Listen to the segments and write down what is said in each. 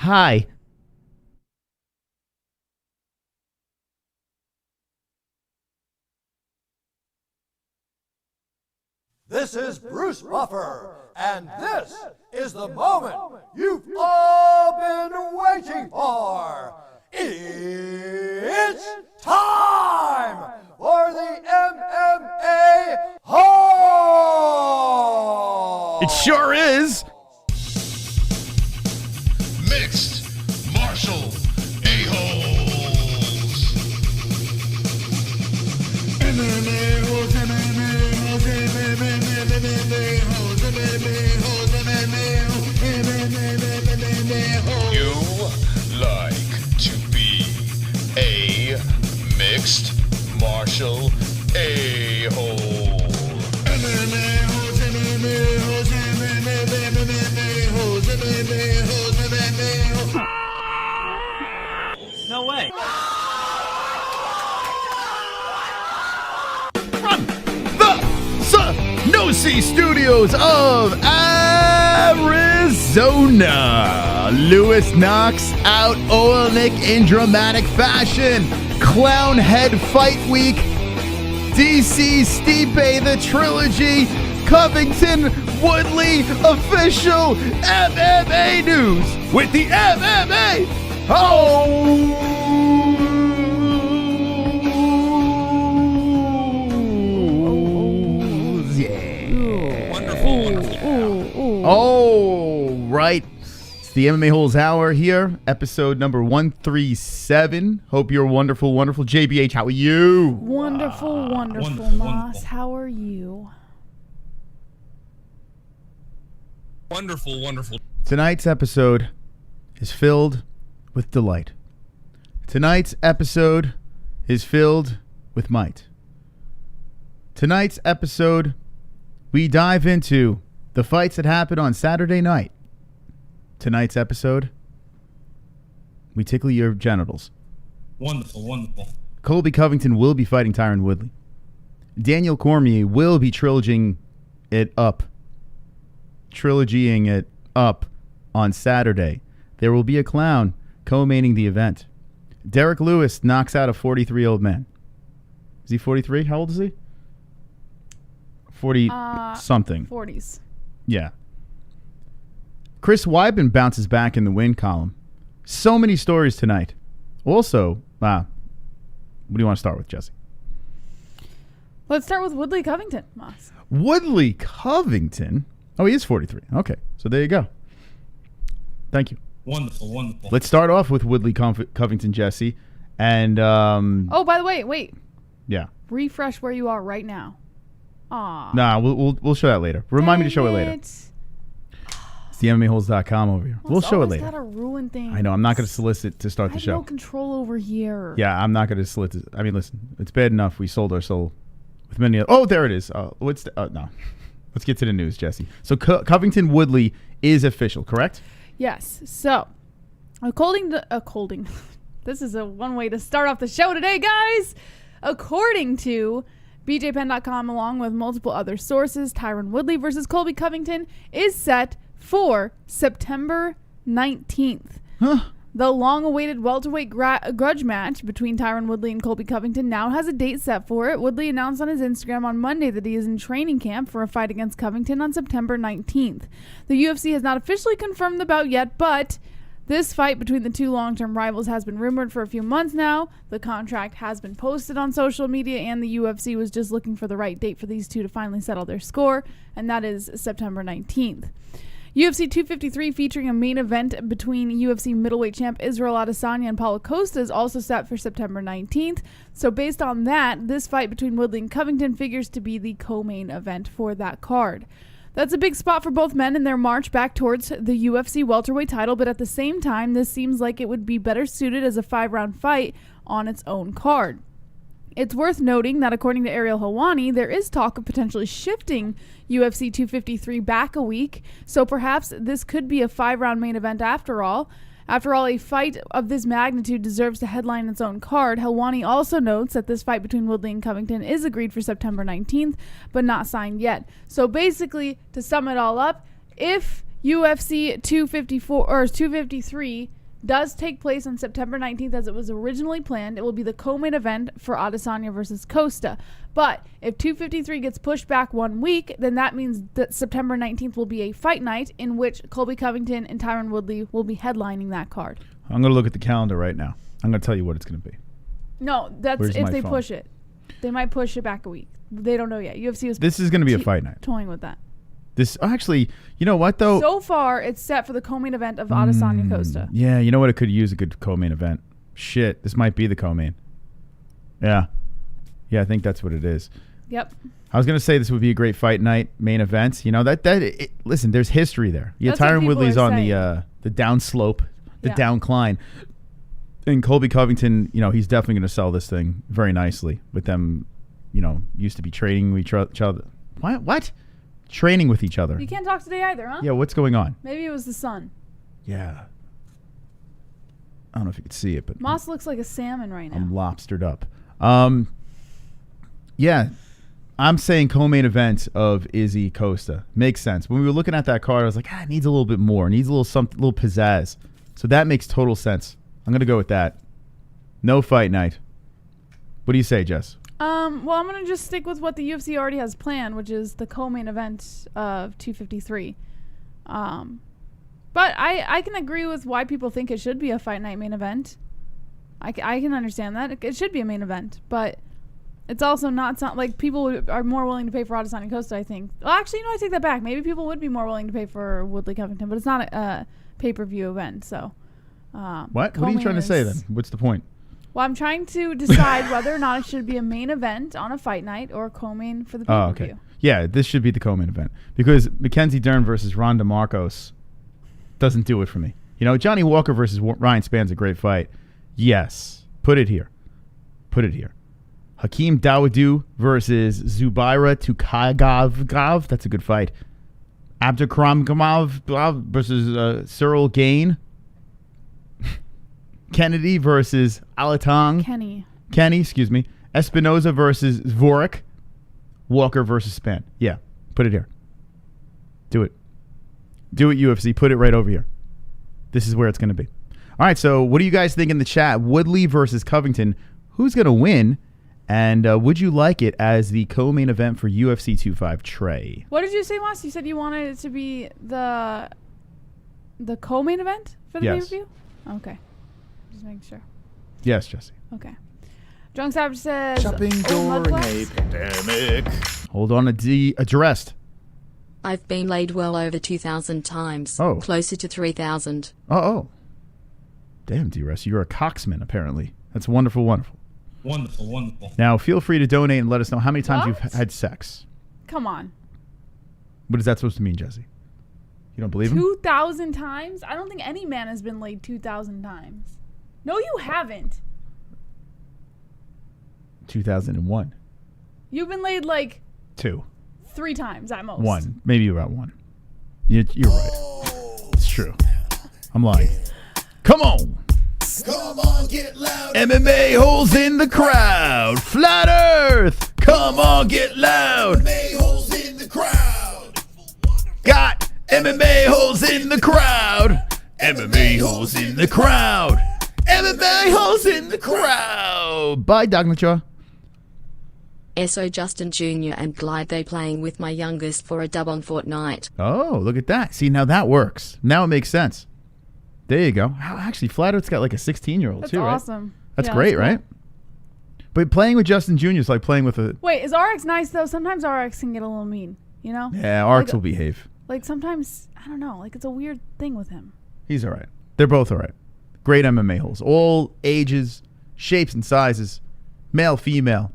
Hi. This is Bruce Buffer, and this is the moment you've all been waiting for. It's time for the MMA Holes! It sure is. Mixed martial a-holes. You like to be a mixed martial a-hole. No way. From the Sanosi Studios of Arizona, Lewis knocks out Oleinik in dramatic fashion. Clown Head Fight Week. DC Stipe, the trilogy. Covington Woodley official MMA news with the MMA Holes. Yeah. Wonderful. Oh, right. It's the MMA Holes Hour here, episode number 137. Hope you're wonderful, wonderful. JBH, how are you? Wonderful, wonderful, wonderful, Moss. wonderful. How are you? Wonderful, wonderful. Tonight's episode is filled with delight. Tonight's episode is filled with might. Tonight's episode, we dive into the fights that happened on Saturday night. Tonight's episode, we tickle your genitals. Wonderful, wonderful. Colby Covington will be fighting Tyron Woodley. Daniel Cormier will be trilogying it up on Saturday. There will be a clown co-maining the event. Derek Lewis knocks out a 43-year-old man. Is he 43? How old is he? 40-something. 40s. Yeah. Chris Wyman bounces back in the win column. So many stories tonight. Also, what do you want to start with, Jesse? Let's start with Woodley Covington, Moss. Woodley Covington? Oh, he is 43. Okay, so there you go. Thank you. Wonderful, wonderful. Let's start off with Woodley Covington, Jesse. And, Oh, by the way, wait. yeah. Refresh where you are right now. Aw. Nah, we'll show that later. Remind me to show it later. It's the MMAHoles.com over here. We'll show it later. Gotta ruin things. I know. I'm not going to solicit to start I the have show. no control over here. Yeah, I'm not going to solicit. I mean, listen, it's bad enough we sold our soul with many other. Oh, there it is. No. Let's get to the news, Jesse. So Covington Woodley is official, correct? Yes. So, according this is a one way to start off the show today, guys. According to BJPenn.com, along with multiple other sources, Tyron Woodley versus Colby Covington is set for September 19th. Huh? The long-awaited welterweight grudge match between Tyron Woodley and Colby Covington now has a date set for it. Woodley announced on his Instagram on Monday that he is in training camp for a fight against Covington on September 19th. The UFC has not officially confirmed the bout yet, but this fight between the two long-term rivals has been rumored for a few months now. The contract has been posted on social media, and the UFC was just looking for the right date for these two to finally settle their score, and that is September 19th. UFC 253, featuring a main event between UFC middleweight champ Israel Adesanya and Paulo Costa, is also set for September 19th. So based on that, this fight between Woodley and Covington figures to be the co-main event for that card. That's a big spot for both men in their march back towards the UFC welterweight title, but at the same time, this seems like it would be better suited as a 5-round fight on its own card. It's worth noting that according to ARIEL HELWANI, there is talk of potentially shifting UFC 253 back a week, so perhaps this could be a 5-round main event after all. After all, a fight of this magnitude deserves to headline its own card. HELWANI also notes that this fight between Woodley and Covington is agreed for September 19th, but not signed yet. So basically, to sum it all up, if UFC 254 or 253 does take place on September 19th as it was originally planned. It will be the co-main event for Adesanya versus Costa. But if 253 gets pushed back 1 week, then that means that September 19th will be a fight night in which Colby Covington and Tyron Woodley will be headlining that card. I'm going to look at the calendar right now. I'm going to tell you what it's going to be. No, that's Where's if my they phone? push it. They might push it back a week. They don't know yet. UFC was This is going to be a fight night. toying with that. This actually, you know what though? So far, it's set for the co-main event of Adesanya Costa. Yeah, you know what? It could use a good co-main event. Shit, this might be the co-main. Yeah, I think that's what it is. Yep. I was gonna say this would be a great fight night main event. You know listen, there's history there. Yeah, That's what Tyron people Woodley's are on saying. the downslope, the Yeah. downcline, and Colby Covington. You know, he's definitely gonna sell this thing very nicely with them. You know, used to be training with each other. What? Training with each other. You can't talk today either, huh? Yeah, what's going on? Maybe it was the sun. Yeah. I don't know if you could see it, but Moss looks like a salmon right now. I'm lobstered up. Yeah, I'm saying co-main event of Izzy Costa. Makes sense. When we were looking at that card, I was like, it needs a little bit more. It needs a little something, little pizzazz. So that makes total sense. I'm going to go with that. No fight night. What do you say, Jess? Well, I'm going to just stick with what the UFC already has planned, which is the co-main event of 253. But I can agree with why people think it should be a fight night main event. I can understand that. It should be a main event, but it's also not like people are more willing to pay for Adesanya Costa, I think. Well, actually, I take that back. Maybe people would be more willing to pay for Woodley Covington, but it's not a pay-per-view event, so. What? What are you trying to say then? What's the point? Well, I'm trying to decide whether or not it should be a main event on a fight night or a co-main for the pay-per-view. Okay. Yeah, this should be the co-main event because Mackenzie Dern versus Ronda Marcos doesn't do it for me. You know, Johnny Walker versus Ryan Span's a great fight. Yes. Put it here. Hakeem Dawodu versus Zubaira Tukhayagov. That's a good fight. Abdurakhimov versus Cyril Gain. Kennedy versus Alatong. Kenny, excuse me. Espinoza versus Zvorak. Walker versus Span. Yeah, put it here. Do it. Do it, UFC. Put it right over here. This is where it's going to be. All right, so what do you guys think in the chat? Woodley versus Covington. Who's going to win? And would you like it as the co-main event for UFC 205 Trey? What did you say, Moss? You said you wanted it to be the co-main event for the pay-per-view? Okay. Just making sure. Yes, Jesse. Okay. Drunk Savage says, Shopping during a pandemic. Hold on, addressed. I've been laid well over 2,000 times. Oh. Closer to 3,000. Oh. Damn, D-Rest, you're a cocksman, apparently. That's wonderful, wonderful. Wonderful. Now, feel free to donate and let us know how many times What? you've had sex. come on. What is that supposed to mean, Jesse? You don't believe him? 2,000 times? I don't think any man has been laid 2,000 times. No, you haven't. 2001. You've been laid like 2. 3 times at most. 1. Maybe about 1. You're right. It's true. I'm lying. Come on. Come on, get loud. MMA-Holes in the crowd. Flat Earth. Come on, get loud. MMA-Holes in the crowd. Got MMA-Holes in the crowd. MMA-Holes in the crowd. MMA-Holes in the crowd. Bye, Dognachaw. SO Justin Jr. and Glide they playing with my youngest for a dub on Fortnite. Oh, look at that. See, now that works. Now it makes sense. There you go. Actually, Flat Earth's got like a 16-year-old That's too, right? awesome. That's Yeah, great, cool. right? But playing with Justin Jr. is like playing with a... Wait, is RX nice though? Sometimes RX can get a little mean, you know? Yeah, RX Like- will behave. Like sometimes, I don't know, like it's a weird thing with him. He's all right. They're both all right. Great MMA holes. All ages, shapes, and sizes. Male, female.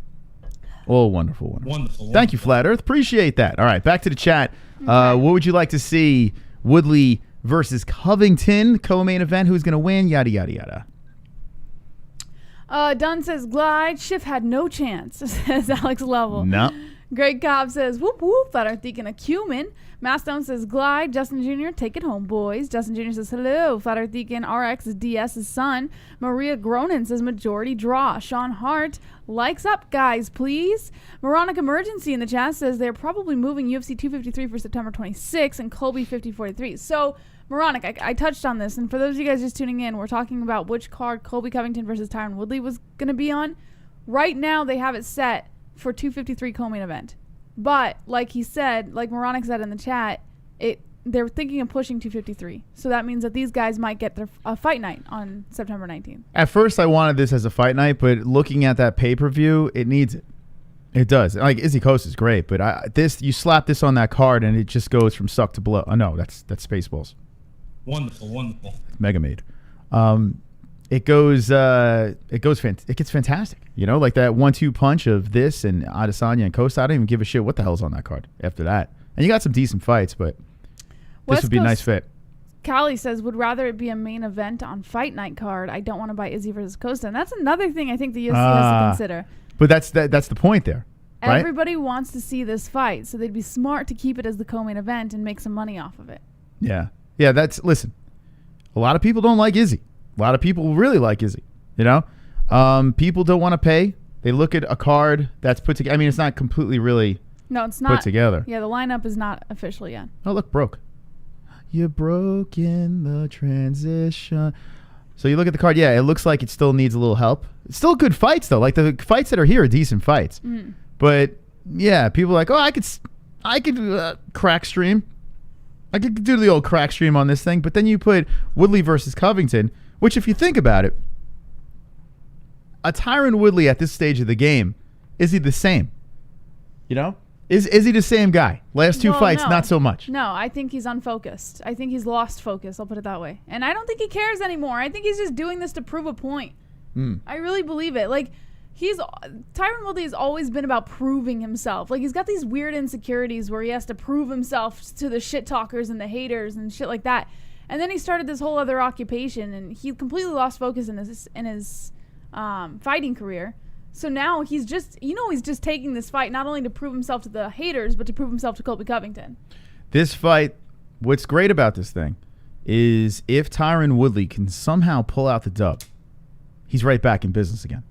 All wonderful. Wonderful. Thank you, Flat Earth. Appreciate that. All right, back to the chat. What would you like to see? Woodley versus Covington, co-main event. Who's going to win? Yada, yada, yada. Dunn says Glide. Schiff had no chance, says Alex Level. No. Greg Cobb says whoop whoop. Flat Earth Deacon a cumin. Mastone says Glide. Justin Jr. take it home, boys. Justin Jr. says hello. Flat Earth Deacon RX is DS's son. Maria Gronin says majority draw. Sean Hart likes up, guys, please. Moronic Emergency in the chat says they're probably moving UFC 253 for September 26 and Colby 5043. So Moronic, I touched on this, and for those of you guys just tuning in, we're talking about which card Colby Covington versus Tyron Woodley was going to be on. Right now, they have it set for 253 co-main event. But, like he said, like Moronic said in the chat, they're thinking of pushing 253. So that means that these guys might get their fight night on September 19th. At first, I wanted this as a fight night, but looking at that pay-per-view, it needs it. It does. Like, Izzy Coast is great, but you slap this on that card, and it just goes from suck to blow. Oh, no, that's Spaceballs. Wonderful, wonderful. Mega Made. It gets fantastic. You know, like that 1-2 punch of this and Adesanya and Costa. I don't even give a shit what the hell's on that card after that. And you got some decent fights, but this would be a nice fit. Callie says, would rather it be a main event on fight night card. I don't want to buy Izzy versus Costa. And that's another thing I think the UFC has to consider. But that's the point there. Right? Everybody wants to see this fight, so they'd be smart to keep it as the co-main event and make some money off of it. Yeah. Yeah, listen, a lot of people don't like Izzy. A lot of people really like Izzy, you know? People don't want to pay. They look at a card that's put together. I mean, it's not completely really put together. Yeah, the lineup is not official yet. Oh, look, broke. You broke in the transition. So you look at the card. Yeah, it looks like it still needs a little help. It's still good fights, though. Like, the fights that are here are decent fights. Mm. But, yeah, people are like, oh, I could crack stream. I could do the old crack stream on this thing, but then you put Woodley versus Covington, which if you think about it, a Tyron Woodley at this stage of the game, is he the same? You know? Is he the same guy? Last two fights, not so much. No, I think he's unfocused. I think he's lost focus, I'll put it that way. And I don't think he cares anymore. I think he's just doing this to prove a point. I really believe it. Like, Tyron Woodley has always been about proving himself. Like, he's got these weird insecurities where he has to prove himself to the shit talkers and the haters and shit like that. And then he started this whole other occupation, and he completely lost focus in his fighting career. So now he's just taking this fight not only to prove himself to the haters, but to prove himself to Colby Covington. This fight, what's great about this thing is if Tyron Woodley can somehow pull out the dub, he's right back in business again.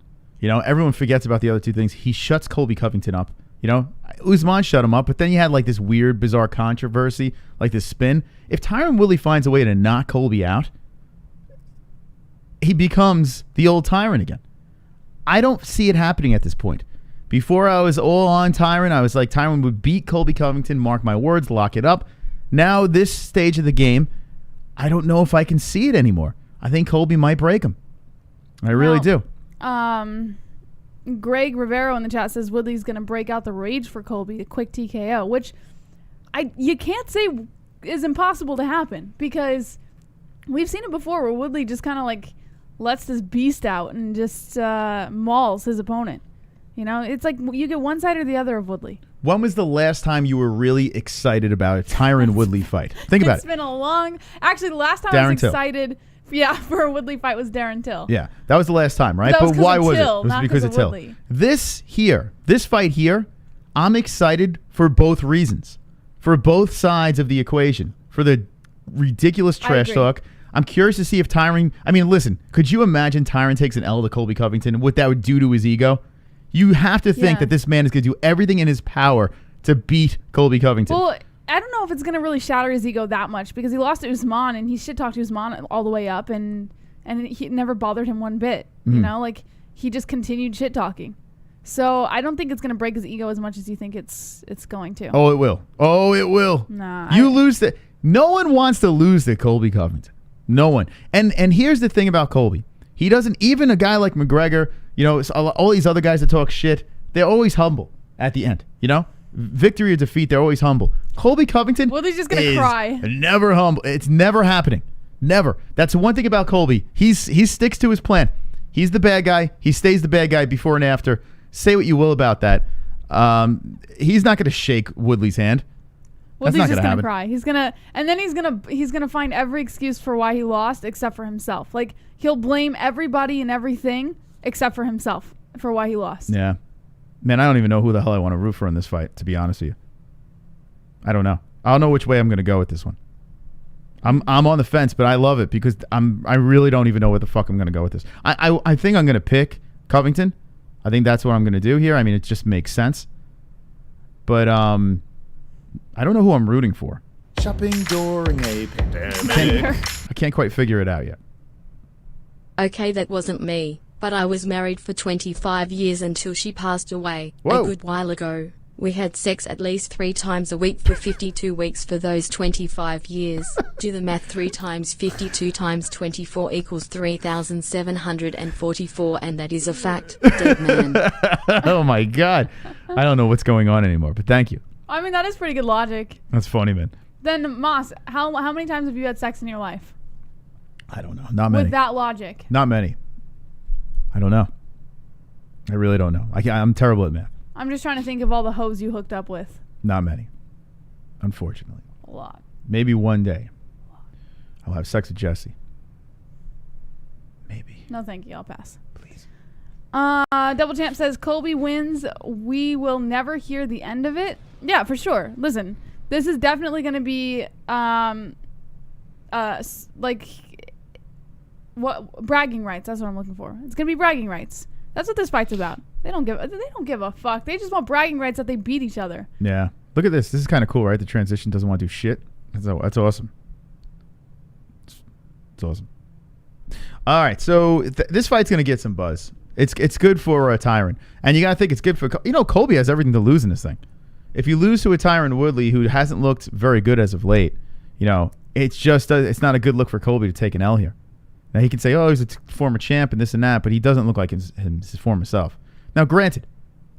You know, everyone forgets about the other two things. He shuts Colby Covington up. You know, Usman shut him up, but then you had like this weird, bizarre controversy, like this spin. If Tyron Woodley finds a way to knock Colby out, he becomes the old Tyron again. I don't see it happening at this point. Before I was all on Tyron, I was like, Tyron would beat Colby Covington, mark my words, lock it up. Now, this stage of the game, I don't know if I can see it anymore. I think Colby might break him. I really do. Greg Rivero in the chat says Woodley's going to break out the rage for Colby, a quick TKO, which you can't say is impossible to happen because we've seen it before where Woodley just kind of like lets this beast out and just mauls his opponent. You know, it's like you get one side or the other of Woodley. When was the last time you were really excited about a Tyron Woodley fight? Think about it. It's been a long... Actually, the last time I was excited... Yeah, for a Woodley fight was Darren Till. Yeah, that was the last time, right? But why was it? It was because of Till. This fight here, I'm excited for both reasons. For both sides of the equation. For the ridiculous trash talk. I'm curious to see if Tyron... I mean, listen, could you imagine Tyron takes an L to Colby Covington and what that would do to his ego? You have to think that this man is going to do everything in his power to beat Colby Covington. Well, I don't know if it's going to really shatter his ego that much because he lost to Usman and he shit-talked Usman all the way up and he never bothered him one bit. You know, like he just continued shit-talking. So I don't think it's going to break his ego as much as you think it's going to. Oh, it will. Oh, it will. Nah. Lose the... No one wants to lose to Colby Covington. No one. And here's the thing about Colby. He doesn't... Even a guy like McGregor, you know, all these other guys that talk shit, they're always humble at the end, you know? Victory or defeat, they're always humble. Colby Covington he's just gonna cry. Never humble. It's never happening. Never. That's the one thing about Colby. He sticks to his plan. He's the bad guy. He stays the bad guy before and after. Say what you will about that. He's not going to shake Woodley's hand. Woodley's just gonna cry. He's gonna find every excuse for why he lost except for himself. Like he'll blame everybody and everything except for himself for why he lost. Yeah. Man, I don't even know who the hell I want to root for in this fight, to be honest with you. I don't know. I don't know which way I'm going to go with this one. I'm on the fence, but I love it because I really don't even know where the fuck I'm going to go with this. I think I'm going to pick Covington. I think that's what I'm going to do here. I mean, it just makes sense. But I don't know who I'm rooting for. Shopping during a pandemic. I can't quite figure it out yet. Okay, that wasn't me, but I was married for 25 years until she passed away Whoa. a good while ago. We had sex at least 3 times a week for 52 weeks for those 25 years. Do the math. 3 times 52 times 24 equals 3,744, and that is a fact. Dead man. Oh my God. I don't know what's going on anymore, but thank you. I mean, that is pretty good logic. That's funny, man. Then, Moss, how many times have you had sex in your life? I don't know. Not many. With that logic. Not many. I don't know. I really don't know. I'm terrible at math. I'm just trying to think of all the hoes you hooked up with. Not many. Unfortunately. A lot. Maybe one day I'll have sex with Jesse. Maybe. No, thank you. I'll pass. Please. Double Champ says, Colby wins. We will never hear the end of it. Yeah, for sure. Listen, this is definitely going to be, bragging rights. That's what I'm looking for. It's going to be bragging rights. That's what this fight's about. They don't give a fuck. They just want bragging rights that they beat each other. Yeah. Look at this. This is kind of cool, right? The transition doesn't want to do shit. That's awesome. It's awesome. All right. So this fight's going to get some buzz. It's good for Tyron. And you got to think it's good for... Colby has everything to lose in this thing. If you lose to a Tyron Woodley who hasn't looked very good as of late, it's not a good look for Colby to take an L here. Now, he can say, he's a former champ and this and that, but he doesn't look like his former self. Now, granted,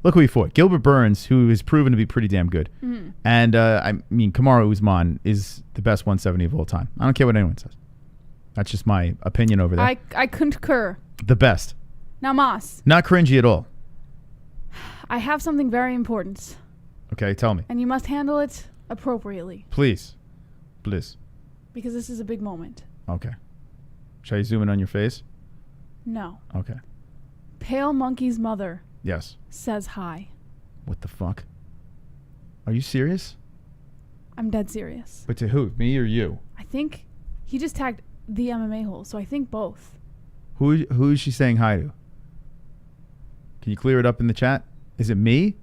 look who he fought. Gilbert Burns, who is proven to be pretty damn good. Mm-hmm. And, Kamaru Usman is the best 170 of all time. I don't care what anyone says. That's just my opinion over there. I concur. The best. Now, Moss. Not cringy at all. I have something very important. Okay, tell me. And you must handle it appropriately. Please. Please. Because this is a big moment. Okay. Should I zoom in on your face? No. Okay. Pale Monkey's mother. Yes. Says hi. What the fuck? Are you serious? I'm dead serious. But to who? Me or you? I think he just tagged the MMA hole, so I think both. Who is she saying hi to? Can you clear it up in the chat? Is it me?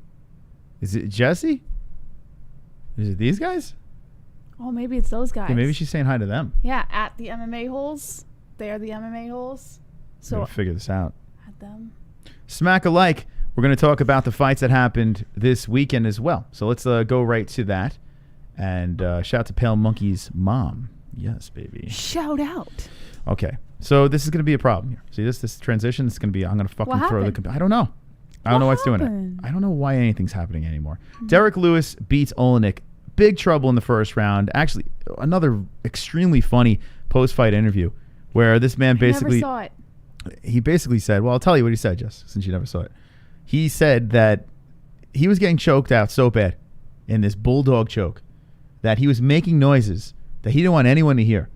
Is it Jesse? Is it these guys? Oh, maybe it's those guys. Yeah, maybe she's saying hi to them. Yeah, at the MMA holes. They are the MMA holes. So figure this out. At them. Smack a like. We're going to talk about the fights that happened this weekend as well. So let's go right to that. And shout out to Pale Monkey's mom. Yes, baby. Shout out. Okay. So this is going to be a problem here. See this transition? It's going to be, I'm going to fucking throw the computer. I don't know. I don't know what's doing it. I don't know why anything's happening anymore. Mm-hmm. Derek Lewis beats Oleinik. Big trouble in the first round. Actually, another extremely funny post-fight interview where this man basically... I never saw it. He basically said, well, I'll tell you what he said, Jess, since you never saw it. He said that he was getting choked out so bad in this bulldog choke that he was making noises that he didn't want anyone to hear.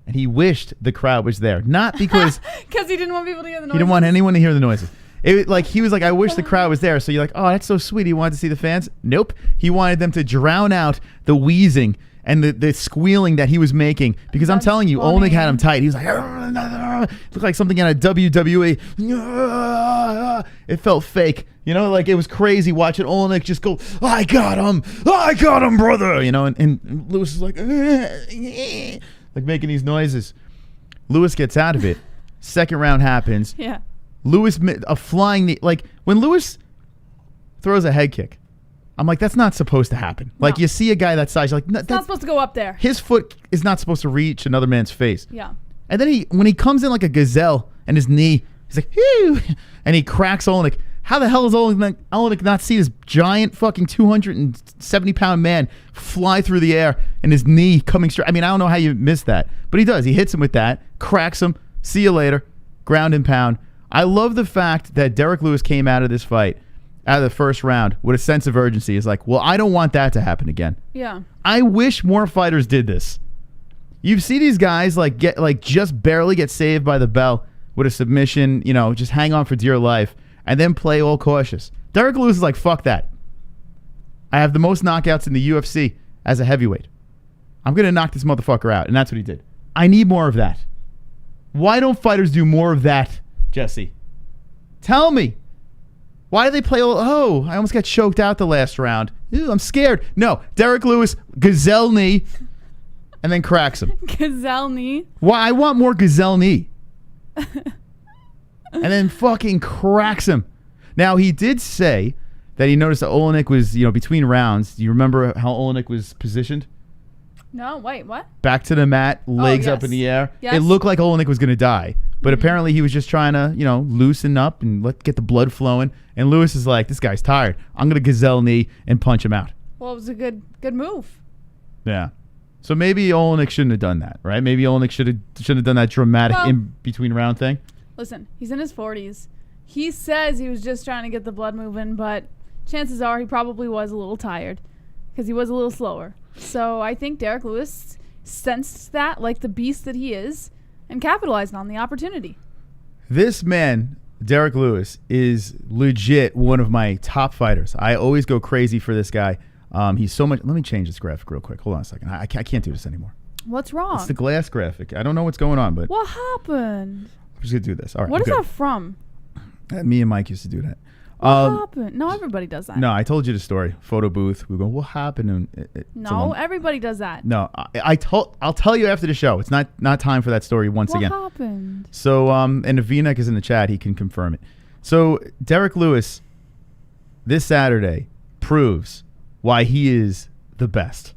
And he wished the crowd was there. Not because... Because he didn't want people to hear the noises. He didn't want anyone to hear the noises. He was like, I wish the crowd was there. So you're like, oh, that's so sweet. He wanted to see the fans. Nope. He wanted them to drown out the wheezing and the squealing that he was making. Because I'm telling you, Oleinik had him tight. He was like, looked like something out of WWE. It felt fake. Like it was crazy watching Oleinik just go, I got him, brother. And Lewis is like making these noises. Lewis gets out of it. Second round happens. Yeah. Lewis, a flying knee. Like, when Lewis throws a head kick, I'm like, that's not supposed to happen. No. Like, you see a guy that size, you're like, no, it's not supposed to go up there. His foot is not supposed to reach another man's face. Yeah. And then when he comes in like a gazelle and his knee, he's like, Hew! And he cracks Oleinik. How the hell is Oleinik not see this giant fucking 270-pound man fly through the air and his knee coming straight? I mean, I don't know how you missed that. But he does. He hits him with that, cracks him, see you later, ground and pound. I love the fact that Derek Lewis came out of this fight, out of the first round, with a sense of urgency. He's like, well, I don't want that to happen again. Yeah. I wish more fighters did this. You see these guys just barely get saved by the bell with a submission, just hang on for dear life, and then play all cautious. Derek Lewis is like, fuck that. I have the most knockouts in the UFC as a heavyweight. I'm going to knock this motherfucker out, and that's what he did. I need more of that. Why don't fighters do more of that? Jesse, tell me. Why do they play I almost got choked out the last round. Ew, I'm scared. No, Derek Lewis, gazelle knee, and then cracks him. Gazelle knee. Well, I want more gazelle knee. And then fucking cracks him. Now, he did say that he noticed that Oleinik was, between rounds. Do you remember how Oleinik was positioned? No, wait, what? Back to the mat, legs up in the air. Yes. It looked like Oleinik was going to die. But apparently he was just trying to, loosen up and get the blood flowing. And Lewis is like, this guy's tired. I'm going to gazelle knee and punch him out. Well, it was a good move. Yeah. So maybe Oleinik shouldn't have done that, right? Maybe Oleinik should have done that dramatic in between round thing. Listen, he's in his 40s. He says he was just trying to get the blood moving, but chances are he probably was a little tired because he was a little slower. So I think Derek Lewis sensed that like the beast that he is and capitalized on the opportunity. This man, Derek Lewis, is legit one of my top fighters. I always go crazy for this guy. He's so much. Let me change this graphic real quick. Hold on a second. I can't do this anymore. What's wrong? It's the glass graphic. I don't know what's going on, but What happened? I'm just going to do this. All right. What is that from? Me and Mike used to do that. What happened? No, everybody does that. No, I told you the story. Photo booth. We go, what happened? And No, everybody does that. No, I'll tell you after the show. It's not time for that story once again. What happened? So, and if V-Neck is in the chat, he can confirm it. So, Derek Lewis, this Saturday, proves why he is the best.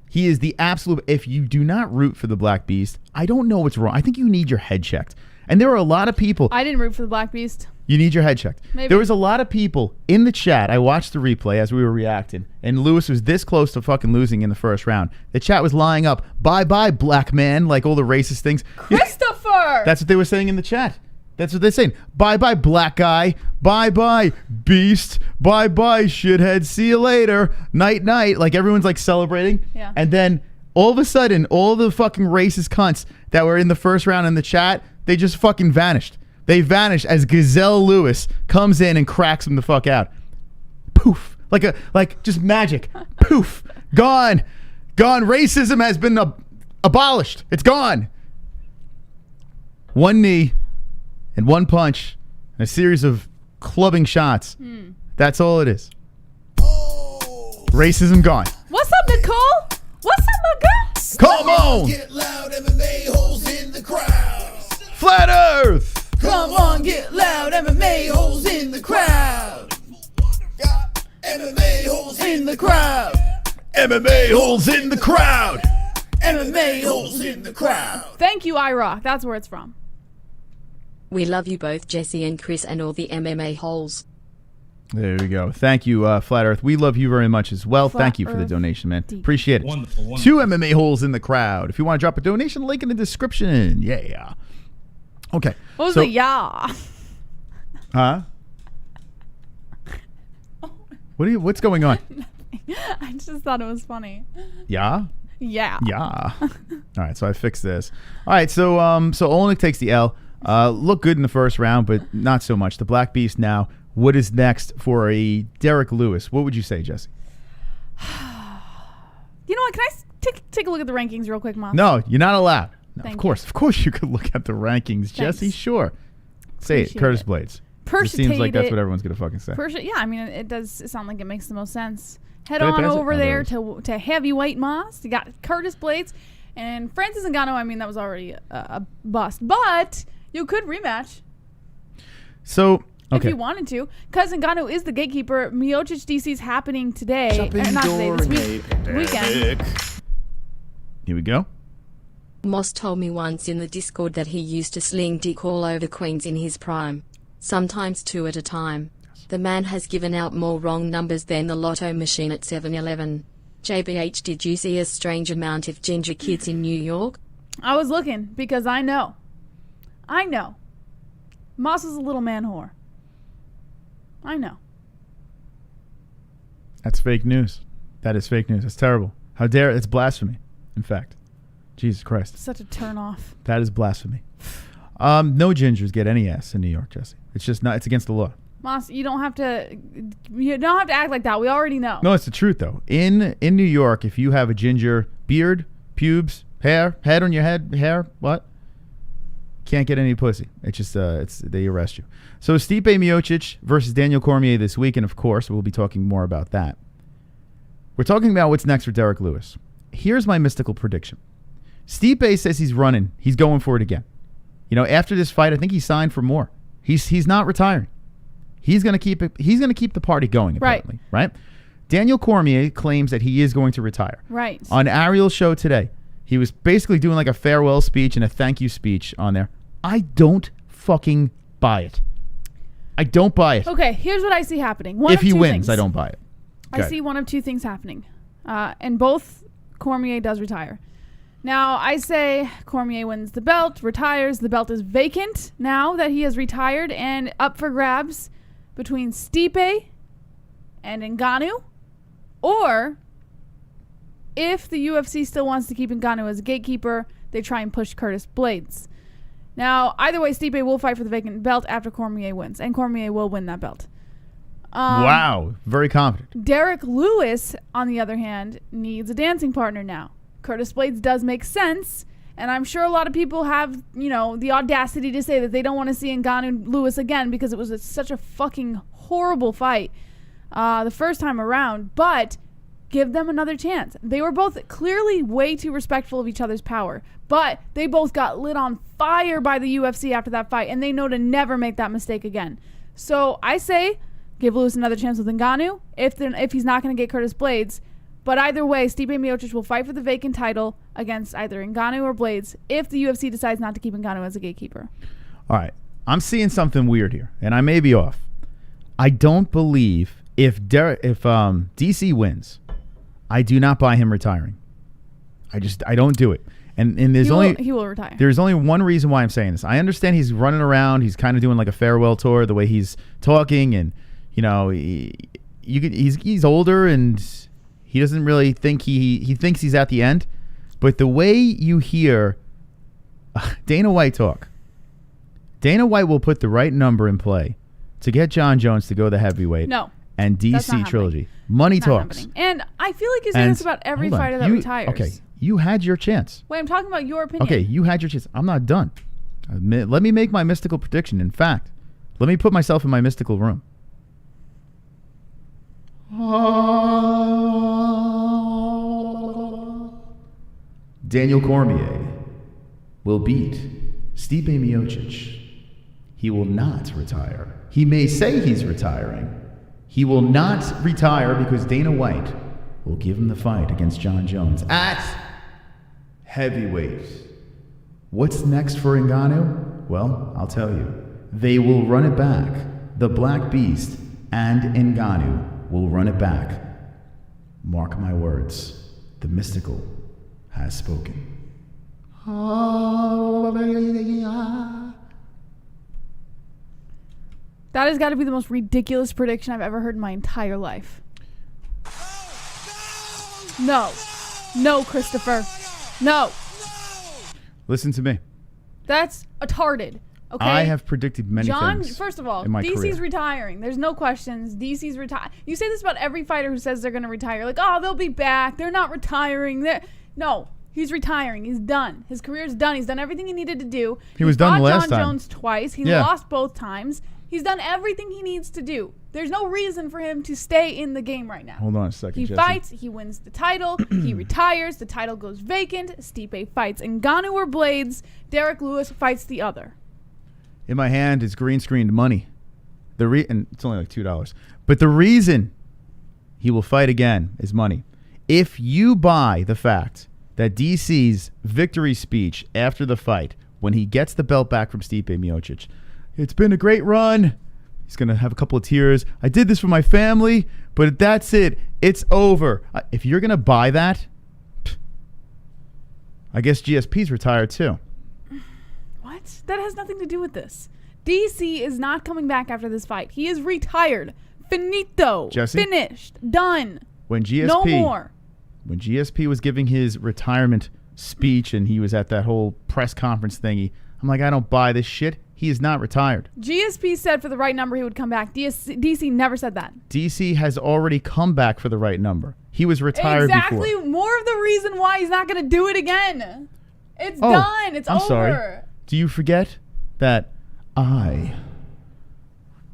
He is the absolute. If you do not root for the Black Beast, I don't know what's wrong. I think you need your head checked. And there are a lot of people. I didn't root for the Black Beast. You need your head checked. Maybe. There was a lot of people in the chat. I watched the replay as we were reacting, and Lewis was this close to fucking losing in the first round. The chat was lying up, bye-bye, black man, like all the racist things. Christopher! That's what they were saying in the chat. That's what they're saying. Bye-bye, black guy. Bye-bye, beast. Bye-bye, shithead. See you later. Night-night. Like, everyone's, like, celebrating. Yeah. And then, all of a sudden, all the fucking racist cunts that were in the first round in the chat, they just fucking vanished. They vanish as Gazelle Lewis comes in and cracks him the fuck out. Poof. Like just magic. Poof. Gone. Gone. Racism has been abolished. It's gone. One knee and one punch and a series of clubbing shots. That's all it is. Racism gone. What's up, Nicole? What's up, my girl? Come on. Get loud, MMA holes in the crowd. Flat Earth. Come on, get loud, MMA holes in the crowd. Got MMA holes in the crowd. MMA holes in the crowd. MMA holes in the crowd. Thank you, iRock. That's where it's from. We love you both, Jesse and Chris, and all the MMA holes. There we go. Thank you, Flat Earth. We love you very much as well. Flat Thank you for the Earth donation, man. deep. Appreciate it. Wonderful. 2 MMA holes in the crowd. If you want to drop a donation, link in the description. Yeah. Okay. What was so, the yeah? Huh? What's going on? I just thought it was funny. Yeah? Yeah. Yeah. All right, so I fixed this. All right, so Oleinik takes the L. Looked good in the first round, but not so much. The Black Beast now. What is next for a Derek Lewis? What would you say, Jesse? You know what? Can I take a look at the rankings real quick, Mom? No, you're not allowed. No, Thank of course you could look at the rankings, Jesse. Thanks. Sure. Say Appreciate it, Curtis it. Blades. It seems like that's what everyone's going to fucking say. Yeah, I mean, it does sound like it makes the most sense. Head Did I on pass it? over Oh, there there to Heavyweight Moss. You got Curtis Blades and Francis Nganu. I mean, that was already a bust. But you could rematch So, if okay. you wanted to. Because Nganu is the gatekeeper. Miocic DC is happening today. Shopping Not today, this during a weekend. pandemic. Here we go. Moss told me once in the Discord that he used to sling dick all over queens in his prime. Sometimes 2 at a time. The man has given out more wrong numbers than the lotto machine at 7-Eleven. JBH, did you see a strange amount of ginger kids in New York? I was looking because I know. Moss is a little man whore. I know. That's fake news. That is fake news. That's terrible. How dare it's blasphemy. In fact, Jesus Christ, Such a turn off. that is blasphemy. No gingers get any ass in New York, Jesse. It's just not. It's against the law. Moss, you don't have to act like that. We already know. No, it's the truth though. In New York, if you have a ginger beard, pubes, hair, head on your head, hair, what? Can't get any pussy. It's just they arrest you. So Stipe Miocic versus Daniel Cormier this week, and of course we'll be talking more about that. We're talking about what's next for Derek Lewis. Here's my mystical prediction. Stipe says he's running. He's going for it again. You know, after this fight, I think he signed for more. He's not retiring. He's going to keep it. He's going to keep the party going. Apparently, right? Daniel Cormier claims that he is going to retire. Right. On ARIEL's show today, he was basically doing like a farewell speech and a thank you speech on there. I don't fucking buy it. I don't buy it. Okay, here's what I see happening. If he wins, I don't buy it. I see one of two things happening. And both Cormier does retire. Now, I say Cormier wins the belt, retires. The belt is vacant now that he has retired and up for grabs between Stipe and Nganu. Or, if the UFC still wants to keep Nganu as a gatekeeper, they try and push Curtis Blades. Now, either way, Stipe will fight for the vacant belt after Cormier wins, and Cormier will win that belt. Wow, very confident. Derek Lewis, on the other hand, needs a dancing partner now. Curtis Blades does make sense, and I'm sure a lot of people have, the audacity to say that they don't want to see Nganu Lewis again because it was such a fucking horrible fight the first time around, but give them another chance. They were both clearly way too respectful of each other's power, but they both got lit on fire by the UFC after that fight, and they know to never make that mistake again. So I say give Lewis another chance with Nganu if he's not going to get Curtis Blades. But either way, Stipe Miocic will fight for the vacant title against either Nganu or Blades if the UFC decides not to keep Nganu as a gatekeeper. All right. I'm seeing something weird here, and I may be off. I don't believe if DC wins, I do not buy him retiring. I don't do it. And he will retire. There's only one reason why I'm saying this. I understand he's running around. He's kind of doing like a farewell tour, the way he's talking, and he's older and he doesn't really think he thinks he's at the end. But the way you hear Dana White talk, Dana White will put the right number in play to get John Jones to go the heavyweight. No. And DC trilogy. Money talks. Happening. And I feel like he's doing this about every fighter that retires. Okay, you had your chance. Wait, I'm talking about your opinion. Okay, you had your chance. I'm not done. Let me make my mystical prediction. In fact, let me put myself in my mystical room. Daniel Cormier will beat Stipe Miocic. He will not retire. He may say he's retiring. He will not retire because Dana White will give him the fight against John Jones at heavyweight. What's next for Nganu? Well, I'll tell you. They will run it back. The Black Beast and Nganu will run it back. Mark my words. The mystical has spoken. That has got to be the most ridiculous prediction I've ever heard in my entire life. No. No, Christopher. No. Listen to me. That's retarded. Okay. I have predicted many things. First of all, in my DC's career. Retiring. There's no questions. DC's retiring. You say this about every fighter who says they're going to retire. Like, oh, they'll be back. They're not retiring. No, he's retiring. He's done. His career's done. He's done everything he needed to do. He was done last John time. Jones twice. He lost both times. He's done everything he needs to do. There's no reason for him to stay in the game right now. Hold on a second, He Jesse. fights. He wins the title. He retires. The title goes vacant. Stipe fights Nganu or Blades. Derek Lewis fights the other. In my hand is green screened money. And it's only like $2. But the reason he will fight again is money. If you buy the fact that DC's victory speech after the fight, when he gets the belt back from Stipe Miocic, it's been a great run. He's going to have a couple of tears. I did this for my family, but that's it. It's over. If you're going to buy that, I guess GSP's retired too. What? That has nothing to do with this. DC is not coming back after this fight. He is retired. Finito. Jesse? Finished. Done. When GSP, no more. When GSP was giving his retirement speech and he was at that whole press conference thingy, I'm like, I don't buy this shit. He is not retired. GSP said for the right number he would come back. DC never said that. DC has already come back for the right number. He was retired before. Exactly. More of the reason why he's not going to do it again. It's done. It's over. Sorry. Do you forget that I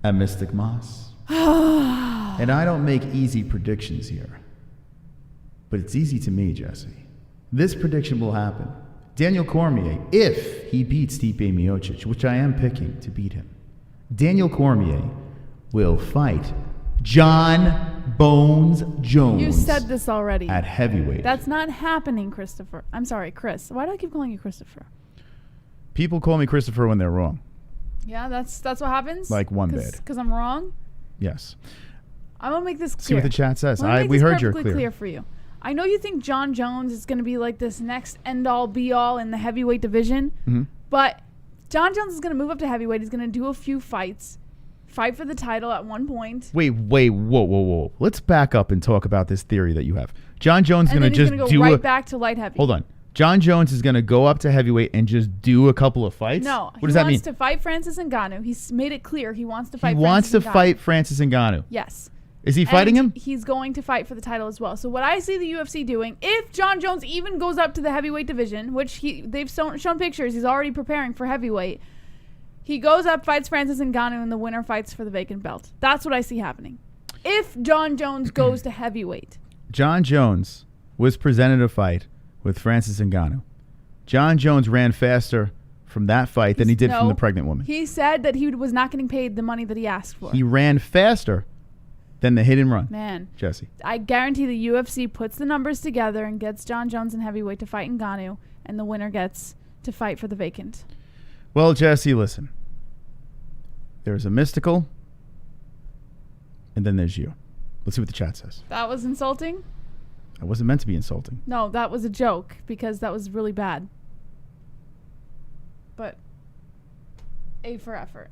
am Mystic Moss? And I don't make easy predictions here. But it's easy to me, Jesse. This prediction will happen. Daniel Cormier, if he beats Stipe Miocic, which I am picking to beat him, Daniel Cormier will fight John Bones Jones. You said this already. At heavyweight. That's not happening, Christopher. I'm sorry, Chris. Why do I keep calling you Christopher? People call me Christopher when they're wrong. Yeah, that's what happens? Like one bid. Because I'm wrong? Yes. I'm going to make this clear. See what the chat says. We heard you're clear. Clear for you. I know you think John Jones is going to be like this next end-all, be-all in the heavyweight division, but John Jones is going to move up to heavyweight. He's going to do a few fights, fight for the title at one point. Wait, whoa. Let's back up and talk about this theory that you have. John Jones is going to just go right back to light heavy. Hold on. John Jones is going to go up to heavyweight and just do a couple of fights? No. What does that mean? He wants to fight Francis Ngannou. He's made it clear he wants to fight Francis Ngannou. Yes. Is he fighting him? He's going to fight for the title as well. So what I see the UFC doing, if John Jones even goes up to the heavyweight division, which they've shown pictures, he's already preparing for heavyweight. He goes up, fights Francis Ngannou, and the winner fights for the vacant belt. That's what I see happening. If John Jones goes to heavyweight. John Jones was presented a fight with Francis Ngannou. John Jones ran faster from that fight than he did from the pregnant woman. He said that he was not getting paid the money that he asked for. He ran faster than the hit and run. Man. Jesse. I guarantee the UFC puts the numbers together and gets John Jones in heavyweight to fight Nganu, and the winner gets to fight for the vacant. Well, Jesse, listen. There's a mystical, and then there's you. Let's see what the chat says. That was insulting? I wasn't meant to be insulting. No, that was a joke because that was really bad. But A for effort.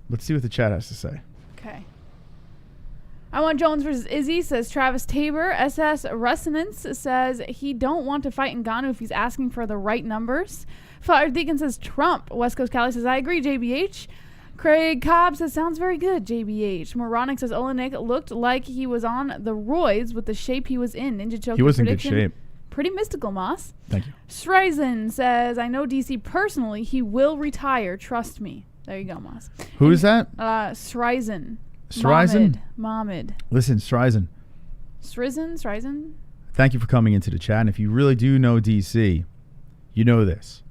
Let's see what the chat has to say. Okay. I want Jones versus Izzy, says Travis Tabor. SS Resonance says he don't want to fight Ngannou if he's asking for the right numbers. Father Deacon says Trump. West Coast Cali says I agree, JBH. Craig Cobb says sounds very good, JBH. Moronic says Oleinik looked like he was on the roids with the shape he was in. Ninja Choke. He was in good shape. Pretty mystical, Moss. Thank you. Streisand says I know DC personally. He will retire. Trust me. There you go, Moss. Who is that? Streisand. Mohammed. Listen, Streisand. Streisand. Thank you for coming into the chat. And if you really do know DC, you know this.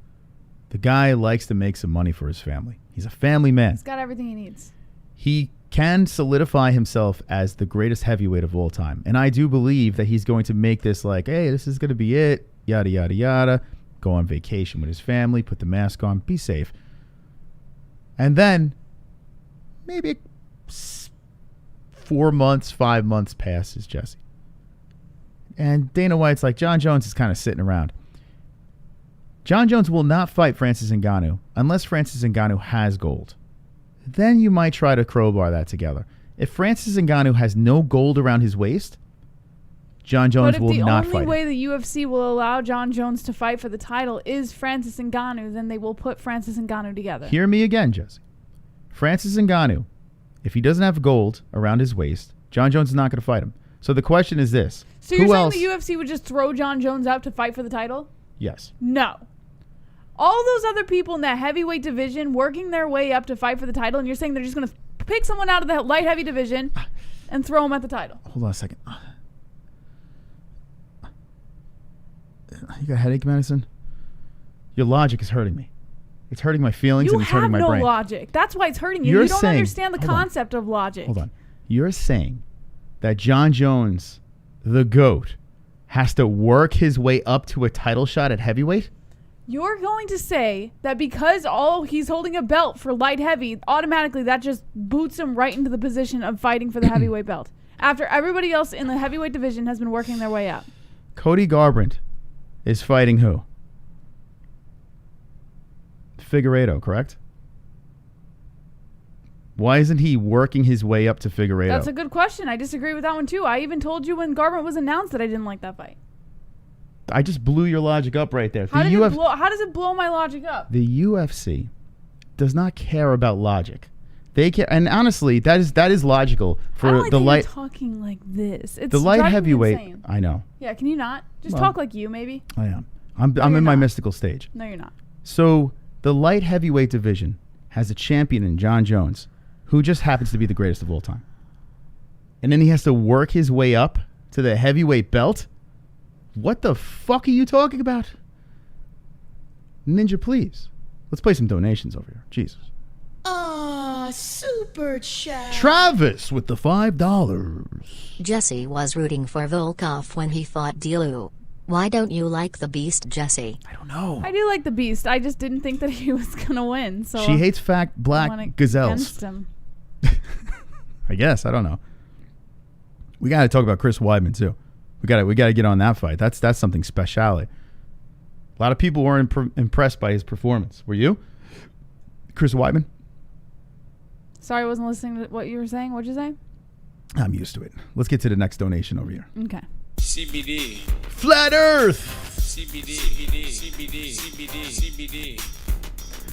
The guy likes to make some money for his family. He's a family man. He's got everything he needs. He can solidify himself as the greatest heavyweight of all time. And I do believe that he's going to make this like, hey, this is going to be it, yada, yada, yada. Go on vacation with his family, put the mask on, be safe. And then maybe 4 months, 5 months passes, Jesse. And Dana White's like, John Jones is kind of sitting around. John Jones will not fight Francis Ngannou unless Francis Ngannou has gold. Then you might try to crowbar that together. If Francis Ngannou has no gold around his waist, John Jones will not fight. But if the only way the UFC will allow John Jones to fight for the title is Francis Ngannou, then they will put Francis Ngannou together. Hear me again, Jesse. Francis Ngannou, if he doesn't have gold around his waist, John Jones is not going to fight him. So the question is this. So you're saying the UFC would just throw John Jones out to fight for the title? Yes. No. All those other people in that heavyweight division working their way up to fight for the title, and you're saying they're just going to pick someone out of the light heavy division and throw him at the title. Hold on a second. You got headache medicine? Your logic is hurting me. It's hurting my feelings and it's hurting my brain. You have no logic. That's why it's hurting you. You don't understand the concept of logic. Hold on. You're saying that John Jones, the GOAT, has to work his way up to a title shot at heavyweight? You're going to say that because he's holding a belt for light heavy, automatically that just boots him right into the position of fighting for the heavyweight belt. After everybody else in the heavyweight division has been working their way up. Cody Garbrandt is fighting who? Figueiredo, correct? Why isn't he working his way up to Figueiredo? That's a good question. I disagree with that one too. I even told you when Garbrandt was announced that I didn't like that fight. I just blew your logic up right there. How does it blow my logic up? The UFC does not care about logic. They care, and honestly, that is logical for I don't like the that light. You're talking like this. It's the light driving me heavyweight. insane. I know. Yeah, can you not just talk like you? Maybe. I am. I'm in my mystical stage. No, you're not. So the light heavyweight division has a champion in John Jones, who just happens to be the greatest of all time, and then he has to work his way up to the heavyweight belt. What the fuck are you talking about? Ninja, please. Let's play some donations over here. Jesus. Super chat. Travis with the $5. Jesse was rooting for Volkov when he fought Dilu. Why don't you like the Beast, Jesse? I don't know. I do like the Beast. I just didn't think that he was gonna win. So She hates fat I black went gazelles. against him. I guess. I don't know. We got to talk about Chris Weidman too. We got to get on that fight. That's something special. A lot of people weren't impressed by his performance. Were you? Chris Weidman? Sorry, I wasn't listening to what you were saying. What'd you say? I'm used to it. Let's get to the next donation over here. Okay. CBD. Flat Earth. CBD. CBD. CBD. CBD.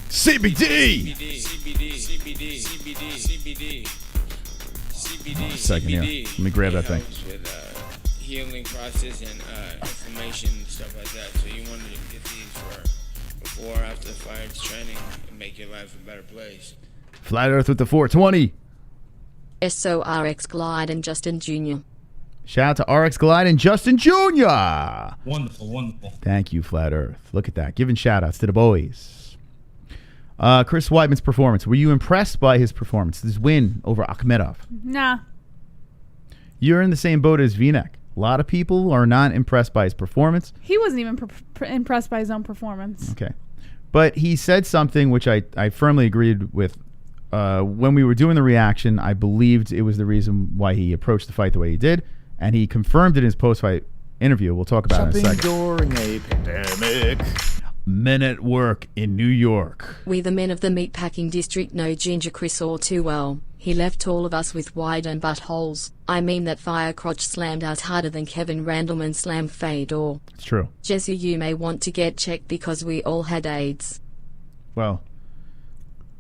CBD. CBD. CBD. CBD. CBD. CBD. Second here. Let me grab that thing. With healing process and inflammation and stuff like that. So you wanted to get these for before, after the fight, training, and make your life a better place. Flat Earth with the 420. SORX Glide and Justin Jr. Shout out to RX Glide and Justin Jr. Wonderful, wonderful. Thank you, Flat Earth. Look at that. Giving shout outs to the boys. Chris Weidman's performance. Were you impressed by his performance? His win over Akhmedov? Nah. You're in the same boat as V-Neck. A lot of people are not impressed by his performance. He wasn't even impressed by his own performance. Okay. But he said something which I firmly agreed with. When we were doing the reaction, I believed it was the reason why he approached the fight the way he did. And he confirmed it in his post-fight interview. We'll talk about it in a second. During a pandemic. Men at work in New York. We the men of the meatpacking district know Ginger Chris all too well. He left all of us with wide and buttholes. I mean that fire crotch slammed out harder than Kevin Randleman slammed Fedor. It's true. Jesse, you may want to get checked because we all had AIDS. Well,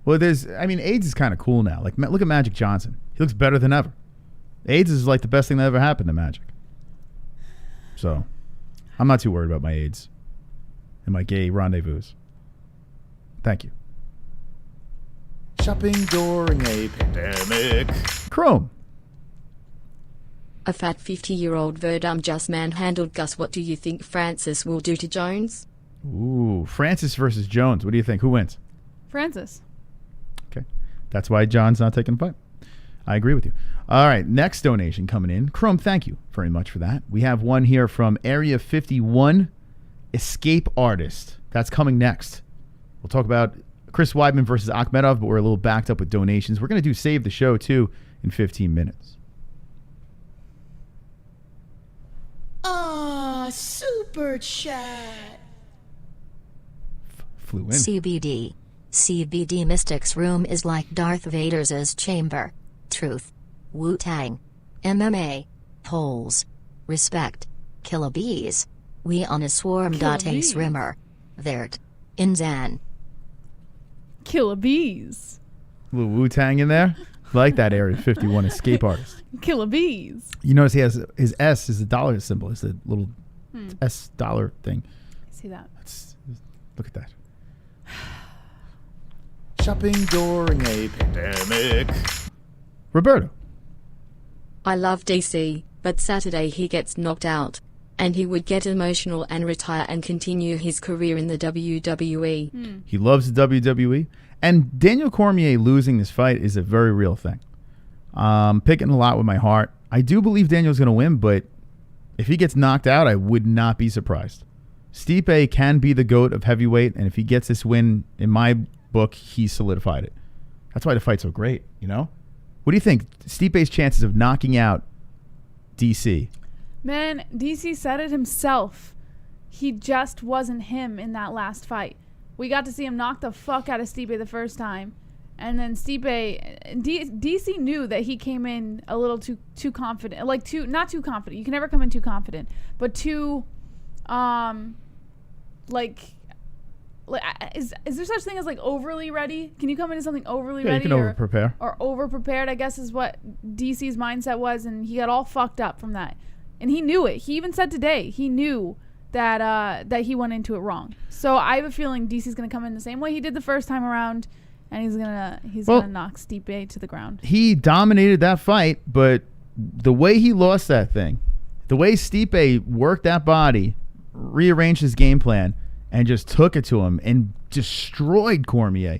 AIDS is kind of cool now. Like, look at Magic Johnson. He looks better than ever. AIDS is like the best thing that ever happened to Magic. So, I'm not too worried about my AIDS and my gay rendezvous. Thank you. Shopping during a pandemic. Chrome. A fat 50-year-old Verdum just manhandled Gus. What do you think Francis will do to Jones? Ooh, Francis versus Jones. What do you think? Who wins? Francis. Okay. That's why John's not taking the fight. I agree with you. All right, next donation coming in. Chrome, thank you very much for that. We have one here from Area 51, Escape Artist. That's coming next. We'll talk about Chris Weidman versus Akhmedov, but we're a little backed up with donations. We're going to do Save the Show, too, in 15 minutes. Super chat. Flew in. CBD. CBD Mystic's room is like Darth Vader's chamber. Truth. Wu-Tang. MMA. Holes. Respect. Killer bees. We on a swarm. Ace Rimmer. Vert. Inzan. Killer bees. Little Wu-Tang in there. Like that Area 51 Escape Artist. Killer bees. You notice he has his S is a dollar symbol. It's a little S dollar thing. See that? Look at that. Shopping during a pandemic. Roberto. I love DC, but Saturday he gets knocked out. And he would get emotional and retire and continue his career in the WWE. He loves the WWE. And Daniel Cormier losing this fight is a very real thing. Picking a lot with my heart. I do believe Daniel's going to win, but if he gets knocked out, I would not be surprised. Stipe can be the GOAT of heavyweight, and if he gets this win, in my book, he solidified it. That's why the fight's so great, you know? What do you think? Stipe's chances of knocking out DC? Man, DC said it himself. He just wasn't him in that last fight. We got to see him knock the fuck out of Stipe the first time. And then DC knew that he came in a little too confident. Not too confident. You can never come in too confident. But too, is there such thing as like overly ready? Can you come into something overly ready? Yeah, you can over-prepare. Or over-prepared, I guess is what DC's mindset was. And he got all fucked up from that. And he knew it. He even said today he knew that he went into it wrong. So I have a feeling DC's going to come in the same way he did the first time around, and he's gonna knock Stipe to the ground. He dominated that fight, but the way he lost that thing, The way Stipe worked that body, rearranged his game plan, and just took it to him and destroyed Cormier.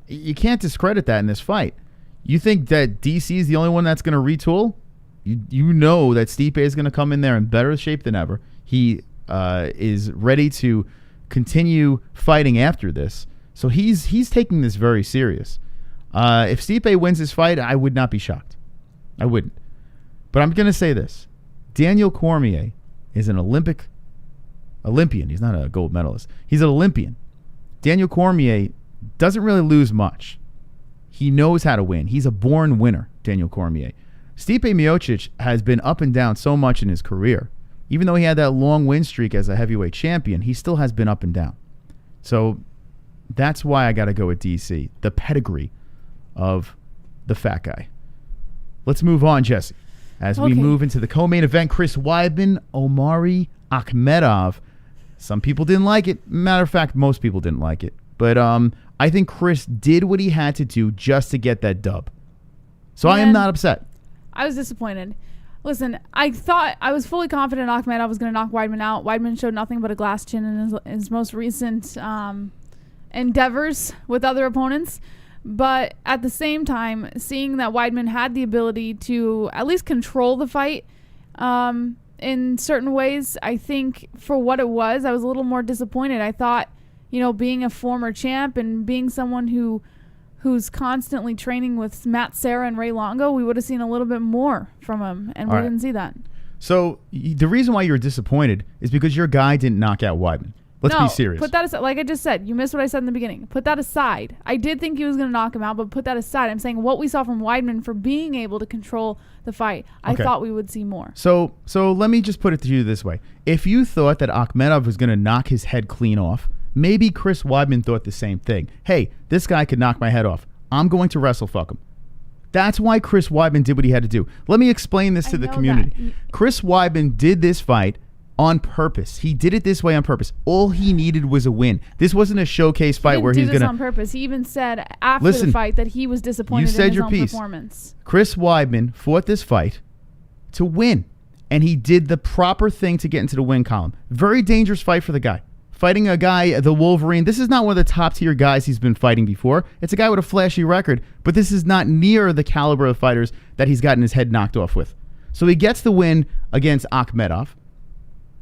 You can't discredit that in this fight. You think that DC is the only one that's going to retool? You know that Stipe is going to come in there in better shape than ever. He is ready to continue fighting after this. So he's taking this very serious. If Stipe wins this fight, I would not be shocked. I wouldn't. But I'm going to say this. Daniel Cormier is an Olympian. He's not a gold medalist. He's an Olympian. Daniel Cormier doesn't really lose much. He knows how to win. He's a born winner, Daniel Cormier. Stipe Miocic has been up and down so much in his career. Even though he had that long win streak as a heavyweight champion, he still has been up and down. So that's why I got to go with DC, the pedigree of the fat guy. Let's move on, Jesse. As we move into the co-main event, Chris Weidman, Omari Akhmedov. Some people didn't like it. Matter of fact, most people didn't like it. But I think Chris did what he had to do just to get that dub. So I am not upset. I was disappointed. Listen, I thought I was fully confident Akhmedov was going to knock Weidman out. Weidman showed nothing but a glass chin in his most recent endeavors with other opponents. But at the same time, seeing that Weidman had the ability to at least control the fight in certain ways, I think for what it was, I was a little more disappointed. I thought, being a former champ and being someone who's constantly training with Matt Serra and Ray Longo, we would have seen a little bit more from him, and we didn't see that. So the reason why you're disappointed is because your guy didn't knock out Weidman. Let's be serious. Put that aside. Like I just said, you missed what I said in the beginning. Put that aside. I did think he was going to knock him out, but put that aside. I'm saying what we saw from Weidman for being able to control the fight, I thought we would see more. So let me just put it to you this way. If you thought that Akhmedov was going to knock his head clean off, maybe Chris Weidman thought the same thing. Hey, this guy could knock my head off. I'm going to wrestle fuck him. That's why Chris Weidman did what he had to do. Let me explain this to the community. Chris Weidman did this fight on purpose. He did it this way on purpose. All he needed was a win. This wasn't a showcase fight where he's going to... on purpose. He even said after the fight that he was disappointed in his own performance. Chris Weidman fought this fight to win, and he did the proper thing to get into the win column. Very dangerous fight for the guy. Fighting a guy, the Wolverine. This is not one of the top tier guys he's been fighting before. It's a guy with a flashy record, but this is not near the caliber of fighters that he's gotten his head knocked off with. So he gets the win against Akhmedov.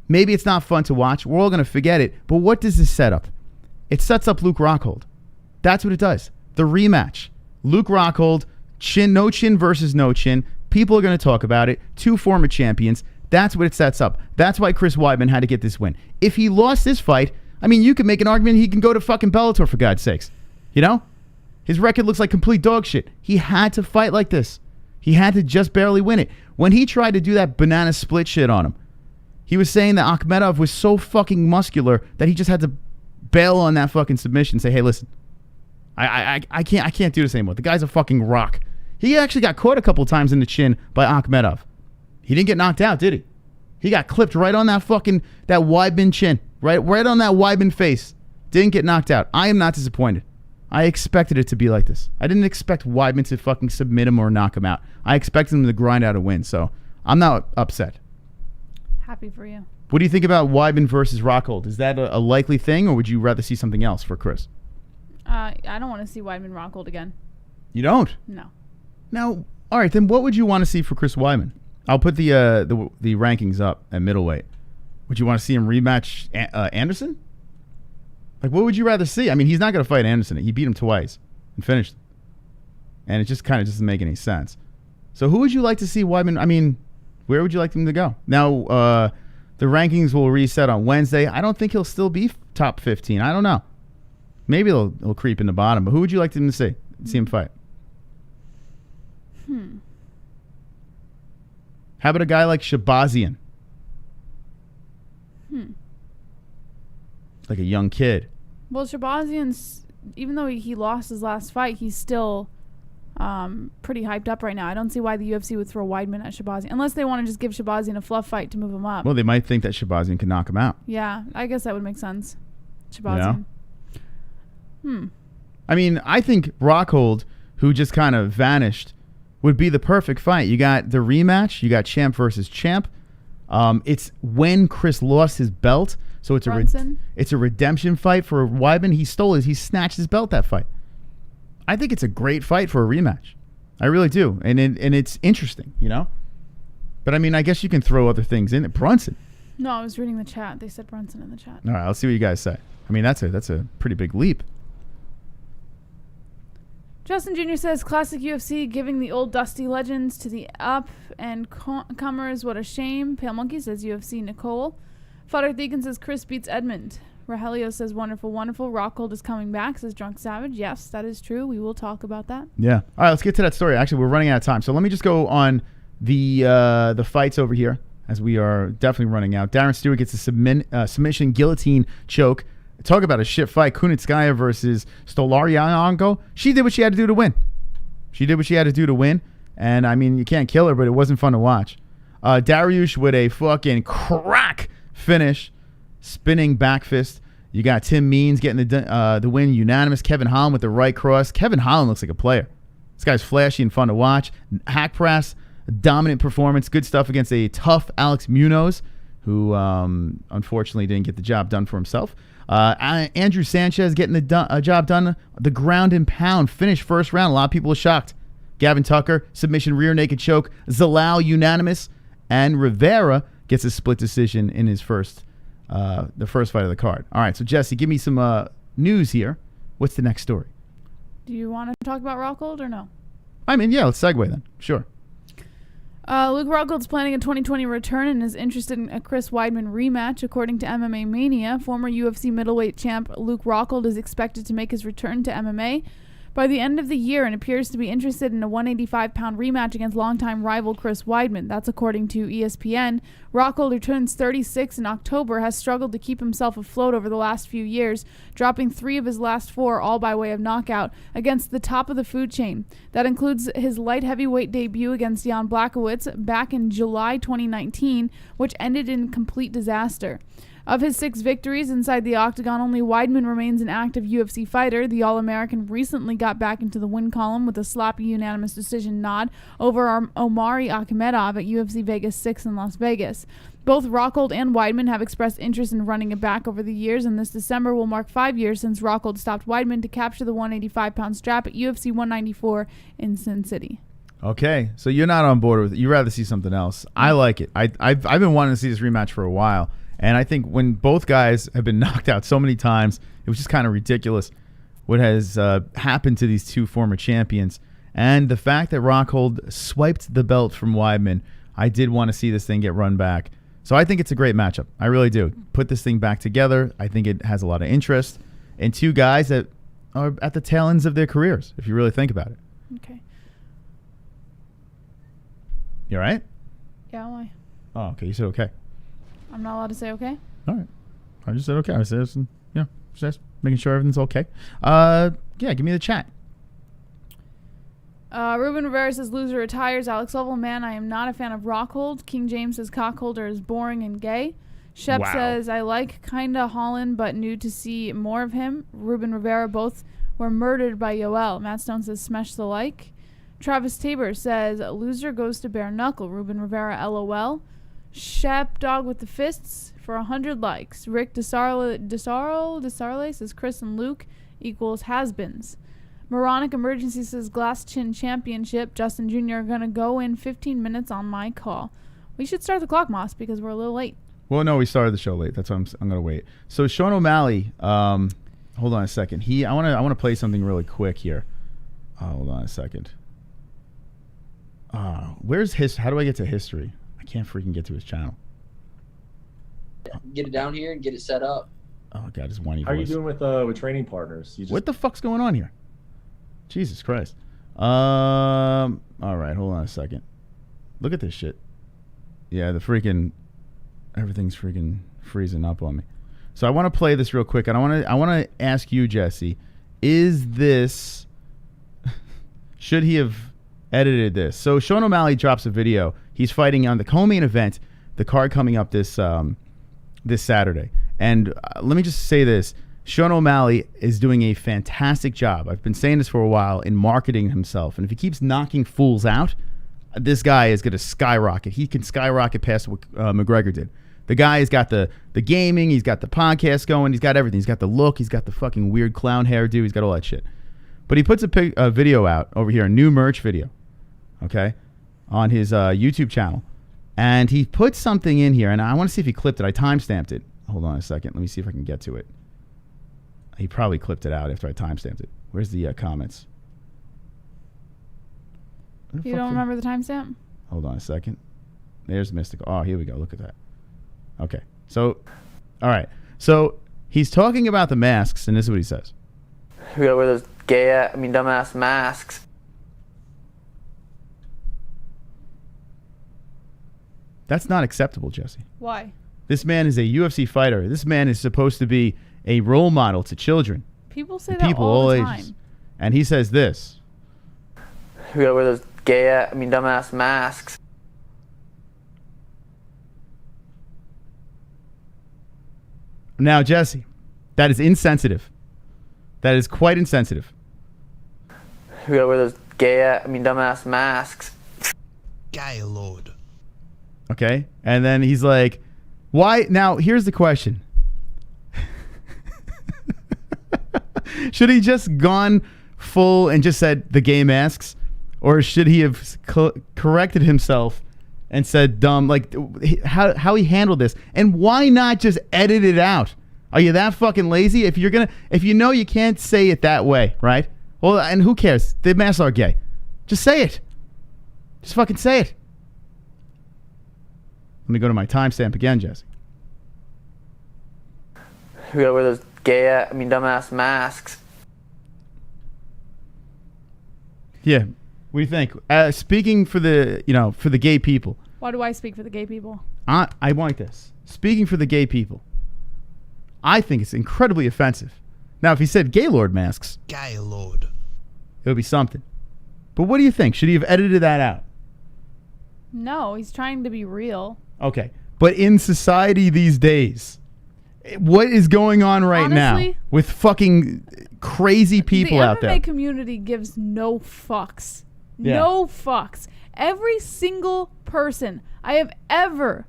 Maybe it's not fun to watch. We're all going to forget it. But what does this set up? It sets up Luke Rockhold. That's what it does. The rematch. Luke Rockhold, no chin versus no chin. People are going to talk about it. Two former champions. That's what it sets up. That's why Chris Weidman had to get this win. If he lost this fight, I mean, you could make an argument he can go to fucking Bellator, for God's sakes. His record looks like complete dog shit. He had to fight like this. He had to just barely win it. When he tried to do that banana split shit on him, he was saying that Akhmedov was so fucking muscular that he just had to bail on that fucking submission and say, hey, listen, I can't do this anymore. The guy's a fucking rock. He actually got caught a couple times in the chin by Akhmedov. He didn't get knocked out, did he? He got clipped right on that Weidman chin. Right on that Weidman face. Didn't get knocked out. I am not disappointed. I expected it to be like this. I didn't expect Weidman to fucking submit him or knock him out. I expected him to grind out a win, so I'm not upset. Happy for you. What do you think about Wyman versus Rockhold? Is that a likely thing, or would you rather see something else for Chris? I don't want to see Weidman Rockhold again. You don't? No. Now, all right, then what would you want to see for Chris Wyman? I'll put the rankings up at middleweight. Would you want to see him rematch Anderson? Like, what would you rather see? I mean, he's not going to fight Anderson. He beat him twice and finished him. And it just kind of doesn't make any sense. So who would you like to see Wyman? I mean, where would you like him to go? Now, the rankings will reset on Wednesday. I don't think he'll still be top 15. I don't know. Maybe he'll creep in the bottom. But who would you like him to see him fight? How about a guy like Shabazian? Like a young kid. Well, Shabazian's, even though he lost his last fight, he's still pretty hyped up right now. I don't see why the UFC would throw Weidman at Shabazian, unless they want to just give Shabazian a fluff fight to move him up. Well, they might think that Shabazian can knock him out. Yeah, I guess that would make sense. Shabazian. I mean, I think Rockhold, who just kind of vanished, would be the perfect fight. You got the rematch. You got champ versus champ. It's when Chris lost his belt, so it's a redemption fight for Weidman. He snatched his belt that fight. I think it's a great fight for a rematch. I really do, and it's interesting, you know. But I mean, I guess you can throw other things in it. Brunson. No, I was reading the chat. They said Brunson in the chat. All right, let's see what you guys say. I mean, that's a pretty big leap. Justin Jr. says, classic UFC giving the old dusty legends to the up and comers. What a shame. Pale Monkey says UFC Nicole. Fodder Deacon says Chris beats Edmund. Rahelio says wonderful, wonderful. Rockhold is coming back, says Drunk Savage. Yes, that is true. We will talk about that. Yeah. All right, let's get to that story. Actually, we're running out of time. So let me just go on the fights over here, as we are definitely running out. Darren Stewart gets a submission guillotine choke. Talk about a shit fight. Kunitskaya versus Stolariango. She did what she had to do to win. And, I mean, you can't kill her, but it wasn't fun to watch. Dariush with a fucking crack finish. Spinning back fist. You got Tim Means getting the win. Unanimous. Kevin Holland with the right cross. Kevin Holland looks like a player. This guy's flashy and fun to watch. Hack press. Dominant performance. Good stuff against a tough Alex Munoz, who unfortunately didn't get the job done for himself. Andrew Sanchez getting the job done. The ground and pound finish first round. A lot of people are shocked. Gavin Tucker, submission rear naked choke. Zalal unanimous. And Rivera gets a split decision in his the first fight of the card. All right, so Jesse, give me some news here. What's the next story? Do you want to talk about Rockhold or no? I mean, yeah, let's segue then. Sure. Luke Rockhold's planning a 2020 return and is interested in a Chris Weidman rematch. According to MMA Mania, former UFC middleweight champ Luke Rockhold is expected to make his return to MMA by the end of the year and appears to be interested in a 185-pound rematch against longtime rival Chris Weidman. That's according to ESPN. Rockhold, who turns 36 in October, has struggled to keep himself afloat over the last few years, dropping 3 of his last 4, all by way of knockout, against the top of the food chain. That includes his light heavyweight debut against Jan Blachowicz back in July 2019, which ended in complete disaster. Of his 6 victories inside the octagon, only Weidman remains an active UFC fighter. The All-American recently got back into the win column with a sloppy unanimous decision nod over Omari Akhmedov at UFC Vegas 6 in Las Vegas. Both Rockhold and Weidman have expressed interest in running it back over the years, and this December will mark 5 years since Rockhold stopped Weidman to capture the 185-pound strap at UFC 194 in Sin City. Okay, so you're not on board with it. You'd rather see something else. I like it. I've been wanting to see this rematch for a while. And I think when both guys have been knocked out so many times, it was just kind of ridiculous what has happened to these two former champions. And the fact that Rockhold swiped the belt from Weidman, I did want to see this thing get run back. So I think it's a great matchup. I really do. Put this thing back together. I think it has a lot of interest. And two guys that are at the tail ends of their careers, if you really think about it. Okay. You all right? Yeah, why? Oh, okay. You said okay. I'm not allowed to say okay? All right. I just said okay. I said, yeah, just making sure everything's okay. Yeah, give me the chat. Ruben Rivera says loser retires. Alex Lovell, man, I am not a fan of Rockhold. King James says cockholder is boring and gay. Shep says I like kinda Holland, but new to see more of him. Ruben Rivera, both were murdered by Yoel. Matt Stone says smash the like. Travis Tabor says loser goes to bare knuckle. Ruben Rivera, LOL. Shep Dog with the fists for 100 likes. Rick Desarle says Chris and Luke equals has-beens. Moronic Emergency says Glass Chin Championship. Justin Jr. are going to go in 15 minutes on my call. We should start the clock, Moss, because we're a little late. Well, no, we started the show late. That's why I'm going to wait. So Sean O'Malley, hold on a second. I want to play something really quick here. Hold on a second. Where's his? How do I get to history? I can't freaking get to his channel. Get it down here and get it set up. Oh God, his whiny voice. How are you doing with training partners? What the fuck's going on here? Jesus Christ. All right, hold on a second. Look at this shit. Yeah, everything's freaking freezing up on me. So I want to play this real quick, and I want to ask you, Jesse, is this should he have edited this? So Sean O'Malley drops a video. He's fighting on the co-main event, the card coming up this Saturday. And let me just say this. Sean O'Malley is doing a fantastic job. I've been saying this for a while in marketing himself. And if he keeps knocking fools out, this guy is going to skyrocket. He can skyrocket past what McGregor did. The guy has got the gaming. He's got the podcast going. He's got everything. He's got the look. He's got the fucking weird clown hairdo. He's got all that shit. But he puts a video out over here, a new merch video, okay, on his YouTube channel. And he put something in here, and I want to see if he clipped it. I timestamped it. Hold on a second. Let me see if I can get to it. He probably clipped it out after I timestamped it. Where's the comments? You don't remember the timestamp? Hold on a second. There's Mystical. Oh, here we go. Look at that. Okay. So, all right. So he's talking about the masks, and this is what he says. We gotta wear those dumbass masks. That's not acceptable, Jesse. Why? This man is a UFC fighter. This man is supposed to be a role model to children. People say that all the time. Ages. And he says this. We gotta wear those dumbass masks. Now, Jesse, that is insensitive. That is quite insensitive. We gotta wear those dumbass masks. Gaylord. Okay? And then he's like, why? Now, here's the question. Should he just gone full and just said the gay masks? Or should he have corrected himself and said dumb? Like, how he handled this? And why not just edit it out? Are you that fucking lazy? If you know you can't say it that way, right? Well, and who cares? The masks are gay. Just say it. Just fucking say it. Let me go to my timestamp again, Jesse. We gotta wear those dumbass masks. Yeah. What do you think? Speaking for the gay people. Why do I speak for the gay people? I want this. Speaking for the gay people. I think it's incredibly offensive. Now, if he said Gaylord masks. Gaylord. It would be something. But what do you think? Should he have edited that out? No, he's trying to be real. Okay. But in society these days, what is going on right Honestly, now with fucking crazy people out there? The MMA community gives no fucks. Yeah. No fucks. Every single person I have ever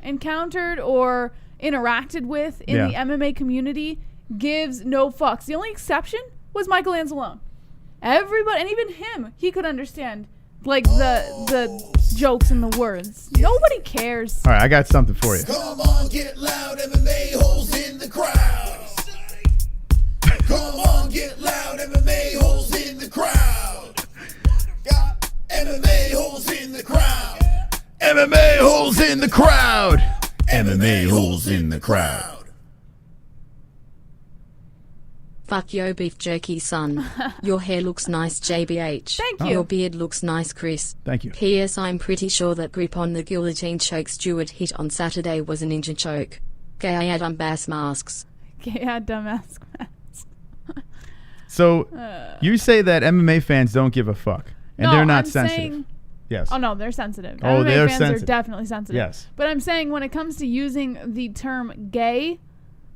encountered or interacted with in the MMA community gives no fucks. The only exception was Michael Anzalone. Everybody, and even him, he could understand like the jokes and the words. Nobody cares. All right, I got something for you. Come on, get loud, MMA holes in the crowd. Come on, get loud, MMA holes in the crowd. Got MMA holes in the crowd. MMA holes in the crowd. MMA holes in the crowd. Fuck yo beef jerky, son. Your hair looks nice, JBH. Thank you. Your beard looks nice, Chris. Thank you. P.S. I'm pretty sure that grip on the guillotine choke Stewart hit on Saturday was a ninja choke. Gay Adam Bass masks. Gay Adam masks. So, you say that MMA fans don't give a fuck. And No, they're not I'm sensitive. saying- Yes. Oh no, they're sensitive. Oh, MMA they're fans sensitive. are definitely sensitive. Yes. But I'm saying when it comes to using the term gay,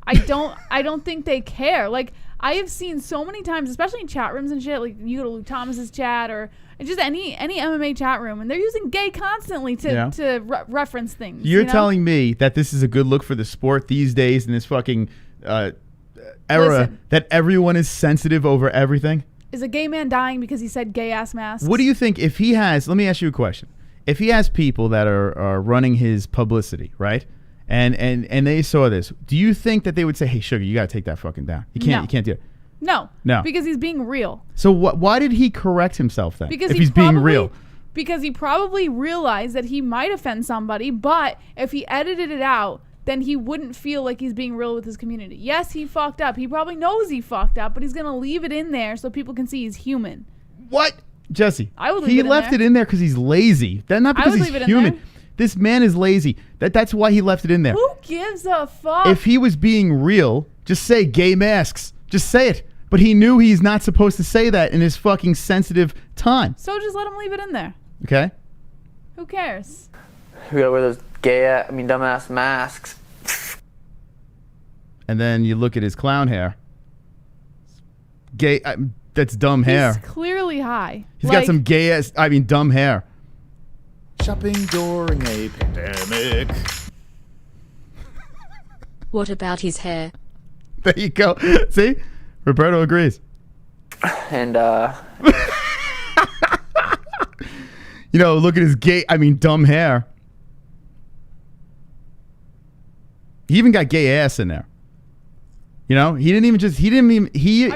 I don't think they care. Like I have seen so many times, especially in chat rooms and shit, like you go to Luke Thomas's chat or just any MMA chat room, and they're using gay constantly to reference things. You're telling me that this is a good look for the sport these days in this fucking era Listen. that everyone is sensitive over everything? Is a gay man dying because he said gay ass masks? What do you think if he has, let me ask you a question. If he has people that are running his publicity, right? And they saw this, do you think that they would say, hey, Sugar, you got to take that fucking down? You can't do it. No. No. Because he's being real. So why did he correct himself then? Because if he's being real. Because he probably realized that he might offend somebody, but if he edited it out, then he wouldn't feel like he's being real with his community. Yes, he fucked up. He probably knows he fucked up, but he's going to leave it in there so people can see he's human. What? Jesse, I would leave he it in left there. it in there because he's lazy. Not because he's human. This man is lazy. That's why he left it in there. Who gives a fuck? If he was being real, just say gay masks. Just say it. But he knew he's not supposed to say that in his fucking sensitive time. So just let him leave it in there. Okay? Who cares? We gotta wear those dumbass masks. And then you look at his clown hair. Gay. That's dumb hair. He's clearly high. He's got some dumb hair. Shopping during a pandemic. What about his hair? There you go. See? Roberto agrees. And You know, look at his dumb hair. He even got gay ass in there. You know, he didn't even I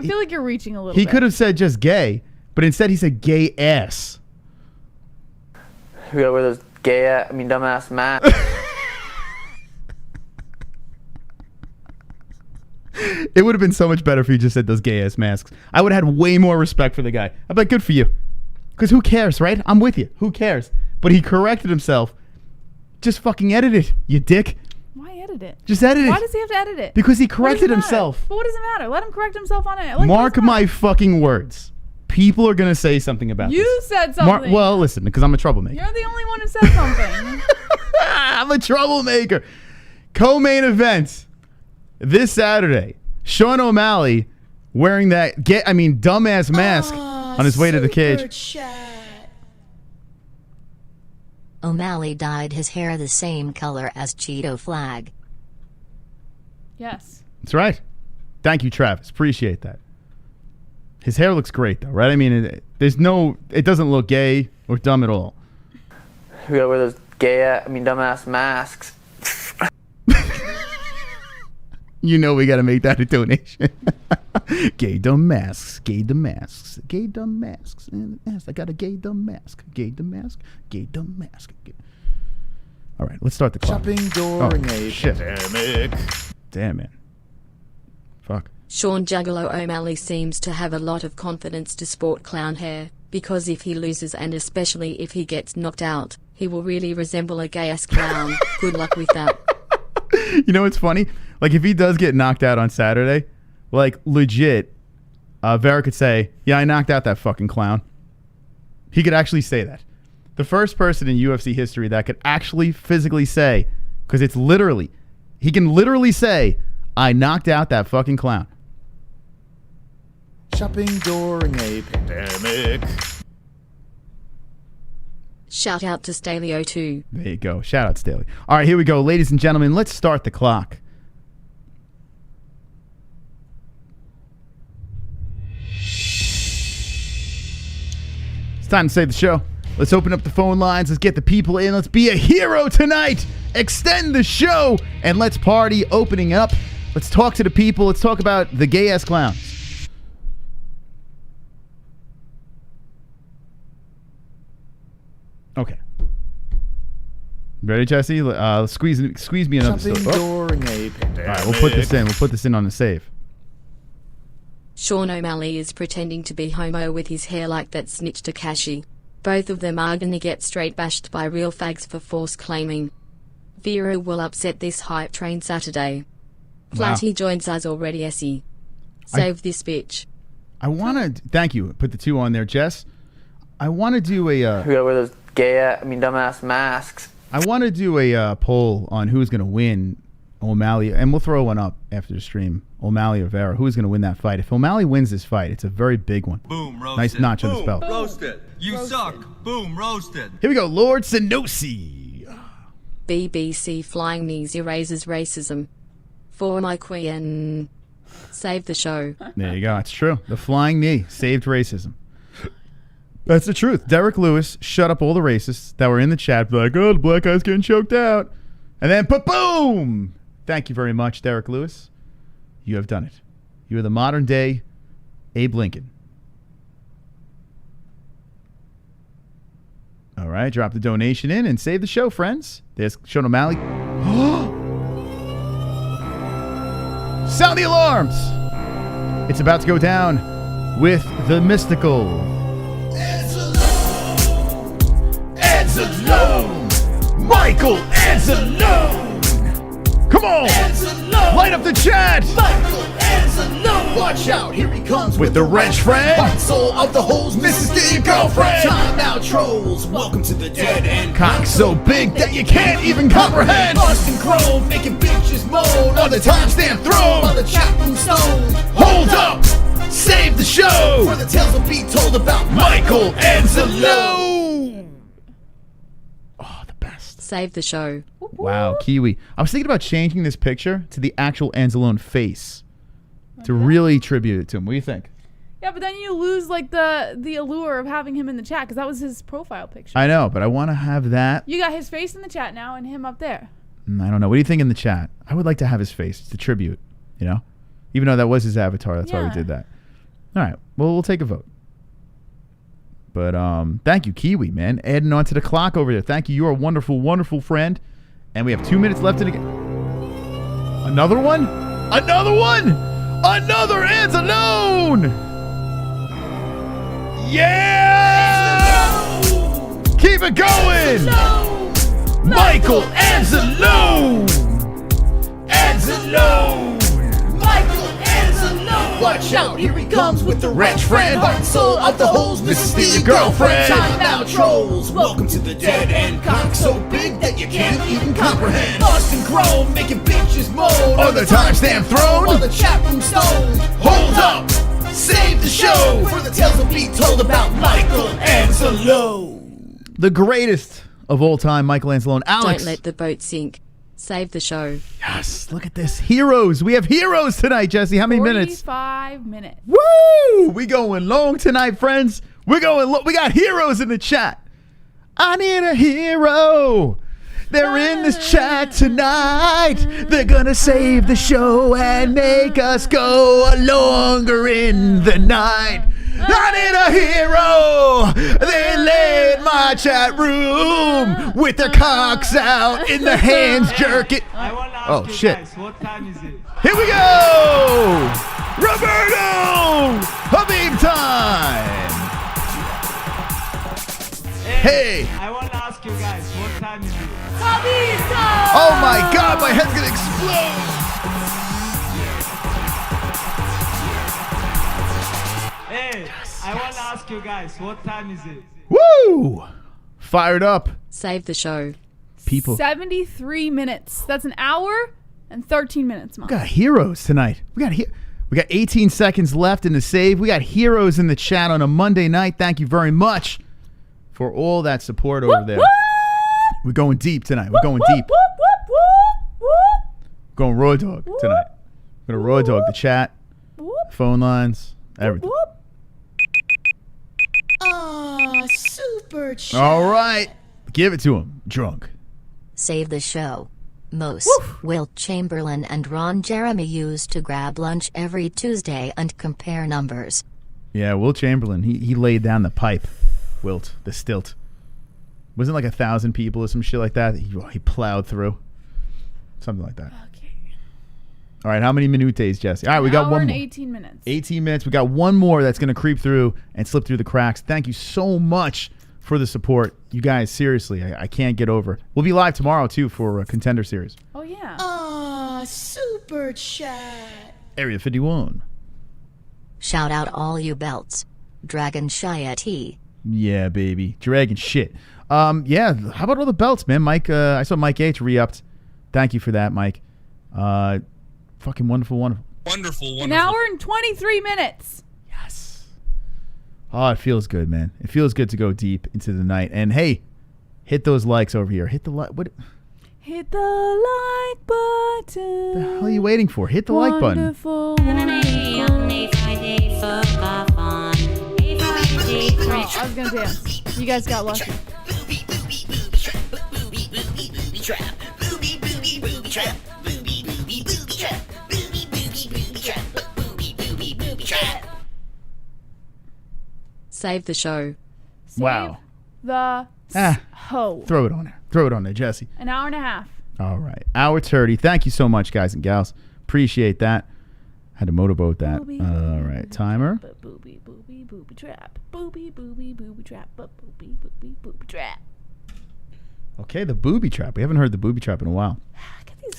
feel like you're reaching a little bit. He could have said just gay, but instead he said gay ass. we gotta wear those dumbass masks. It would have been so much better if he just said those gay ass masks. I would have had way more respect for the guy. I'd be like, good for you. Because who cares, right? I'm with you. Who cares? But he corrected himself. Just fucking edit it, you dick. Why edit it? Just edit it. Why does he have to edit it? Because he corrected himself. But what does it matter? Let him correct himself on it. Like, Mark my fucking words. People are going to say something about this. You said something. Well, listen, because I'm a troublemaker. You're the only one who said something. I'm a troublemaker. Co-main event this Saturday. Sean O'Malley wearing that dumbass mask on his way to the cage. Chat. O'Malley dyed his hair the same color as Cheeto flag. Yes. That's right. Thank you, Travis. Appreciate that. His hair looks great, though, right? I mean, it doesn't look gay or dumb at all. We gotta wear those dumbass masks. You know we got to make that a donation. Gay dumb masks. Gay dumb masks. Gay dumb masks. I got a gay dumb mask. Gay dumb mask. Gay dumb mask. All right, let's start the clock. Shopping during a pandemic. Damn, man. Fuck. Sean Juggalo O'Malley seems to have a lot of confidence to sport clown hair, because if he loses and especially if he gets knocked out, he will really resemble a gay-ass clown. Good luck with that. You know what's funny? Like, if he does get knocked out on Saturday, like, legit, Vera could say, yeah, I knocked out that fucking clown. He could actually say that. The first person in UFC history that could actually physically say, because it's literally, he can literally say, I knocked out that fucking clown. Shopping during a pandemic. Shout out to Staley02. There you go. Shout out, Staley. All right, here we go. Ladies and gentlemen, let's start the clock. It's time to save the show. Let's open up the phone lines. Let's get the people in. Let's be a hero tonight. Extend the show and let's party opening up. Let's talk to the people. Let's talk about the gay-ass clowns. Okay. Ready, Jesse? Squeeze me another Shopping during a pandemic. All right, we'll put this in. We'll put this in on the save. Sean O'Malley is pretending to be homo with his hair like that snitch Takashi. Both of them are gonna get straight bashed by real fags for force claiming. Vera will upset this hype train Saturday. Flatty joins us already, Essie. Save this bitch. I want to... Thank you. Put the 2 on there, Jess. I want to do a... We gotta wear those dumbass masks. I want to do a poll on who's going to win O'Malley, and we'll throw one up after the stream. O'Malley or Vera, who's going to win that fight? If O'Malley wins this fight, it's a very big one. Boom, roasted. Nice notch on his belt. Roasted. You suck. Boom, roasted. Here we go, Lord Sinosi. BBC Flying Knees erases racism. For my queen. Save the show. There you go. It's true. The flying knee saved racism. That's the truth. Derek Lewis shut up all the racists that were in the chat. Like, oh, the black guy's getting choked out. And then, boom! Thank you very much, Derek Lewis. You have done it. You are the modern day Abe Lincoln. All right, drop the donation in and save the show, friends. There's Sean O'Malley. Sound the alarms! It's about to go down with the mystical Anzalone! Michael Anzalone! Come on! Anzalone! Light up the chat! Michael Anzalone! Watch out, here he comes with the wrench friend! Heart soul of the holes, Mrs. Get your girlfriend! Time out trolls, welcome to the dead end. Cock so big that you can't even comprehend! Busting chrome, making bitches moan on the timestamp throne! On the chapu stone! Hold up! Save the show! For the tales will be told about Michael Anzalone! Oh, Save the show. Wow, Kiwi. I was thinking about changing this picture to the actual Anzalone face to really tribute it to him. What do you think? Yeah, but then you lose like the allure of having him in the chat because that was his profile picture. I know, but I want to have that. You got his face in the chat now and him up there. I don't know. What do you think in the chat? I would like to have his face to tribute, you know? Even though that was his avatar, that's why we did that. All right. Well, we'll take a vote. But thank you, Kiwi, man. Adding on to the clock over there. Thank you. You're a wonderful, wonderful friend. And we have 2 minutes left in the game. Another one? Another one! Another Anzalone! Yeah! Keep it going! Michael Anzalone! Anzalone! Michael Anzalone! Watch out, here he comes with the ranch friend. Heart and soul of the holes, this is Steve, your girlfriend. Time out, trolls. Welcome to the dead end. Cock so big that you can't even comprehend. Lost and grown, making bitches moan. On the timestamp throne. While the chat room stoned. Hold up! Save the show, for the tales will be told about Michael Anzalone. The greatest of all time, Michael Anzalone. Alex. Don't let the boat sink. Save the show. Yes, look at this. Heroes. We have heroes tonight, Jesse. How many minutes? 45 minutes. Woo! We going long tonight, friends. We're going we got heroes in the chat. I need a hero. They're in this chat tonight. They're gonna save the show and make us go longer in the night. I need a hero. They lay in my chat room with their cocks out in the hands jerking. Oh shit! Guys, what time is it? Here we go, Roberto. Habib time. Hey. I want to ask you guys, what time is it? Oh my God, my head's gonna explode. Hey, I want to ask you guys, what time is it? Woo! Fired up. Save the show. People. 73 minutes. That's an hour and 13 minutes, Mom. We got heroes tonight. We got 18 seconds left in the save. We got heroes in the chat on a Monday night. Thank you very much for all that support over there. We're going deep tonight. We're going deep. Going raw dog tonight. We're going to raw dog the chat, phone lines, everything. Oh, super chat. All right. Give it to him. Drunk. Save the show. Moose, Wilt Chamberlain and Ron Jeremy used to grab lunch every Tuesday and compare numbers. Yeah, Wilt Chamberlain, he laid down the pipe. Wilt, the stilt. Wasn't it like 1,000 people or some shit like that? He plowed through. Something like that. Okay. All right, how many minutes, Jesse? All right, we got Hour one and more. 18 minutes. 18 minutes. We got one more that's going to creep through and slip through the cracks. Thank you so much for the support. You guys, seriously, I can't get over. We'll be live tomorrow, too, for a Contender Series. Oh, yeah. Oh, super chat. Area 51. Shout out all you belts. Dragon Shiati. Yeah, baby. Dragon shit. Yeah, how about all the belts, man? Mike, I saw Mike H re-upped. Thank you for that, Mike. Fucking wonderful, wonderful. Wonderful. An hour and 23 minutes. Yes. Oh, it feels good, man. It feels good to go deep into the night. And hey, hit those likes over here. Hit the like. What? Hit the like button. The hell are you waiting for? Hit the like button. Wonderful. I was gonna dance. You guys got lucky. Save the show. Wow. The ho. Throw it on there. Throw it on there, Jesse. An hour and a half. All right. Hour 30. Thank you so much, guys and gals. Appreciate that. Had to motorboat that. All right. Timer. Booby, booby, booby trap. Booby, booby, booby trap. Booby, booby, booby trap. Okay, the booby trap. We haven't heard the booby trap in a while.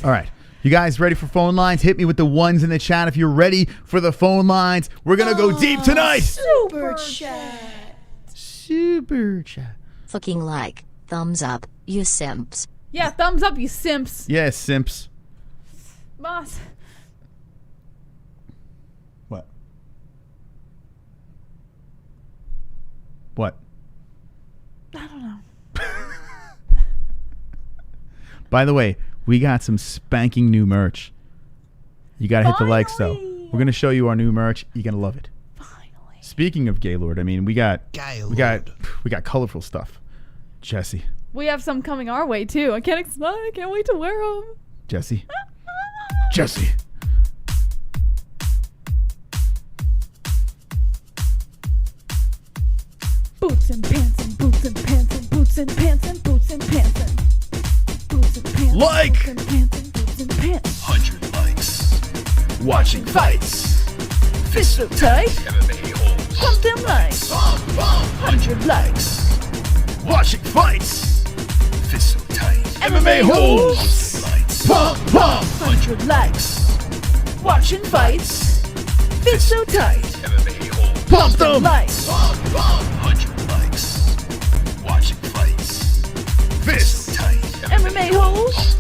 All right. You guys ready for phone lines? Hit me with the ones in the chat if you're ready for the phone lines. We're going to go deep tonight. Super chat. Super chat. Fucking like. Thumbs up, you simps. Yeah, thumbs up, you simps. Yes, simps. Boss. What? What? I don't know. By the way, we got some spanking new merch. You got to hit the likes, though. We're going to show you our new merch. You're going to love it. Finally. Speaking of Gaylord, I mean, we got colorful stuff. Jesse. We have some coming our way, too. I can't wait to wear them. Jesse. Jesse. Boots and pants and boots and pants and boots and pants and boots and pants and boots and pants. Like. Boots and pants and boots and pants. 100 likes. Watching fights. Fist so tight. MMA-Holes. Pump them likes. 100 likes. Watching fights. Fist so tight. MMA-Holes. Pump. 100 likes. Watching fights. Fist so tight. MMA-Holes. Pump them. Likes. 100 likes. Watching fights. Fist so tight. MMA-Holes.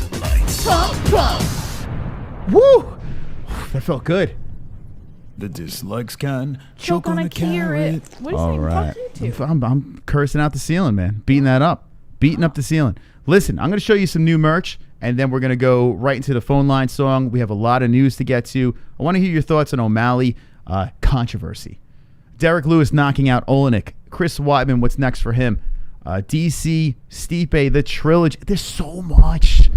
Pump. Woo! That felt good. The dislikes can Choke on a carrot. What is All he right. talking to? I'm cursing out the ceiling, man. Beating that up. Beating up the ceiling. Listen, I'm going to show you some new merch, and then we're going to go right into the phone line song. We have a lot of news to get to. I want to hear your thoughts on O'Malley controversy. Derek Lewis knocking out Oleinik. Chris Whiteman, what's next for him? DC, Stipe, the trilogy. There's so much.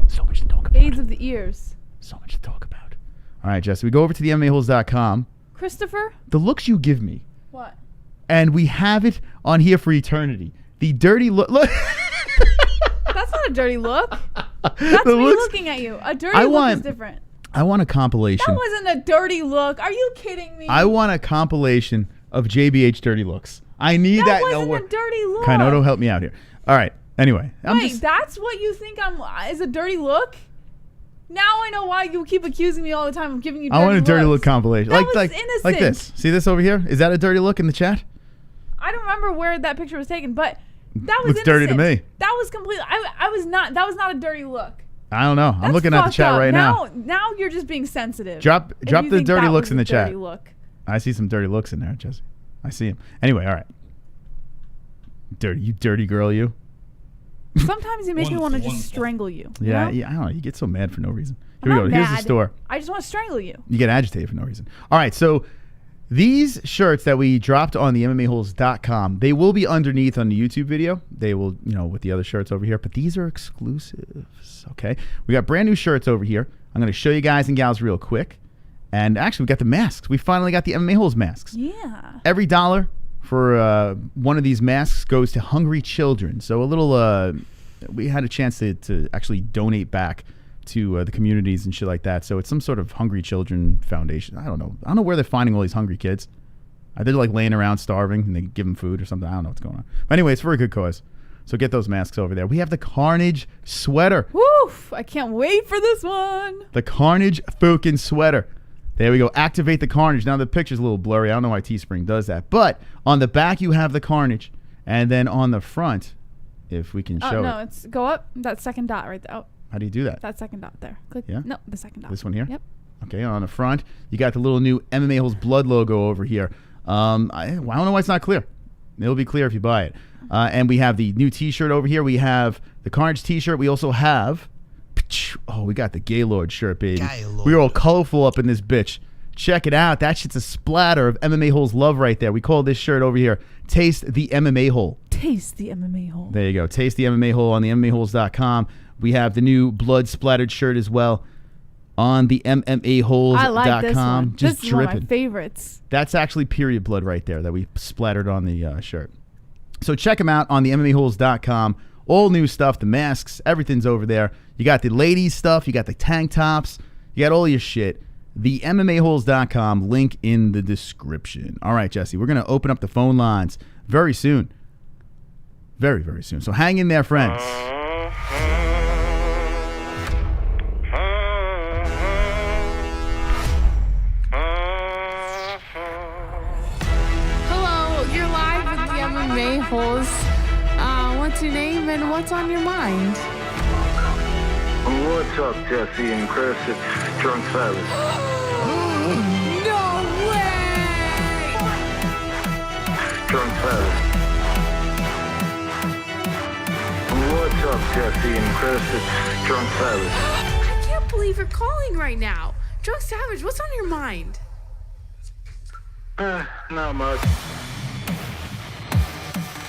So much to talk about. AIDS of the ears. So much to talk about. All right, Jesse, we go over to the MMAHoles.com. Christopher? The looks you give me. What? And we have it on here for eternity. The dirty look. That's not a dirty look. That's me looking at you. A dirty look is different. I want a compilation. That wasn't a dirty look. Are you kidding me? I want a compilation of JBH dirty looks. I need that. That wasn't a dirty look. Kainoto, help me out here. All right. Anyway. Wait, that's what you think is a dirty look? Now I know why you keep accusing me all the time of giving you dirty looks. I want a dirty look compilation. That was innocent. Like this. See this over here? Is that a dirty look in the chat? I don't remember where that picture was taken, but that was Looks dirty to me. That was completely. That was not a dirty look. I don't know. I'm looking at the chat right now. Now you're just being sensitive. Drop the dirty looks in the chat. Dirty look. I see some dirty looks in there, Jesse. I see them. Anyway, all right. You dirty girl, you. Sometimes you make me want to just strangle you. Yeah, you know? I don't know. You get so mad for no reason. Here I'm we go. not Here's mad. the store. I just want to strangle you. You get agitated for no reason. All right, so these shirts that we dropped on the MMAHoles.com, they will be underneath on the YouTube video. They will, with the other shirts over here, but these are exclusives, okay? We got brand new shirts over here. I'm going to show you guys and gals real quick. And actually, we got the masks. We finally got the MMA Holes masks. Yeah. Every $1 for one of these masks goes to hungry children. So a little, we had a chance to actually donate back to the communities and shit like that. So it's some sort of hungry children foundation. I don't know where they're finding all these hungry kids. They're like laying around starving and they give them food or something. I don't know what's going on. But anyway, it's for a good cause. So get those masks over there. We have the Carnage sweater. Woof! I can't wait for this one. The Carnage fucking sweater. There we go. Activate the Carnage. Now the picture's a little blurry. I don't know why Teespring does that. But on the back you have the Carnage. And then on the front, if we can show it. No, it's go up. That second dot right there. Oh. How do you do that? That second dot there. Click. Yeah? No, the second dot. This one here? Yep. Okay, on the front, you got the little new MMA Holes blood logo over here. I don't know why it's not clear. It'll be clear if you buy it. And we have the new T-shirt over here. We have the Carnage T-shirt. We also have... we got the Gaylord shirt, baby. Gaylord. We're all colorful up in this bitch. Check it out. That shit's a splatter of MMA Holes love right there. We call this shirt over here, Taste the MMA Hole. Taste the MMA Hole. There you go. Taste the MMA Hole on the MMAHoles.com. We have the new blood splattered shirt as well on the MMAHoles.com. I like this one. Just this is dripping. one of my favorites. That's actually period blood right there that we splattered on the shirt. So check them out on the MMAHoles.com. All new stuff, the masks, everything's over there. You got the ladies stuff, you got the tank tops, you got all your shit. The MMAHoles.com, link in the description. All right, Jesse, we're going to open up the phone lines very soon. Very, very soon. So hang in there, friends. Hello, you're live with the MMA Holes. What's your name and what's on your mind? What's up, Jesse and Chris? It's Drunk Savage. No way! Drunk Savage. What's up, Jesse and Chris. It's Drunk Savage. I can't believe you're calling right now. Drunk Savage, what's on your mind? Not much.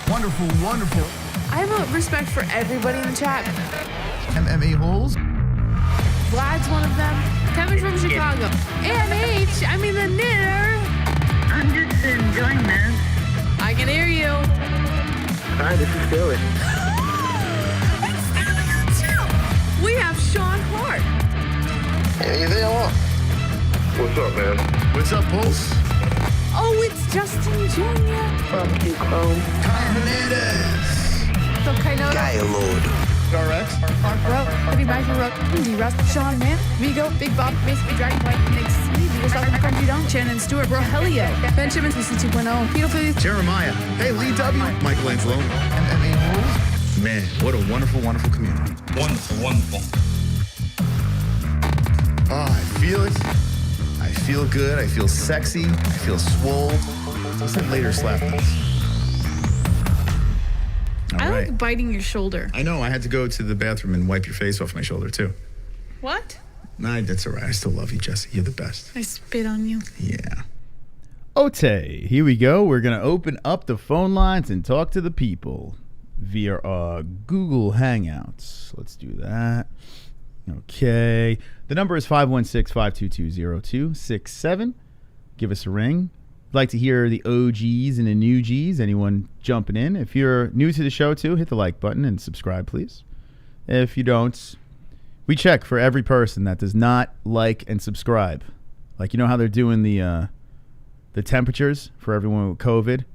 Wonderful, wonderful. I have a respect for everybody in the chat. MMA-Holes. Vlad's one of them. Kevin from Chicago. AMH, I mean the knitter. I'm just enjoying this. I can hear you. Hi, this is Philly. We have Sean Hart. Hey, there you are. What's up, man? What's up, Pulse? Oh, it's Justin Jr. Barbecue Chrome. Hernandez. So Kainoto. Gaia Lord. RX. Mark Rowe. Heavy Biker Rowe. D-Russ. Sean Man. Vigo. Big Bob. Basically Dragonflight. Nick C. Vigo Southern Country Dome. Shannon Stewart. Rogelio. Ben Simmons. VC 2.0. Peter Phillies. Jeremiah. Hey, Lee W. Michelangelo. MMA-Holes. Man, what a wonderful, wonderful community. Wonderful, wonderful. Oh, I feel it. I feel good. I feel sexy. I feel swole. Listen later, slap this. I like biting your shoulder. I know. I had to go to the bathroom and wipe your face off my shoulder, too. What? Nah, that's all right. I still love you, Jesse. You're the best. I spit on you. Yeah. Okay, here we go. We're going to open up the phone lines and talk to the people via Google Hangouts. Let's do that. Okay. The number is 516-522-0267. Give us a ring. I'd like to hear the OGs and the new Gs. Anyone jumping in? If you're new to the show, too, hit the like button and subscribe, please. If you don't, we check for every person that does not like and subscribe. Like, you know how they're doing the temperatures for everyone with COVID?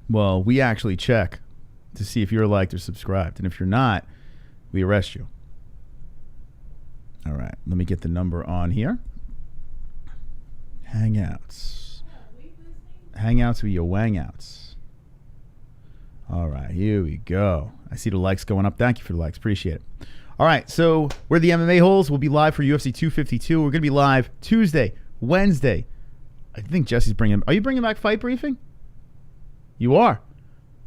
Well, we actually check to see if you're liked or subscribed. And if you're not, we arrest you. All right, let me get the number on here. Hangouts. Hangouts with your wangouts. All right, here we go. I see the likes going up. Thank you for the likes. Appreciate it. All right, so we're the MMA Holes. We'll be live for UFC 252. We're going to be live Tuesday, Wednesday. I think Jesse's bringing... Are you bringing back Fight Briefing? You are.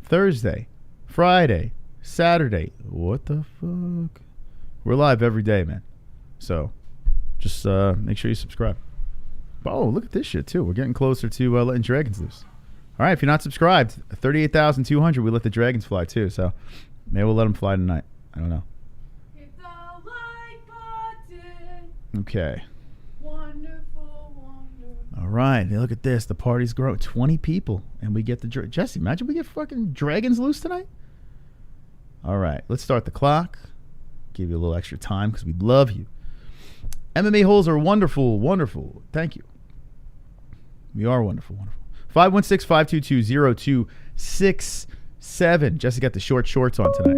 Thursday, Friday, Saturday. What the fuck? We're live every day, man. So just make sure you subscribe. Oh, look at this shit, too. We're getting closer to letting dragons loose. All right, if you're not subscribed, 38,200, we let the dragons fly, too. So maybe we'll let them fly tonight. I don't know. Hit the like button. Okay. Wonderful, wonderful. All right. Hey, look at this. The party's growing. 20 people. And we get the... Jesse, imagine we get fucking dragons loose tonight. All right. Let's start the clock. Give you a little extra time because we love you. MMA Holes are wonderful, wonderful. Thank you. We are wonderful, wonderful. 516-522-0267. Jesse got the short shorts on tonight.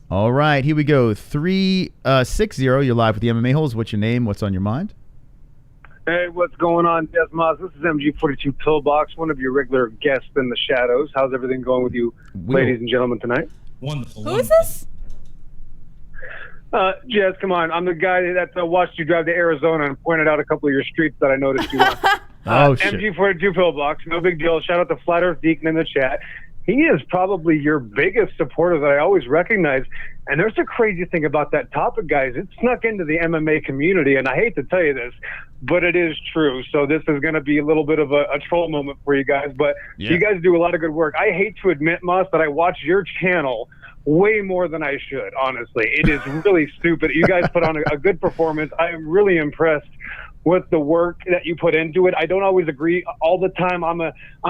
All right, here we go. 360. You're live with the MMA Holes. What's your name? What's on your mind? Hey, what's going on, Desmos? This is MG42 Pillbox, one of your regular guests in the shadows. How's everything going with you, ladies and gentlemen, tonight? Wonderful. Who is this? Jess, come on. I'm the guy that watched you drive to Arizona and pointed out a couple of your streets that I noticed you on. Oh, shit. MG42 Pillbox, no big deal. Shout out to Flat Earth Deacon in the chat. He is probably your biggest supporter that I always recognize. And there's a crazy thing about that topic, guys. It snuck into the MMA community, and I hate to tell you this, but it is true. So this is going to be a little bit of a troll moment for you guys, but you guys do a lot of good work. I hate to admit, Moss, that I watch your channel way more than I should, honestly. It is really stupid. You guys put on a good performance. I am really impressed with the work that you put into it. I don't always agree all the time. I'm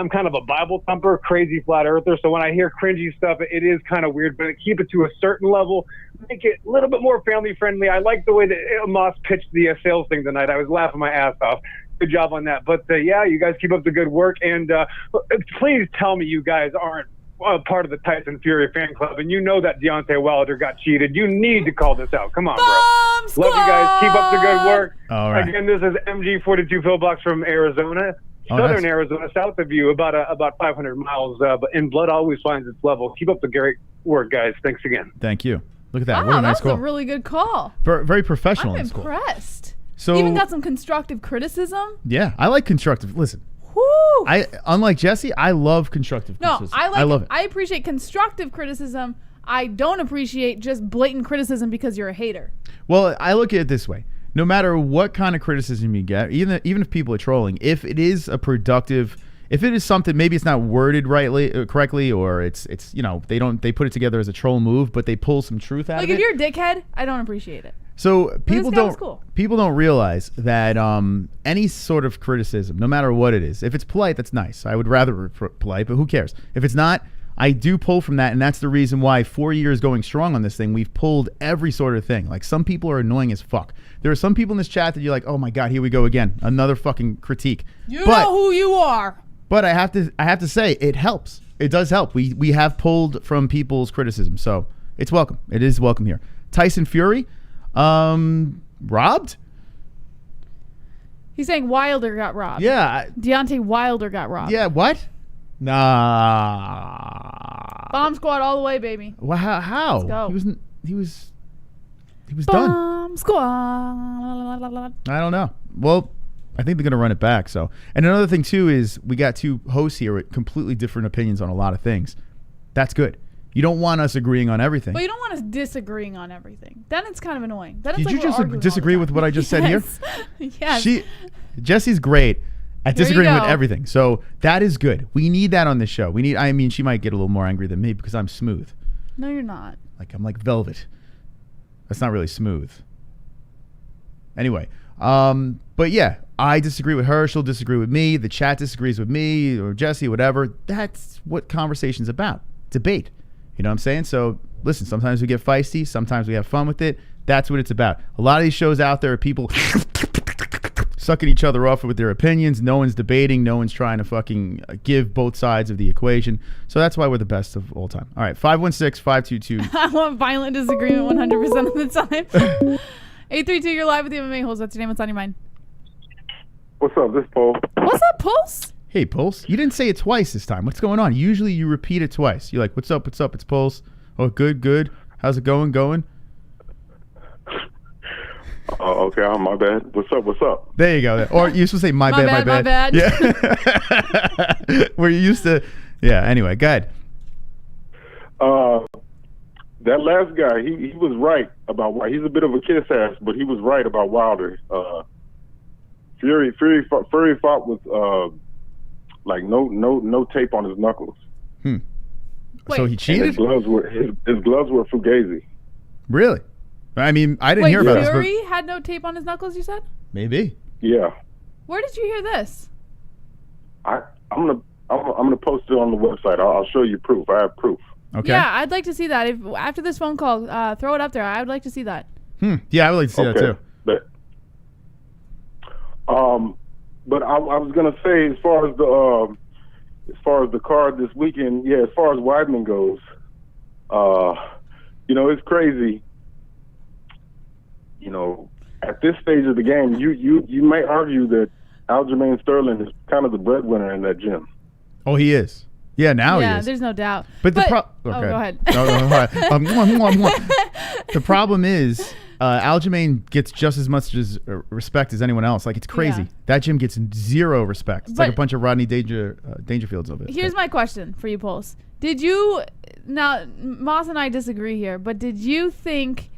kind of a Bible thumper, crazy flat earther. So when I hear cringy stuff, it is kind of weird, but keep it to a certain level. Make it a little bit more family friendly. I like the way that Moss pitched the sales thing tonight. I was laughing my ass off. Good job on that. But yeah, you guys keep up the good work. And please tell me you guys aren't part of the Tyson Fury fan club, and you know that Deontay Wilder got cheated. You need to call this out. Come on, bro. Love you guys. Keep up the good work. All right. Again, this is MG42 Pillbox from Arizona, southern Arizona, south of you, about 500 miles. But in blood always finds its level. Keep up the great work, guys. Thanks again. Thank you. Look at that. Wow, what a nice that's call. a really good call. Very professional. I'm in this call. impressed. So Even got some constructive criticism. yeah, I like constructive. Listen, Whoo! Unlike Jesse, I love constructive criticism. I love it. I appreciate constructive criticism. I don't appreciate just blatant criticism because you're a hater. Well, I look at it this way. No matter what kind of criticism you get, even if people are trolling, if it is a productive, if it is something, maybe it's not worded correctly, or it's they put it together as a troll move, but they pull some truth out of it. Like if you're a dickhead, I don't appreciate it. So people don't realize that any sort of criticism, no matter what it is, if it's polite, that's nice. I would rather polite, but who cares? If it's not, I do pull from that, and that's the reason why 4 years going strong on this thing, we've pulled every sort of thing. Like, some people are annoying as fuck. There are some people in this chat that you're like, oh my God, here we go again. Another fucking critique. You know who you are. But I have to say, it helps. It does help. We have pulled from people's criticism, so it's welcome. It is welcome here. Tyson Fury, robbed? He's saying Wilder got robbed. Yeah. Deontay Wilder got robbed. Yeah, what? Nah. Bomb squad all the way, baby. Well, how? Let's go. He was Bomb done. Bomb squad. I don't know. Well, I think they're going to run it back. So, and another thing too is we got two hosts here with completely different opinions on a lot of things. That's good. You don't want us agreeing on everything. But you don't want us disagreeing on everything. Then it's kind of annoying. Then it's Did like you just disagree with what I just said here? Yes. Jesse's great at disagreeing with everything. So that is good. We need that on this show. She might get a little more angry than me because I'm smooth. No, you're not. Like, I'm like velvet. That's not really smooth. Anyway, but yeah, I disagree with her. She'll disagree with me. The chat disagrees with me or Jesse, whatever. That's what conversation's about. Debate. You know what I'm saying? So listen, sometimes we get feisty. Sometimes we have fun with it. That's what it's about. A lot of these shows out there are people sucking each other off with their opinions. No one's debating. No one's trying to fucking give both sides of the equation. So that's why we're the best of all time. All right, 516-522. I want violent disagreement 100% of the time. 832, you're live with the MMA Holes. What's your name? What's on your mind? What's up? This Pulse. What's up, Pulse? Hey, Pulse. You didn't say it twice this time. What's going on? Usually you repeat it twice. You're like, what's up? What's up? It's Pulse. Oh, good. How's it going? Oh, okay. My bad. What's up? There you go. Or you used to say my bad. Yeah. Where you used to. Yeah. Anyway, go ahead. That last guy, he was right about why he's a bit of a kiss ass, but he was right about Wilder. Fury fought with like no tape on his knuckles. So he cheated? His gloves were fugazi. Really? I mean, I didn't hear about this. Fury had no tape on his knuckles, you said? Maybe. Yeah. Where did you hear this? I'm gonna post it on the website. I'll show you proof. I have proof. Okay. Yeah, I'd like to see that. If after this phone call, throw it up there. I would like to see that. Yeah, I would like to see that too. But I was gonna say, as far as the card this weekend, yeah, as far as Weidman goes, it's crazy. At this stage of the game, you may argue that Aljamain Sterling is kind of the breadwinner in that gym. Oh, he is. Yeah, now he is. Yeah, there's no doubt. But go ahead. The problem is, Aljamain gets just as much respect as anyone else. Like, it's crazy. Yeah. That gym gets zero respect. It's like a bunch of Rodney Dangerfields of it. Here's my question for you, Pulse. Now, Moss and I disagree here, but did you think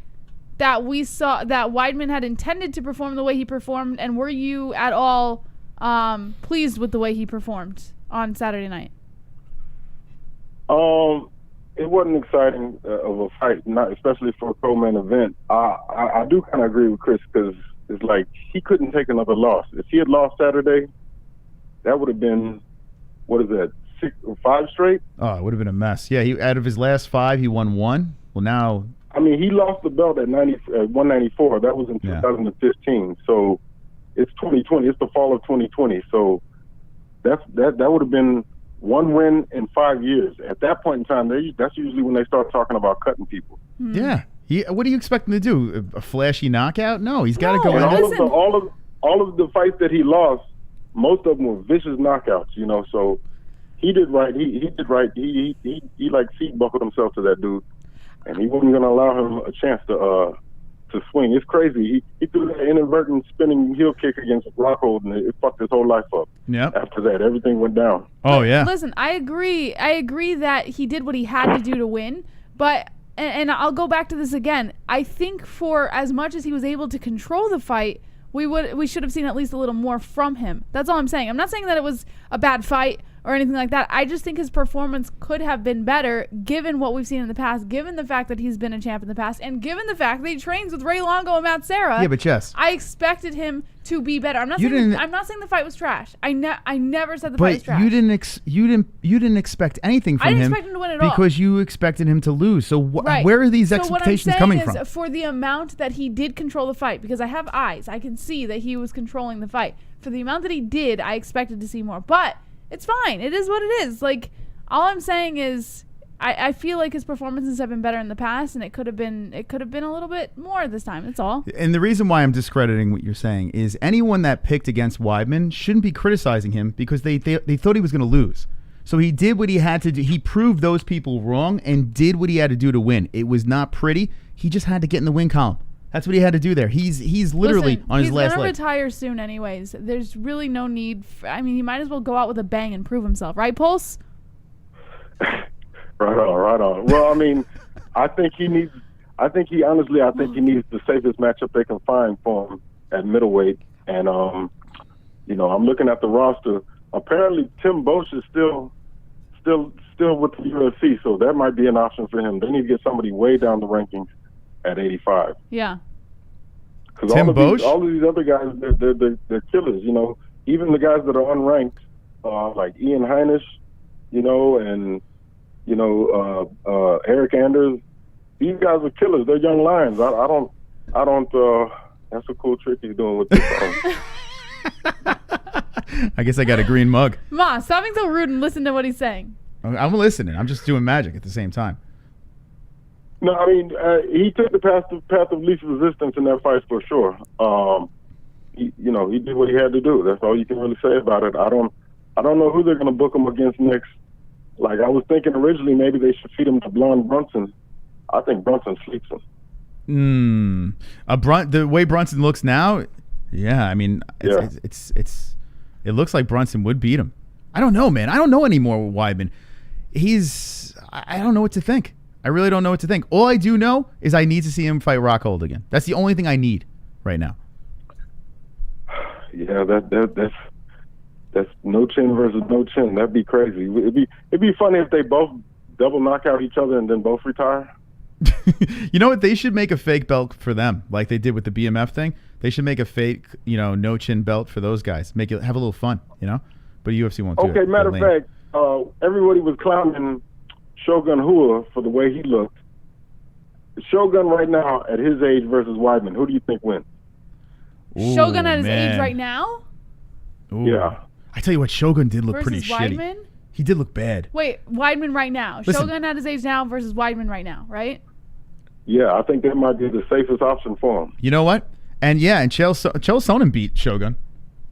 that we saw that Weidman had intended to perform the way he performed, and were you at all pleased with the way he performed on Saturday night? It wasn't exciting of a fight, not especially for a co-main event. I do kind of agree with Chris, because it's like he couldn't take another loss. If he had lost Saturday, that would have been, 6 or 5 straight? Oh, it would have been a mess. Yeah, out of his last 5, he won 1. Well, now... I mean, he lost the belt at 194. That was in 2015. So it's 2020. It's the fall of 2020. So that would have been 1 win in 5 years. At that point in time, that's usually when they start talking about cutting people. Yeah. What do you expect him to do? A flashy knockout? No, he's got to go in. All of the fights that he lost, most of them were vicious knockouts. So he did right. He did right. He like seat buckled himself to that dude. And he wasn't going to allow him a chance to to swing. It's crazy. He threw that inadvertent spinning heel kick against Rockhold, and it fucked his whole life up. Yep. After that, everything went down. Oh, yeah. Listen, I agree. I agree that he did what he had to do to win, but and I'll go back to this again. I think for as much as he was able to control the fight, we should have seen at least a little more from him. That's all I'm saying. I'm not saying that it was a bad fight or anything like that. I just think his performance could have been better given what we've seen in the past, given the fact that he's been a champ in the past, and given the fact that he trains with Ray Longo and Matt Serra. Yeah, but Jess, I expected him to be better. I'm not saying the fight was trash. I never said the fight was trash. But you didn't expect anything from him. I didn't expect him to win at all because you expected him to lose. So right. Where are these so expectations coming from? For the amount that he did control the fight, because I have eyes, I can see that he was controlling the fight. For the amount that he did, I expected to see more. But it's fine. It is what it is. Like, all I'm saying is I feel like his performances have been better in the past, and it could have been a little bit more this time. That's all. And the reason why I'm discrediting what you're saying is anyone that picked against Weidman shouldn't be criticizing him because they thought he was going to lose. So he did what he had to do. He proved those people wrong and did what he had to do to win. It was not pretty. He just had to get in the win column. That's what he had to do there. He's literally on his last leg. He's gonna retire soon, anyways. There's really no need. He might as well go out with a bang and prove himself, right, Pulse? Right on. Well, I mean, I think he needs the safest matchup they can find for him at middleweight. And I'm looking at the roster. Apparently, Tim Bosch is still with the UFC, so that might be an option for him. They need to get somebody way down the rankings at 85. Yeah. Because all of these other guys, they're killers. Even the guys that are unranked, like Ian Heinisch, and Eric Anders. These guys are killers. They're young lions. I don't. That's a cool trick he's doing with this phone. I guess I got a green mug. Ma, stop being so rude and listen to what he's saying. I'm listening. I'm just doing magic at the same time. No, I mean, he took the path of least resistance in that fight for sure. He did what he had to do. That's all you can really say about it. I don't know who they're going to book him against next. Like, I was thinking originally maybe they should feed him to Blonde Brunson. I think Brunson sleeps him. The way Brunson looks now, yeah, I mean, it looks like Brunson would beat him. I don't know, man. I don't know anymore with Wyman. I don't know what to think. I really don't know what to think. All I do know is I need to see him fight Rockhold again. That's the only thing I need right now. Yeah, that's no chin versus no chin. That'd be crazy. It'd be funny if they both double knock out each other and then both retire. You know what? They should make a fake belt for them, like they did with the BMF thing. They should make a fake, no chin belt for those guys. Make it have a little fun, But UFC won't do it. Okay, matter of fact, everybody was clowning Shogun Rua for the way he looked. Shogun right now at his age versus Weidman, who do you think wins? Shogun at his age right now? Ooh. Yeah. I tell you what, Shogun did look versus pretty shitty. Weidman? He did look bad. Wait, Weidman right now. Listen. Shogun at his age now versus Weidman right now, right? Yeah, I think that might be the safest option for him. You know what? And Chael Sonnen beat Shogun.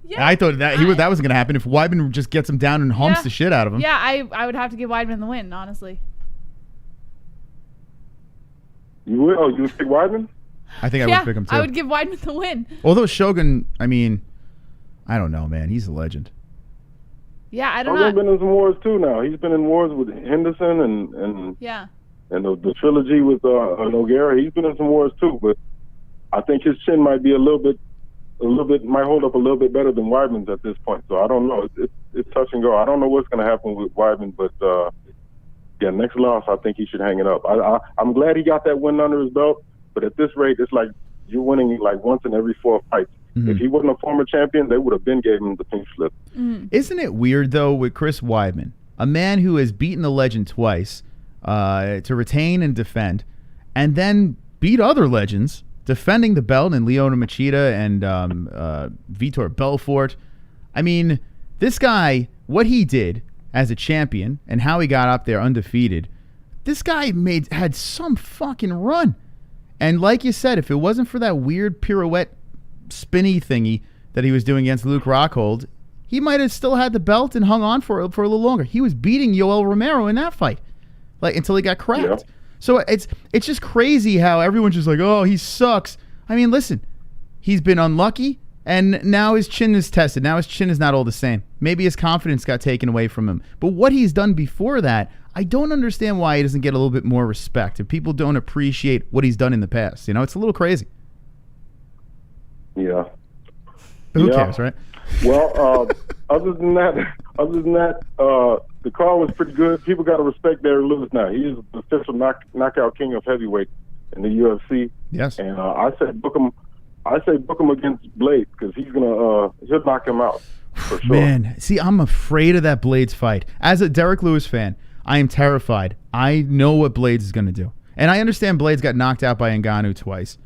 Yeah, and I thought that that wasn't going to happen if Wyman just gets him down and humps the shit out of him. Yeah, I would have to give Weidman the win, honestly. You would? Oh, you would pick Weidman? I think I would pick him too. I would give Weidman the win. Although Shogun, I mean, I don't know, man. He's a legend. Yeah, I don't know. Shogun's been in some wars too now. He's been in wars with Henderson and the trilogy with Nogueira. He's been in some wars too, but I think his chin might be might hold up a little bit better than Weidman's at this point. So I don't know. It's touch and go. I don't know what's going to happen with Weidman, but next loss, I think he should hang it up. I'm glad he got that win under his belt, but at this rate, it's like you're winning like once in every 4 fights. Mm-hmm. If he wasn't a former champion, they would have been gave him the pink slip. Mm-hmm. Isn't it weird though with Chris Weidman, a man who has beaten the legend twice to retain and defend, and then beat other legends, defending the belt in Leona Machida and Vitor Belfort. I mean, this guy, what he did as a champion and how he got up there undefeated, this guy had some fucking run. And like you said, if it wasn't for that weird pirouette spinny thingy that he was doing against Luke Rockhold, he might have still had the belt and hung on for a little longer. He was beating Yoel Romero in that fight, until he got cracked. Yeah. So it's just crazy how everyone's just like, oh, he sucks. I mean, listen, he's been unlucky, and now his chin is tested. Now his chin is not all the same. Maybe his confidence got taken away from him. But what he's done before that, I don't understand why he doesn't get a little bit more respect. If people don't appreciate what he's done in the past, it's a little crazy. Yeah. But who cares, right? Well, other than that, the card was pretty good. People got to respect Derek Lewis now. He is the official knockout king of heavyweight in the UFC. Yes. And I say book him against Blade because he'll knock him out for sure. Man, see, I'm afraid of that Blades fight. As a Derek Lewis fan, I am terrified. I know what Blades is going to do. And I understand Blades got knocked out by Nganu twice.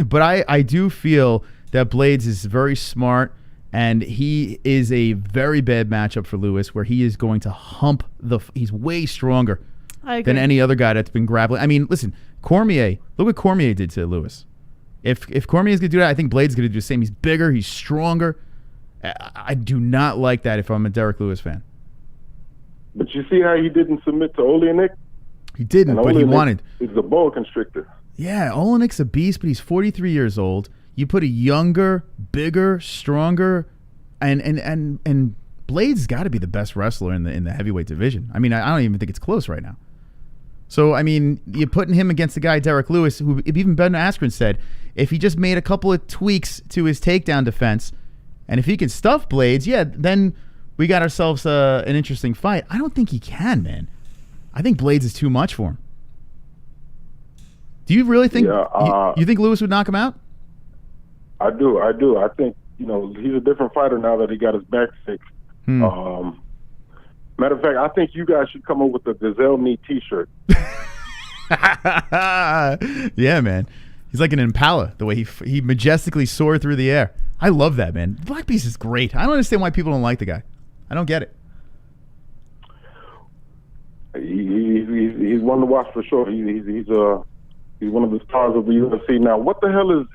But I do feel that Blades is very smart, and he is a very bad matchup for Lewis, where he is going to hump he's way stronger than any other guy that's been grappling. I mean, listen, Cormier, look what Cormier did to Lewis. If Cormier is going to do that, I think Blades is going to do the same. He's bigger, he's stronger. I do not like that if I'm a Derek Lewis fan. But you see how he didn't submit to Oleinik? He didn't, but he wanted. He's a boa constrictor. Yeah, Oleinik's a beast, but he's 43 years old. You put a younger, bigger, stronger, and Blades got to be the best wrestler in the heavyweight division. I mean, I don't even think it's close right now. So, I mean, you're putting him against the guy, Derek Lewis, who even Ben Askren said, if he just made a couple of tweaks to his takedown defense, and if he can stuff Blades, then we got ourselves an interesting fight. I don't think he can, man. I think Blades is too much for him. Do you really think you think Lewis would knock him out? I do. I think, he's a different fighter now that he got his back fixed. Matter of fact, I think you guys should come up with a Gazelle Knee t-shirt. Yeah, man. He's like an impala, the way he majestically soared through the air. I love that, man. Black Beast is great. I don't understand why people don't like the guy. I don't get it. He's one to watch for sure. He's one of the stars of the UFC. Now, what the hell is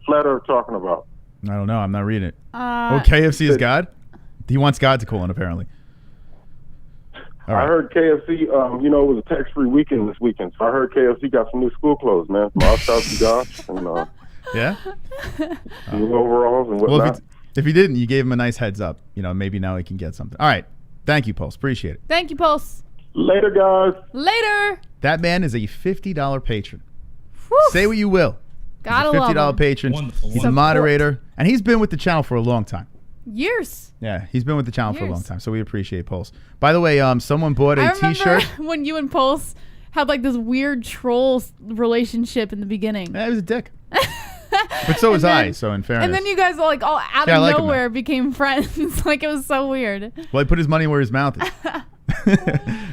Flat Earth talking about? I don't know. I'm not reading it. KFC is God? He wants God to call in, apparently. All right. I heard KFC, it was a tax-free weekend this weekend, so I heard KFC got some new school clothes, man. From outside to Josh and yeah? new overalls and whatnot. Well, if he didn't, you gave him a nice heads up. Maybe now he can get something. All right. Thank you, Pulse. Appreciate it. Thank you, Pulse. Later, guys. Later. That man is a $50 patron. Whew. Say what you will. Gotta he's a $50 love him. patron. Wonderful. He's a moderator, and he's been with the channel for a long time. Years. Yeah, he's been with the channel for a long time, so we appreciate Pulse. By the way, someone bought a T-shirt. When you and Pulse had like this weird troll relationship in the beginning. Yeah, he was a dick. But so was I, so in fairness. And then you guys all out of nowhere became friends. Like, it was so weird. Well, he put his money where his mouth is.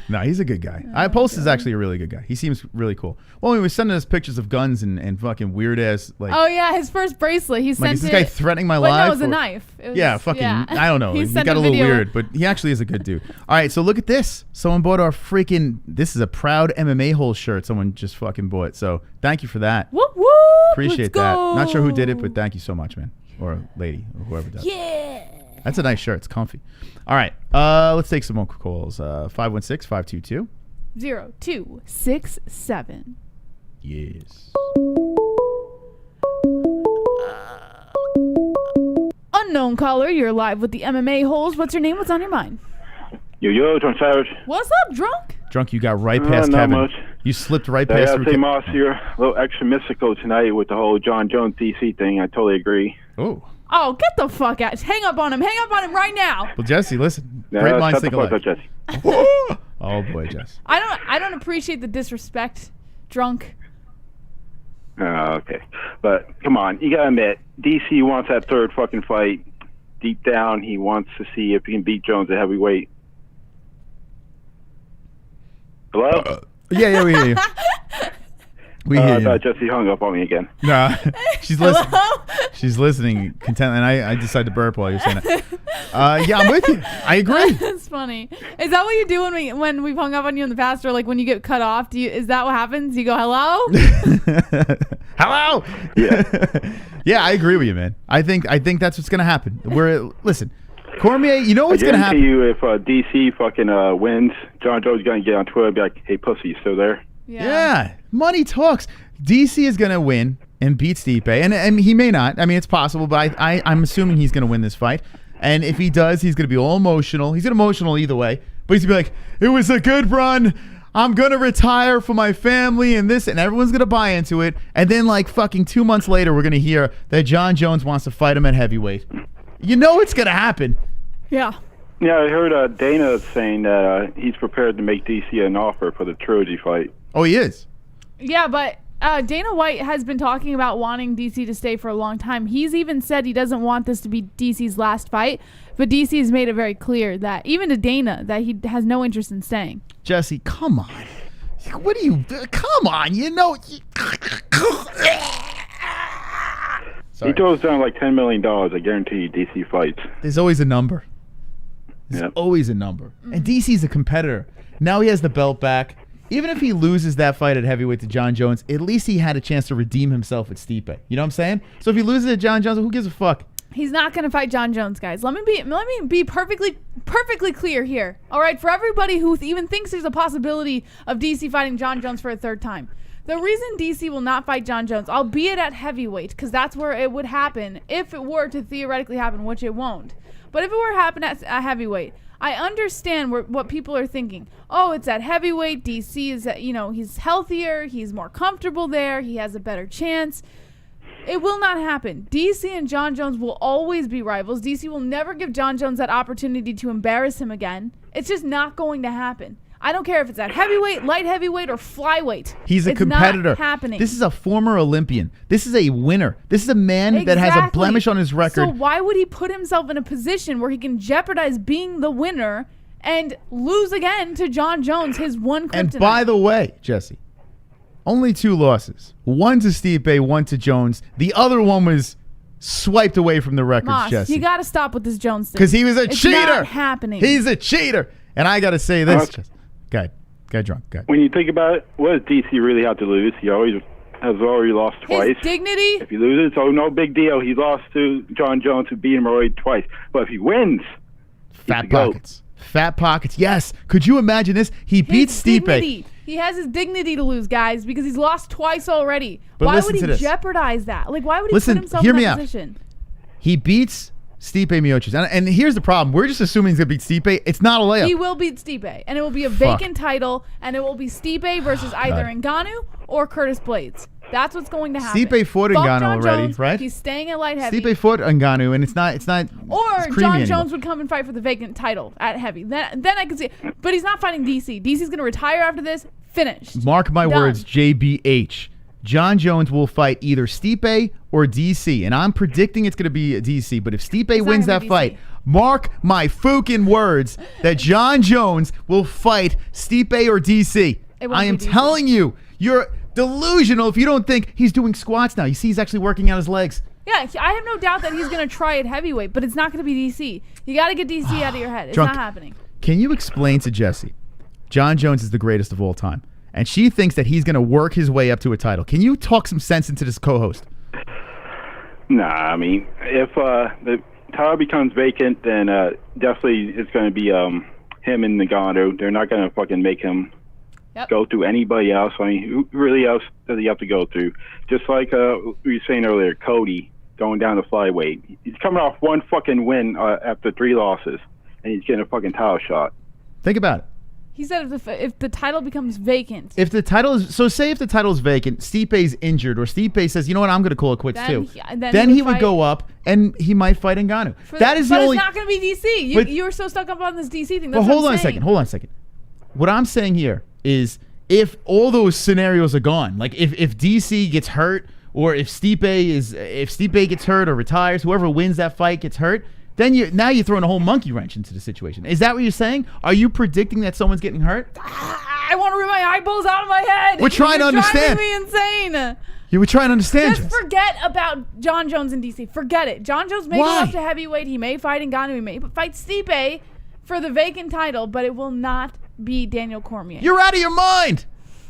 No, he's a good guy. Pulse is actually a really good guy. He seems really cool. Well, he was sending us pictures of guns and fucking weird ass Oh yeah, his first bracelet. He sent is this guy threatening my life? No, it was a knife. It was, I don't know. He got a little weird, but he actually is a good dude. All right, so look at this. Someone bought our this is a proud MMA-Holes shirt someone just fucking bought. So thank you for that. Whoop whoop. Appreciate that. Not sure who did it, but thank you so much, man. Or lady, or whoever does. Yeah. That's a nice shirt. It's comfy. All right. Let's take some more calls. 516-522. 0267. Yes. Unknown caller, you're live with the MMA Holes. What's your name? What's on your mind? Yo, John Savage. What's up, drunk? Drunk, you got right past not Kevin. Much. You slipped right past Kevin. Moss here. A little extra mystical tonight with the whole John Jones DC thing. I totally agree. Oh, get the fuck out. Hang up on him. Hang up on him right now. Well, Jesse, listen. Great minds think alike. Jesse. Oh, boy, Jess. I don't appreciate the disrespect, drunk. Okay. But, come on. You got to admit, DC wants that third fucking fight. Deep down, he wants to see if he can beat Jones at heavyweight. Hello? Yeah, we hear you. We hear I you. thought Jesse hung up on me again. Nah, she's listening. She's listening contently, and I decided to burp while you're saying it. Yeah, I'm with you. I agree. That's funny. Is that what you do when we've hung up on you in the past, or like when you get cut off? Is that what happens? You go hello? Hello. Yeah. Yeah, I agree with you, man. I think that's what's gonna happen. Listen, Cormier, you know what's gonna happen. I guarantee you, if DC fucking wins, John Jones is gonna get on Twitter and be like, "Hey, pussy, you still there?" Yeah, money talks. DC is gonna win. and beat Stipe, and he may not. I mean, it's possible, but I'm assuming he's going to win this fight. And if he does, he's going to be all emotional. He's emotional either way, but he's going to be like, it was a good run. I'm going to retire for my family and this, and everyone's going to buy into it. And then like fucking 2 months later, we're going to hear that John Jones wants to fight him at heavyweight. You know it's going to happen. Yeah. Yeah, I heard Dana saying that he's prepared to make DC an offer for the trilogy fight. Oh, he is? Yeah, but Dana White has been talking about wanting DC to stay for a long time. He's even said he doesn't want this to be DC's last fight, but DC has made it very clear that, even to Dana, that he has no interest in staying. Jesse, come on. What do you... Come on, you know... He throws down like $10 million, I guarantee DC fights. There's always a number. There's always a number. And DC's a competitor. Now he has the belt back. Even if he loses that fight at heavyweight to John Jones, at least he had a chance to redeem himself at Stipe. You know what I'm saying? So if he loses at John Jones, who gives a fuck? He's not going to fight John Jones, guys. Let me be perfectly clear here. All right, for everybody who even thinks there's a possibility of DC fighting John Jones for a third time. The reason DC will not fight John Jones, albeit at heavyweight, because that's where it would happen if it were to theoretically happen, which it won't. But if it were to happen at heavyweight, I understand what people are thinking. Oh, it's at heavyweight. DC is, he's healthier. He's more comfortable there. He has a better chance. It will not happen. DC and John Jones will always be rivals. DC will never give John Jones that opportunity to embarrass him again. It's just not going to happen. I don't care if it's at heavyweight, light heavyweight, or flyweight. He's a competitor. It's not happening. This is a former Olympian. This is a winner. This is a man that has a blemish on his record. So why would he put himself in a position where he can jeopardize being the winner and lose again to John Jones, his one kryptonite? And by the way, Jesse, only 2 losses. One to Stipe, one to Jones. The other one was swiped away from the records, Moss, Jesse. you got to stop with this Jones thing. Because he was a cheater. It's not happening. He's a cheater. And I got to say this, Jesse. Guy drunk. When you think about it, what does DC really have to lose? He has already lost twice. His dignity? If he loses, so no big deal. He lost to John Jones, who beat him already twice. But if he wins, fat pockets. Fat pockets. Yes. Could you imagine this? He beats Stipe. Dignity. He has his dignity to lose, guys, because he's lost twice already. But why would he to this. jeopardize that? Like, why would he put himself in that position? He beats Stipe Miocic. And here's the problem. We're just assuming he's going to beat Stipe. It's not a layup. He will beat Stipe, and it will be a vacant title, and it will be Stipe versus either Nganu or Curtis Blades. That's what's going to happen. Stipe fought Nganu already, Jones, right? He's staying at light heavy. Stipe fought Nganu, and it's not. Or John Jones would come and fight for the vacant title at heavy. Then I could see it. But he's not fighting DC. DC's going to retire after this. Finished. Mark my words, JBH. John Jones will fight either Stipe or DC, and I'm predicting it's going to be DC. But if Stipe wins that fight, mark my fucking words that John Jones will fight Stipe or DC. I am telling you, you're delusional if you don't think he's doing squats now. You see, he's actually working out his legs. Yeah, I have no doubt that he's going to try at heavyweight, but it's not going to be DC. You got to get DC out of your head. It's not happening. Can you explain to Jessie, John Jones is the greatest of all time, and she thinks that he's going to work his way up to a title. Can you talk some sense into this co-host? Nah, I mean, if the title becomes vacant, then definitely it's going to be him and Nganu. They're not going to fucking make him go through anybody else. I mean, who really else does he have to go through? Just like we were saying earlier, Cody going down to flyweight. He's coming off one fucking win after 3 losses, and he's getting a fucking title shot. Think about it. He said if the title becomes vacant. If the title is say if the title is vacant, Stipe's injured, or Stipe says, you know what, I'm going to call it quits too. Then he would go up and he might fight Nganu. But it's not going to be DC. You were so stuck up on this DC thing. That's hold on a second. What I'm saying here is if all those scenarios are gone, like if DC gets hurt, or if Stipe gets hurt or retires, whoever wins that fight gets hurt, then you're throwing a whole monkey wrench into the situation. Is that what you're saying? Are you predicting that someone's getting hurt? I want to rip my eyeballs out of my head. We're trying to understand. You're driving me insane. You were trying to understand. Just forget about John Jones and DC. Forget it. John Jones may go up to heavyweight. He may fight Nganu. He may fight Stipe for the vacant title, but it will not be Daniel Cormier. You're out of your mind.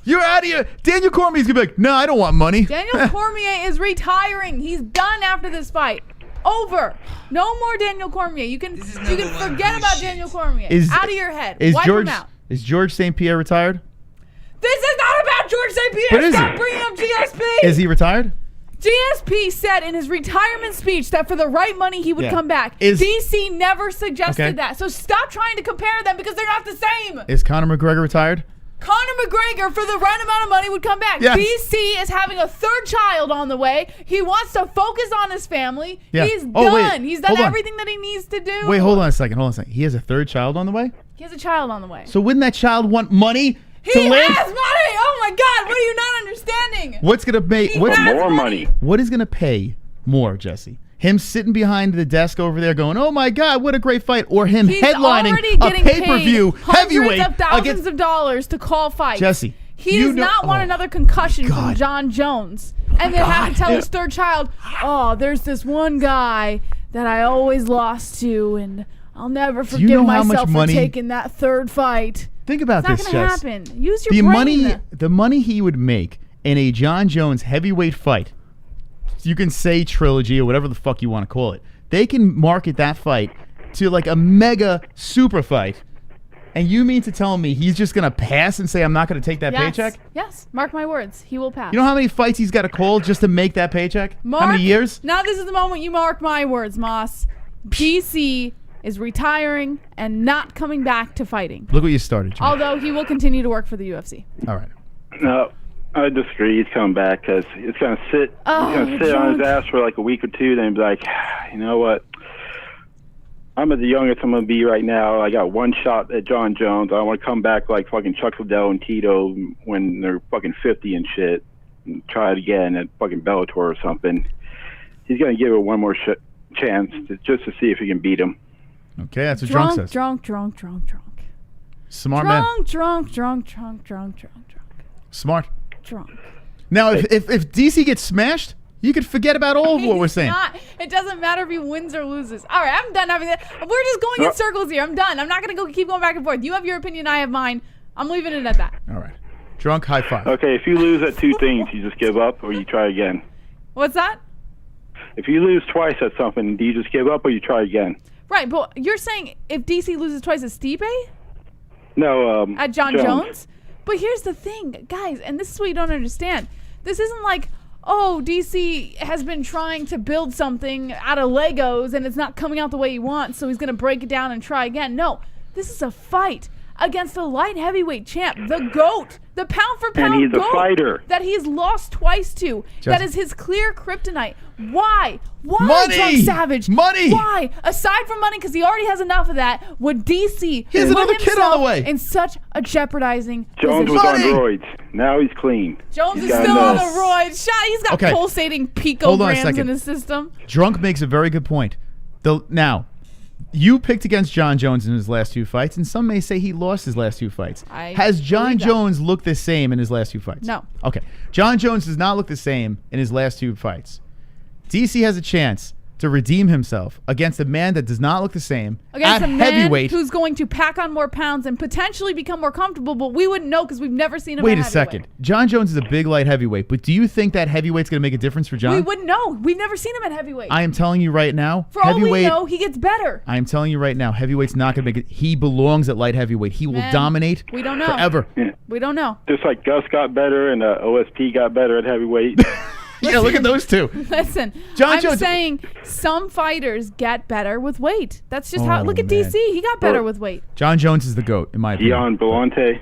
You're out of your... Daniel Cormier's going to be like, no, I don't want money. Daniel Cormier is retiring. He's done after this fight. Over. No more Daniel Cormier. You can forget about Daniel Cormier. Out of your head. Wipe him out. Is George St. Pierre retired? This is not about George St. Pierre. Stop bringing up GSP. Is he retired? GSP said in his retirement speech that for the right money he would come back. DC never suggested that. So stop trying to compare them because they're not the same. Is Conor McGregor retired? Conor McGregor, for the right amount of money, would come back. Yes. DC is having a third child on the way. He wants to focus on his family. Yeah. He's Oh, done. wait. He's done Hold on. everything that he needs to do. Wait, hold on a second. He has a third child on the way? He has a child on the way. So wouldn't that child want money He to live? has money! Oh my God, what are you not understanding? What's going to pay? He has more money. What is going to pay more, Jesse? Him sitting behind the desk over there going, oh my God, what a great fight. Or him He's headlining already a getting pay-per-view paid heavyweight hundreds of thousands against... of dollars to call fights. Jesse, He you does know- not want oh, another concussion from God. John Jones. And then have to tell his third child, oh, there's this one guy that I always lost to, and I'll never you forgive know how much myself for money- taking that third fight. Think about It's not this, gonna Jess. happen. Use your the brain. the money he would make in a John Jones heavyweight fight, you can say trilogy or whatever the fuck you want to call it. They can market that fight to like a mega super fight. And you mean to tell me he's just going to pass and say, I'm not going to take that paycheck? Yes, mark my words. He will pass. You know how many fights he's got to call just to make that paycheck? How many years? Now this is the moment you mark my words, Moss. DC is retiring and not coming back to fighting. Look what you started, Jimmy. Although he will continue to work for the UFC. All right. No, I disagree. He's coming back because it's going to sit. He's going to sit on his ass for like a week or two, then be like, you know what? I'm at the youngest I'm going to be right now. I got one shot at John Jones. I want to come back like fucking Chuck Liddell and Tito when they're fucking 50 and shit. And try it again at fucking Bellator or something. He's going to give it one more chance just to see if he can beat him. Okay, that's what Drunk says. Drunk. Smart man. Drunk. Smart. Drunk. Now, if DC gets smashed, you could forget about all of what we're saying. It doesn't matter if he wins or loses. All right, I'm done having that. We're just going in circles here. I'm done. I'm not going to keep going back and forth. You have your opinion. I have mine. I'm leaving it at that. All right. Drunk, high five. Okay, if you lose at two things, you just give up or you try again. What's that? If you lose twice at something, do you just give up or you try again? Right, but you're saying if DC loses twice at Stipe? No, At John Jones? But here's the thing, guys, and this is what you don't understand. This isn't like, oh, DC has been trying to build something out of Legos and it's not coming out the way he wants, so he's going to break it down and try again. No, this is a fight against a light heavyweight champ, the GOAT, the pound for pound and he's GOAT a fighter that he's lost twice to. That is his clear kryptonite. Why? Why, Money! Drunk Savage? Money! Why? Aside from money, because he already has enough of that, would DC He has put another kid on the way. in such a jeopardizing Jones was position? on roids. Now he's clean. Jones He's is got still on enough. the roid shot. He's got Okay. pulsating Hold on a picograms second. in his system. Drunk makes a very good point. Now, you picked against John Jones in his last two fights, and some may say he lost his last two fights. Has John believe that. Jones looked the same in his last two fights? No. Okay. John Jones does not look the same in his last two fights. DC has a chance to redeem himself against a man that does not look the same Against at a man heavyweight. who's going to pack on more pounds and potentially become more comfortable, but we wouldn't know because we've never seen him Wait at a heavyweight. second. John Jones is a big light heavyweight, but do you think that heavyweight's going to make a difference for John? We wouldn't know. We've never seen him at heavyweight. I am telling you right now, For all we heavyweight. know, he gets better. I am telling you right now, heavyweight's not going to make it. He belongs at light heavyweight. He will Man, dominate we don't know. forever. We don't know. Just like Gus got better and OSP got better at heavyweight. Yeah, look at those two. Listen, John I'm Jones- saying some fighters get better with weight. That's just how. Oh, Look at man. DC. He got better with weight. John Jones is the GOAT, in my opinion. Gian Vellante.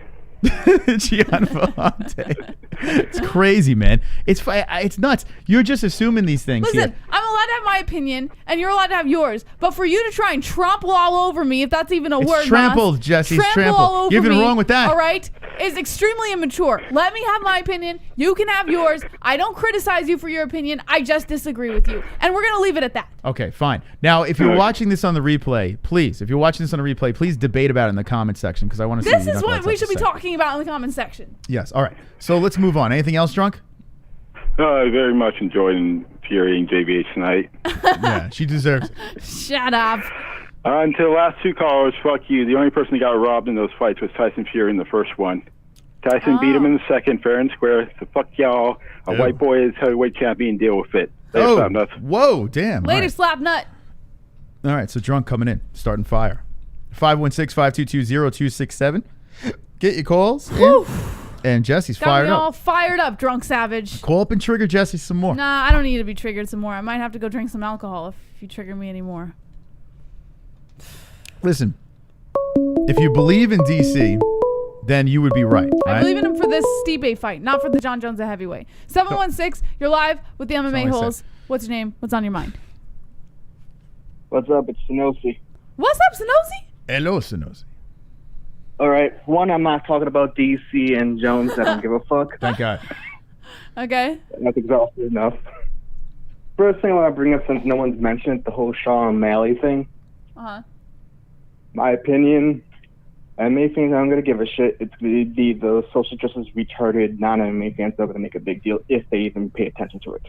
Gian Vellante. It's crazy, man. It's nuts. You're just assuming these things Listen, here. I'm allowed to have my opinion, and you're allowed to have yours. But for you to try and trample all over me, if that's even a It's word, trampled, Moss, Jesse. It's trample all trampled. over You've been me, wrong with that. All right, is extremely immature. Let me have my opinion. You can have yours. I don't criticize you for your opinion. I just disagree with you, and we're gonna leave it at that. Okay, fine. Now, if you're watching this on the replay, please, please debate about it in the comment section because I want to see This what is you what knuckleheads we have should to be say. talking about in the comment section. Yes. All right. So let's move on. Anything else, Drunk? I very much enjoyed and infuriating JBH tonight. Yeah, she deserves it. Shut up. Until the last two callers, fuck you. The only person who got robbed in those fights was Tyson Fury in the first one. Tyson beat him in the second, fair and square. So fuck y'all. A white boy is heavyweight champion. Deal with it. Oh, whoa, damn. All Later, right. slap nut. All right, so Drunk coming in, starting fire. 516-522-0267. Get your calls in. And Jesse's Got fired me all up. fired up, drunk savage. Call up and trigger Jesse some more. Nah, I don't need to be triggered some more. I might have to go drink some alcohol if you trigger me anymore. Listen, if you believe in DC, then you would be right. I believe in him for this Stipe fight, not for the John Jones at heavyweight. 716, you're live with the MMA Holes. What's your name? What's on your mind? What's up? It's Sonosi. What's up, Sonosi? Hello, Sonosi. All right. One, I'm not talking about DC and Jones. I don't give a fuck. Thank God. Okay. That's exhausted enough. First thing I want to bring up, since no one's mentioned it, the whole Sean O'Malley thing. Uh-huh. My opinion, MMA fans aren't going to give a shit. It's going to be the social justice retarded non-MMA fans that are going to make a big deal if they even pay attention to it.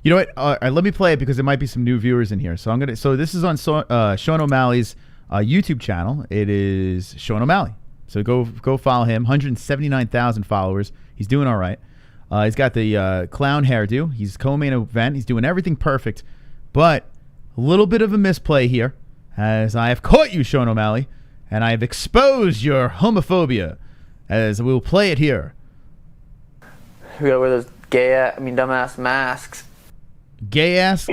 You know what? Let me play it because there might be some new viewers in here. So this is on Sean O'Malley's YouTube channel. It is Sean O'Malley. So go follow him. 179,000 followers. He's doing all right. He's got the clown hairdo. He's co-main event. He's doing everything perfect. But a little bit of a misplay here, as I have caught you, Sean O'Malley, and I have exposed your homophobia, as we will play it here. We gotta wear those dumbass masks. Gay-ass,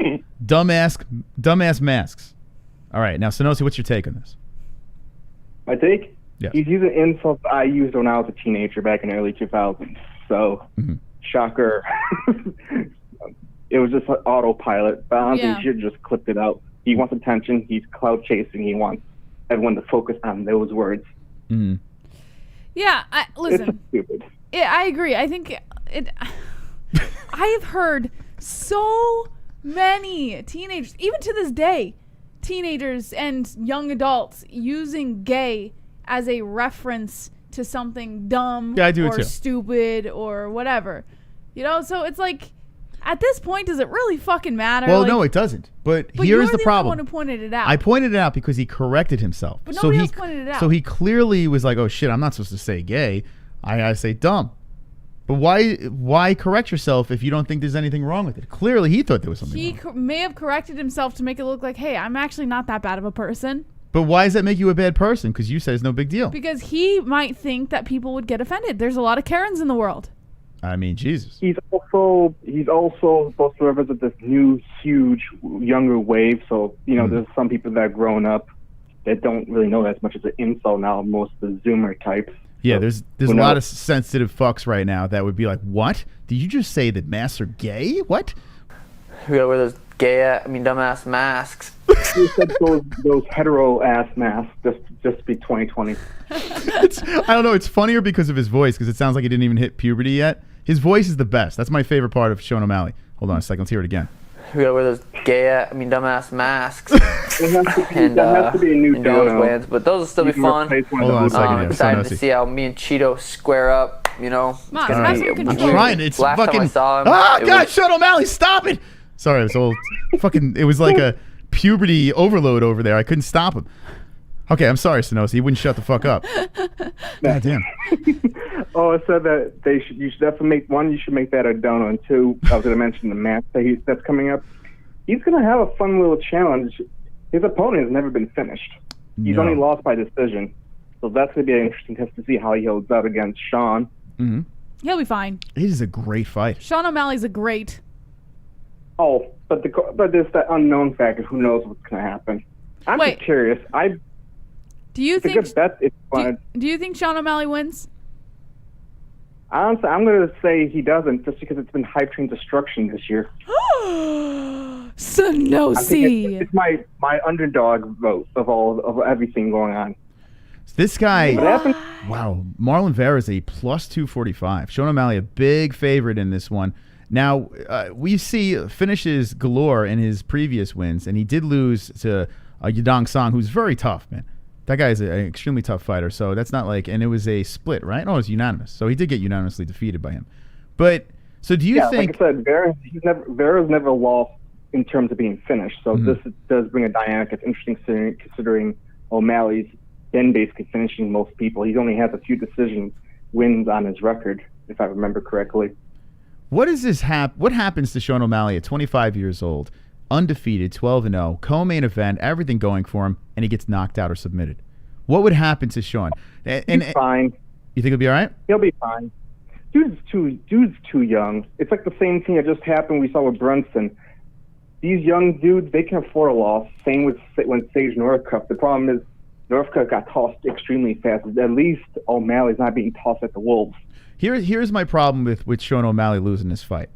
dumbass masks. All right, now, Sonosi, what's your take on this? My take? Yes. He's using insults I used when I was a teenager back in the early 2000s. So, shocker. It was just an autopilot. But honestly, you should have just clipped it out. He wants attention. He's cloud chasing. He wants everyone to focus on those words. Mm-hmm. Yeah, listen. It's stupid. I agree. I think it. I have heard so many teenagers, even to this day, teenagers and young adults using gay as a reference to something dumb or stupid or whatever. You know, so it's like, at this point, does it really fucking matter? Well, no, it doesn't. But here's the problem. You're the one who pointed it out. I pointed it out because he corrected himself. But nobody else pointed it out. So he clearly was like, oh, shit, I'm not supposed to say gay. I gotta say dumb. But why correct yourself if you don't think there's anything wrong with it? Clearly, he thought there was something wrong. He may have corrected himself to make it look like, hey, I'm actually not that bad of a person. But why does that make you a bad person? Because you said it's no big deal. Because he might think that people would get offended. There's a lot of Karens in the world. I mean, Jesus. He's also supposed to represent this new, huge, younger wave. So, you know, there's some people that have grown up that don't really know as much as an insult now, most of the Zoomer types. Yeah, there's a lot of sensitive fucks right now that would be like, what? Did you just say that masks are gay? What? We gotta wear those dumbass masks. You said those hetero-ass masks just be 2020. I don't know. It's funnier because of his voice, because it sounds like he didn't even hit puberty yet. His voice is the best. That's my favorite part of Sean O'Malley. Hold on a second. Let's hear it again. We gotta wear those dumbass masks. There has to be a new dono. But those will still be fun. Hold on a second. I'm excited to see how me and Cheeto square up. You know, I'm trying. It's last fucking. time I saw him, God, Sean O'Malley, stop it! Sorry, it's all fucking. It was like a puberty overload over there. I couldn't stop him. Okay, I'm sorry, Sonosi. He wouldn't shut the fuck up. God damn. Oh, I said that you should definitely make one. You should make that a dono, and two, I was going to mention the match that's coming up. He's going to have a fun little challenge. His opponent has never been finished. He's only lost by decision, so that's going to be an interesting test to see how he holds up against Sean. Mm-hmm. He'll be fine. It is a great fight. Sean O'Malley's a great. Oh, but there's that unknown factor. Who knows what's going to happen? I'm just curious. Do you think? Do you think Sean O'Malley wins? Honestly, I'm going to say he doesn't, just because it's been hype train destruction this year. Sonosi. It's my underdog vote of everything going on. This guy, what? Wow, Marlon Vera is a plus 245. Sean O'Malley, a big favorite in this one. Now, we see finishes galore in his previous wins, and he did lose to Yadong Song, who's very tough, man. That guy is an extremely tough fighter, so that's not like, and it was a split, right? No, it was unanimous. So he did get unanimously defeated by him. But, so do you think... like I said, Vera's never lost in terms of being finished, so this does bring a dynamic that's interesting considering O'Malley's been basically finishing most people. He only has a few decision wins on his record, if I remember correctly. What happens to Sean O'Malley at 25 years old, undefeated, 12-0, co-main event, everything going for him, and he gets knocked out or submitted? What would happen to Sean? He's fine. You think he'll be all right? He'll be fine. Dude's too young. It's like the same thing that just happened we saw with Brunson. These young dudes, they can afford a loss. Same with when Sage Northcutt. The problem is Northcutt got tossed extremely fast. At least O'Malley's not being tossed at the wolves. Here's my problem with Sean O'Malley losing this fight.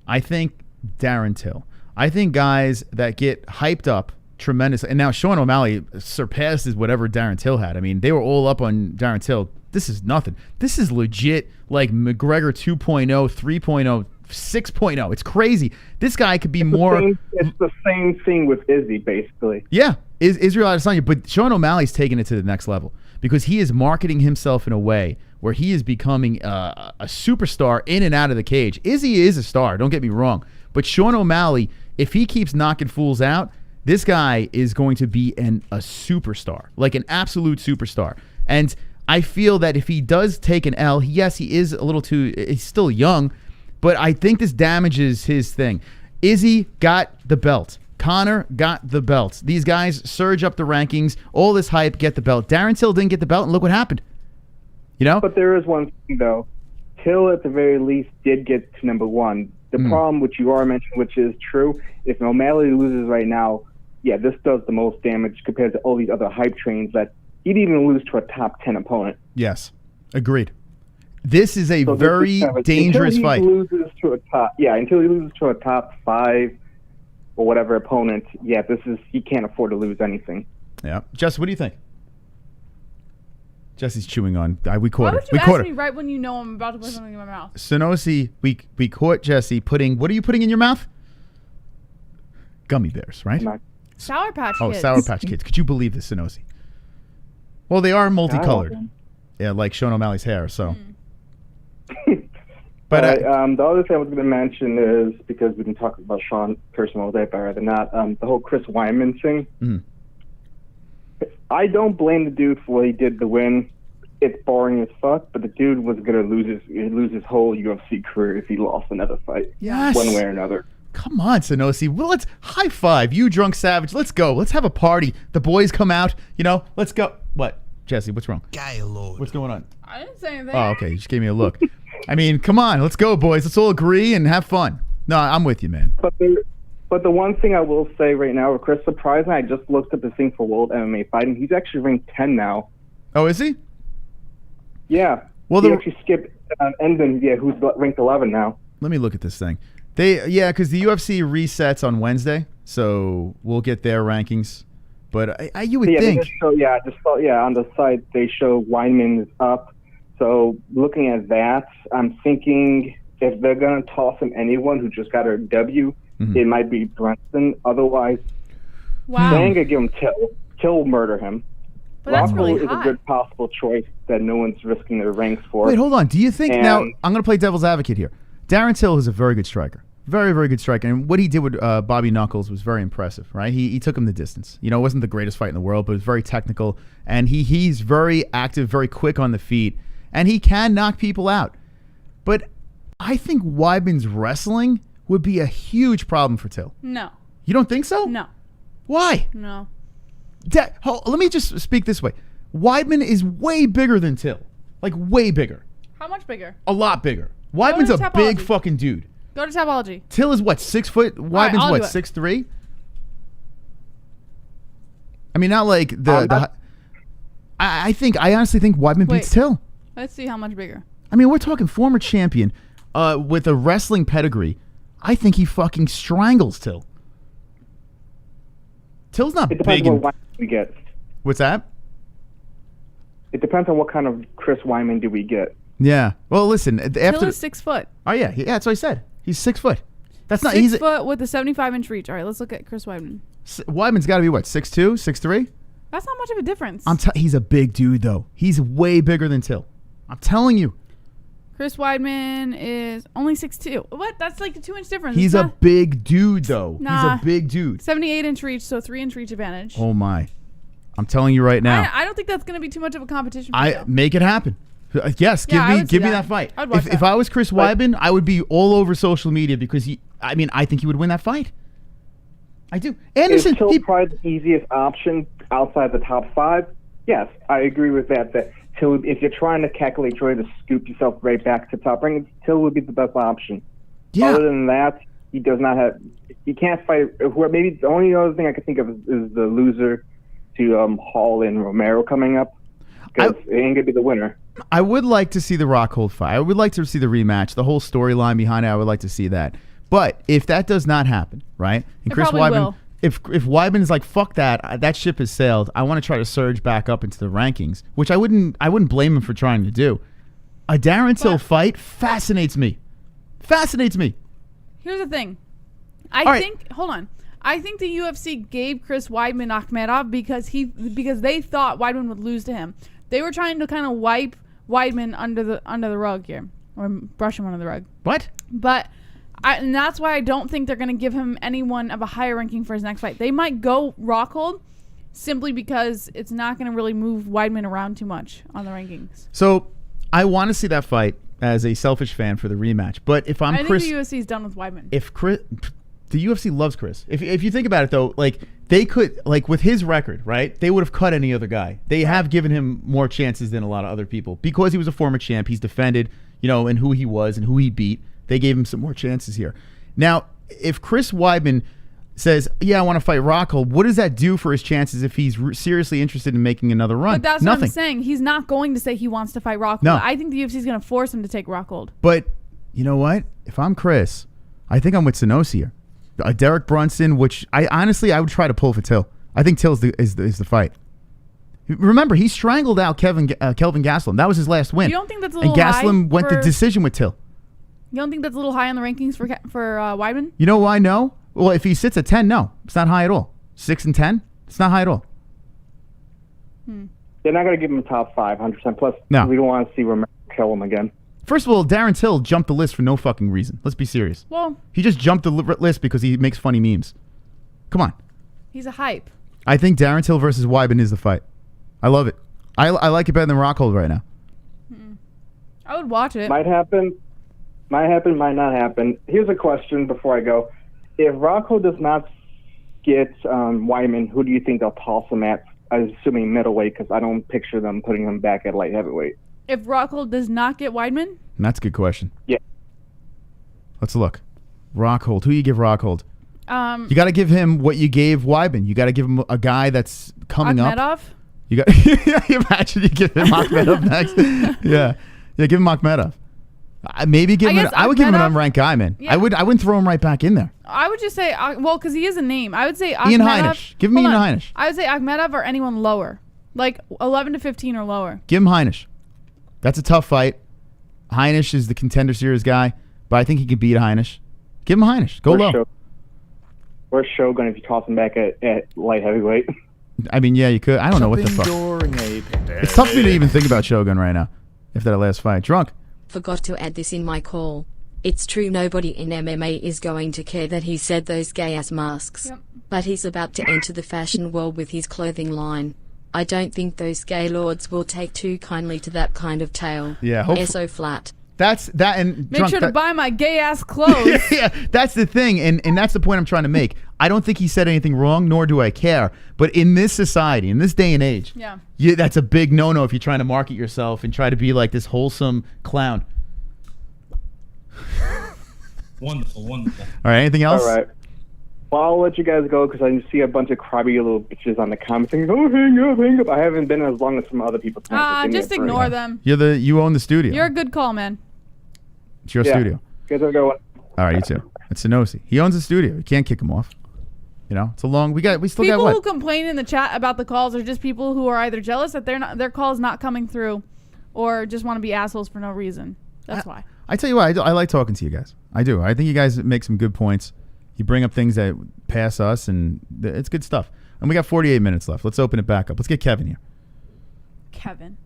I think Darren Till. I think guys that get hyped up tremendously, and now Sean O'Malley surpasses whatever Darren Till had. I mean, they were all up on Darren Till. This is nothing. This is legit like McGregor 2.0, 3.0, 6.0. It's crazy. This guy could be It's the same thing with Izzy, basically. Yeah, Israel Adesanya, but Sean O'Malley's taking it to the next level because he is marketing himself in a way where he is becoming a superstar in and out of the cage. Izzy is a star, don't get me wrong, but Sean O'Malley, if he keeps knocking fools out, this guy is going to be a superstar, like an absolute superstar. And I feel that if he does take an L, yes, he is a little he's still young, but I think this damages his thing. Izzy got the belt. Conor got the belt. These guys surge up the rankings. All this hype, get the belt. Darren Till didn't get the belt, and look what happened. You know? But there is one thing, though. Till, at the very least, did get to number one. The problem, which you are mentioning, which is true, if O'Malley loses right now, yeah, this does the most damage compared to all these other hype trains that he'd even lose to a top 10 opponent. Yes, agreed. This is a very dangerous fight. Until he loses to a top 5 or whatever opponent, yeah, he can't afford to lose anything. Yeah. Jesse, what do you think? Jesse's chewing on. We caught Why her. would you ask me right when you know I'm about to put something in my mouth? Sonosi, we caught Jesse putting, what are you putting in your mouth? Gummy bears, right? Sour Patch Kids. Oh, Sour Patch Kids. Could you believe this, Sonosi? Well, they are multicolored. Yeah, like Sean O'Malley's hair, so. But the other thing I was going to mention is, because we can talk about Sean personally all day, but I'd rather not, the whole Chris Wyman thing. Mm-hmm. I don't blame the dude for what he did to win. It's boring as fuck, but the dude was going to lose his whole UFC career if he lost another fight. Yes. One way or another. Come on, Sonosi. Well, let's high five. You drunk savage. Let's go. Let's have a party. The boys come out. Let's go. What? Jesse, what's wrong? What's going on? I didn't say anything. Oh, okay. You just gave me a look. I mean, come on. Let's go, boys. Let's all agree and have fun. No, I'm with you, man. But the one thing I will say right now, Chris, surprisingly, I just looked up the thing for World MMA Fighting. He's actually ranked 10 now. Oh, is he? Yeah. Well, he actually skipped Endon, who's ranked 11 now. Let me look at this thing. Because the UFC resets on Wednesday, so we'll get their rankings. But you would think. On the site they show Wyman is up. So looking at that, I'm thinking if they're going to toss him anyone who just got a W, it might be Brunson. Otherwise, they ain't going to give him Till. Till will murder him. But that's really is high. a good possible choice that no one's risking their ranks for. Wait, hold on. Do you think now? I'm going to play devil's advocate here. Darren Till is a very good striker. Very, very good striker. And what he did with Bobby Knuckles was very impressive, right? He took him the distance. It wasn't the greatest fight in the world, but it was very technical. And he's very active, very quick on the feet. And he can knock people out. But I think Weidman's wrestling would be a huge problem for Till. No. You don't think so? No. Why? No. Let me just speak this way. Weidman is way bigger than Till. Like, way bigger. How much bigger? A lot bigger. Weidman's a big fucking dude. Go to Tapology. Till is what, 6 foot? Weidman's what, 6'3"? I mean, not like I honestly think Whiteman beats Till. Let's see how much bigger. I mean, we're talking former champion with a wrestling pedigree. I think he fucking strangles Till. Till's not big. It depends on what Wyman we get. What's that? It depends on what kind of Chris Wyman do we get. Yeah. Well, listen. Till is 6 foot. Oh yeah, that's what I said. He's 6 foot. That's not 6 foot with a 75-inch reach. All right, let's look at Chris Weidman. Weidman's got to be what, 6'2", 6'3"? That's not much of a difference. He's a big dude though. He's way bigger than Till. I'm telling you. Chris Weidman is only 6'2". What? That's like a 2-inch difference. He's a big dude though. Nah. He's a big dude. 78-inch reach, so 3-inch reach advantage. Oh my. I'm telling you right now. I don't think that's going to be too much of a competition for you. Make it happen. Yes, give me that fight. If I was Chris Weidman, I would be all over social media because I think he would win that fight. I do. Anderson, is Till probably the easiest option outside the top 5? Yes, I agree with that. That Till, if you're trying to calculate Troy to scoop yourself right back to top rank, Till would be the best option. Yeah. Other than that, he does not have. He can't fight. Maybe the only other thing I could think of is the loser to Hall and Romero coming up, because it ain't gonna be the winner. I would like to see the Rockhold fight. I would like to see the rematch. The whole storyline behind it, I would like to see that. But if that does not happen, right? And Chris Weidman, if Wyman is like, fuck that ship has sailed. I want to try to surge back up into the rankings, which I wouldn't blame him for trying to do. A Darren Till fight fascinates me. Fascinates me. Here's the thing. I think the UFC gave Chris Weidman Akhmedov because they thought Weidman would lose to him. They were trying to kind of wipe Weidman under the rug here, or brush him under the rug. What? But and that's why I don't think they're going to give him anyone of a higher ranking for his next fight. They might go Rockhold simply because it's not going to really move Weidman around too much on the rankings. So I want to see that fight as a selfish fan for the rematch. But if I'm Chris, I think the UFC is done with Weidman. The UFC loves Chris. If you think about it though, like they could, like with his record, right? They would have cut any other guy. They have given him more chances than a lot of other people because he was a former champ. He's defended, and who he was and who he beat. They gave him some more chances here. Now, if Chris Weidman says, "Yeah, I want to fight Rockhold," what does that do for his chances if he's seriously interested in making another run? But that's Nothing. what I'm saying. He's not going to say he wants to fight Rockhold. No. I think the UFC is going to force him to take Rockhold. But you know what? If I'm Chris, I think I'm with Sanosi here. Derek Brunson, which I would try to pull for Till. I think Till is the fight. Remember, he strangled out Kelvin Gastelum. That was his last win. You don't think that's a little high? And Gastelum went for, the decision with Till. You don't think that's a little high on the rankings for Wyman? You know why? No. Well, if he sits at 10, no, it's not high at all. 6 and 10, it's not high at all. They're not going to give him a top 5, 100%. Plus, no. We don't want to see Romero kill him again. First of all, Darren Till jumped the list for no fucking reason. Let's be serious. Well, he just jumped the list because he makes funny memes. Come on. He's a hype. I think Darren Till versus Wyman is the fight. I love it. I like it better than Rockhold right now. I would watch it. Might happen, might not happen. Here's a question before I go. If Rockhold does not get Wyman, who do you think they'll toss him at? I'm assuming middleweight, because I don't picture them putting him back at light heavyweight. If Rockhold does not get Weidman? That's a good question. Yeah. Let's look. Rockhold. Who you give Rockhold? You got to give him what you gave Weidman. You got to give him a guy that's coming Akhmedov? up. You got. Imagine you give him Akhmedov next. Yeah, give him Akhmedov. Maybe give him. I would give him an unranked guy, man. Yeah. I wouldn't throw him right back in there. I would just say, because he is a name. I would say Ian Heinisch. Give me Ian Heinisch. I would say Akhmedov or anyone lower, like 11 to 15 or lower. Give him Heinisch. That's a tough fight. Heinisch is the contender series guy, but I think he could beat Heinisch. Give him Heinisch. Go low. Where's Shogun if you toss him back at light heavyweight? I mean, yeah, you could. I don't know what the fuck. It's tough for me to even think about Shogun right now. If that last fight. Drunk. Forgot to add this in my call. It's true nobody in MMA is going to care that he said those gay-ass masks. Yep. But he's about to enter the fashion world with his clothing line. I don't think those gay lords will take too kindly to that kind of tale. Yeah, so flat. That's that, and make sure to buy my gay ass clothes. Yeah, that's the thing, and that's the point I'm trying to make. I don't think he said anything wrong, nor do I care. But in this society, in this day and age, that's a big no-no if you're trying to market yourself and try to be like this wholesome clown. Wonderful. All right, anything else? All right. Well, I'll let you guys go because I see a bunch of crabby little bitches on the comments saying, "Oh, hang up." I haven't been as long as some other people. Just ignore them. You own the studio. You're a good call, man. It's your studio. You guys are going. All right, you too. It's Sanosi. He owns the studio. You can't kick him off. It's a long. We still got what? People who complain in the chat about the calls are just people who are either jealous that their call's not coming through, or just want to be assholes for no reason. That's why. I tell you what, I like talking to you guys. I do. I think you guys make some good points. You bring up things that pass us, and it's good stuff. And we got 48 minutes left. Let's open it back up. Let's get Kevin here. Kevin.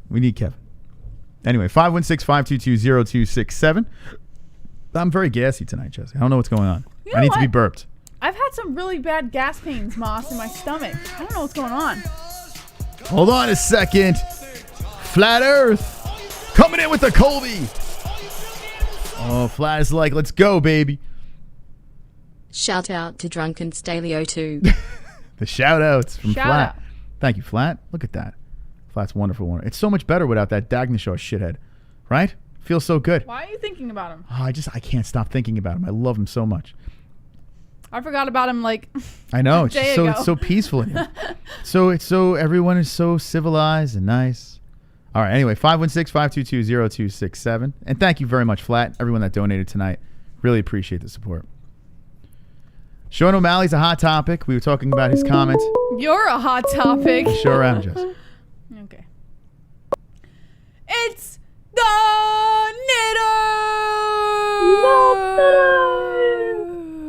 We need Kevin. Anyway, 516-522-0267. I'm very gassy tonight, Jesse. I don't know what's going on. I need to be burped. I've had some really bad gas pains, Moss, in my stomach. I don't know what's going on. Hold on a second. Flat Earth coming in with the Colby. Oh, Flat is like, let's go, baby. Shout out to Drunken Staley 02. The shout outs from Shout Flat. out. Thank you, Flat. Look at that. Flat's wonderful. It's so much better without that Dagnishaw shithead, right? Feels so good. Why are you thinking about him? Oh, I can't stop thinking about him. I love him so much. I forgot about him like I know. a day It's ago. so peaceful in here. So everyone is so civilized and nice. All right. Anyway, 516-522-0267. And thank you very much, Flat. Everyone that donated tonight. Really appreciate the support. Sean O'Malley's a hot topic. We were talking about his comment. You're a hot topic. Sure am, Jess. Okay. It's the Knitter!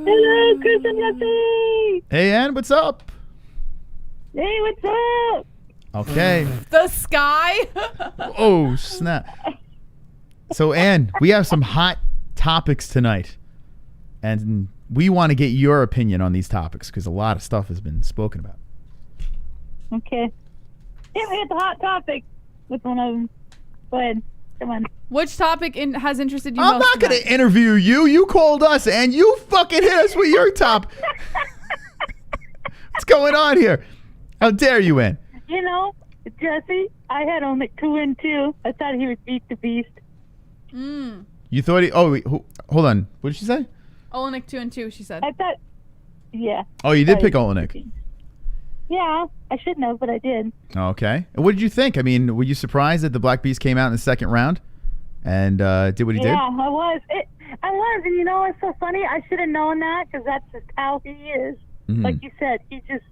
Hello, Chris and Jesse! Hey, Ann, what's up? Hey, what's up? Okay. The sky? Oh, snap. So, Ann, we have some hot topics tonight. And we want to get your opinion on these topics because a lot of stuff has been spoken about. Okay. Hit me with the hot topic. Which one of them? Go ahead. Come on. Which topic has interested you I'm most not going tonight? to interview you. You called us, and you fucking hit us with your top. What's going on here? How dare you, Ann? You know, Jesse, I had him at 2-2. I thought he would beat the beast. You thought he... Oh, wait, hold on. What did she say? Oleinik 2-2, she said. I thought... Yeah. Oh, you did pick Oleinik. Yeah, I shouldn't have, but I did. Okay. And what did you think? I mean, were you surprised that the Black Beast came out in the second round and did what he did? Yeah, I was. I was, and you know what's so funny? I should have known that because that's just how he is. Mhm. Like you said, he just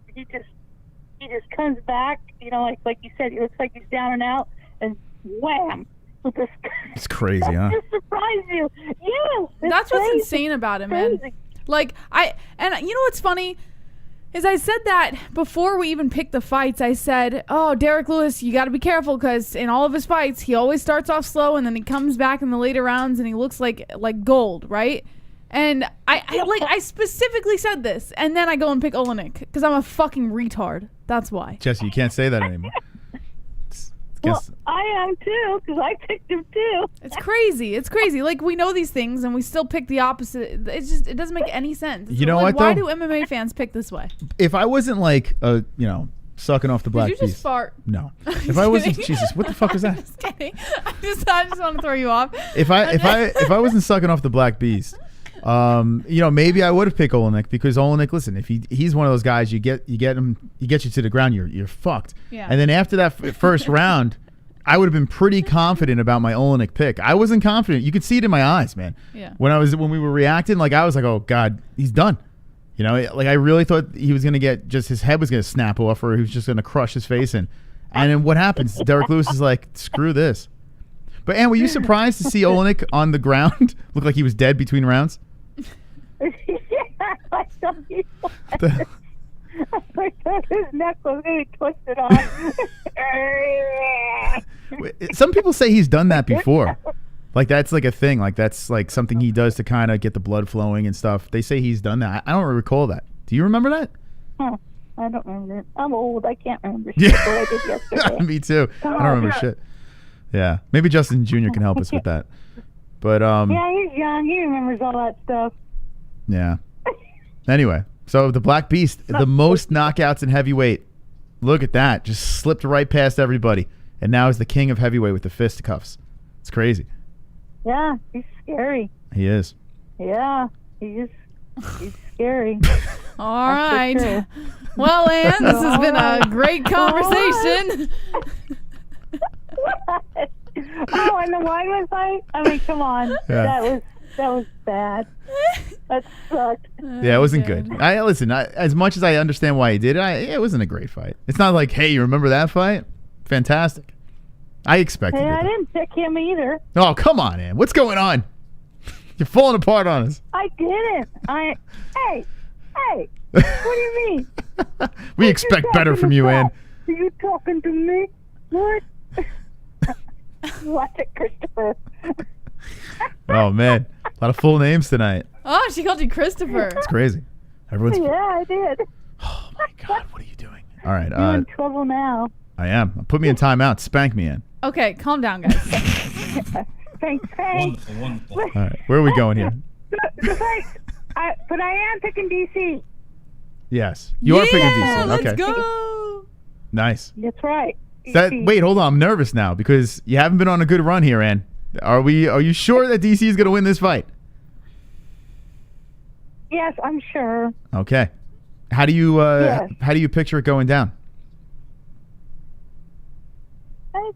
comes back. You know, like you said, it looks like he's down and out, and wham! With this. It's crazy, huh? Just surprise you. Yes. That's what's insane about him, man. Like, you know what's funny? Is I said that before we even picked the fights. I said, oh, Derek Lewis, you got to be careful because in all of his fights, he always starts off slow and then he comes back in the later rounds and he looks like gold, right? And I specifically said this, and then I go and pick Oleinik because I'm a fucking retard. That's why. Jesse, you can't say that anymore. Well, I am too because I picked him too. It's crazy. It's crazy. Like, we know these things and we still pick the opposite. It's just, it doesn't make any sense. You know like, what, why though? do MMA fans pick this way? If I wasn't like, sucking off the Black Did you just Beast. fart? No. If I wasn't, Jesus, what the fuck was that? Just kidding. I just want to throw you off. If I wasn't sucking off the Black Beast, maybe I would have picked Oleinik because Oleinik, listen, if he's one of those guys, you get him, he gets you to the ground, you're fucked. Yeah. And then after that first round, I would have been pretty confident about my Oleinik pick. I wasn't confident. You could see it in my eyes, man. Yeah. When we were reacting, like I was like, oh God, he's done. You know, like I really thought he was gonna get his head was gonna snap off, or he was just gonna crush his face in. And then what happens? Derek Lewis is like, screw this. But Ann, were you surprised to see Oleinik on the ground look like he was dead between rounds? Yeah, I thought he was. I thought his neck was going to be twisted off. Some people say he's done that before. Like that's like a thing. Like that's like something he does to kind of get the blood flowing and stuff. They say he's done that. I don't recall that. Do you remember that? Huh. I don't remember. I'm old. I can't remember shit what I did yesterday. Me too. I don't remember shit. Yeah. Maybe Justin Jr. can help us with that. But yeah, he's young. He remembers all that stuff. Yeah. Anyway, so the Black Beast, the most knockouts in heavyweight. Look at that. Just slipped right past everybody. And now is the king of heavyweight with the fisticuffs. It's crazy. Yeah, he's scary. He is. Yeah, he's scary. All right. Sure. Well, Ann, this has been a great conversation. Oh, and the Wyman fight? I mean, come on. Yeah. That was bad. That sucked. Yeah, it wasn't good. Listen, as much as I understand why he did it, it wasn't a great fight. It's not like, hey, you remember that fight? Fantastic. I expected it. I didn't pick him either. Oh, come on, Ann. What's going on? You're falling apart on us. I didn't. Hey, what do you mean? We expect better from you, Ann. Are you talking to me? What? Watch it, Christopher. Oh, man. A lot of full names tonight. Oh, she called you Christopher. It's crazy. Everyone's. Yeah, I did. Oh, my God. What are you doing? All right. You're in trouble now. I am. Put me in timeout. Spank me in. Okay, calm down, guys. Thanks. Wonderful. All right. Where are we going here? But I am picking DC. Yes. You are picking DC. Let's Okay. go. Nice. That's right. Wait, hold on. I'm nervous now because you haven't been on a good run here, Ann. Are you sure that DC is going to win this fight? Yes, I'm sure. Okay. How do you how do you picture it going down? I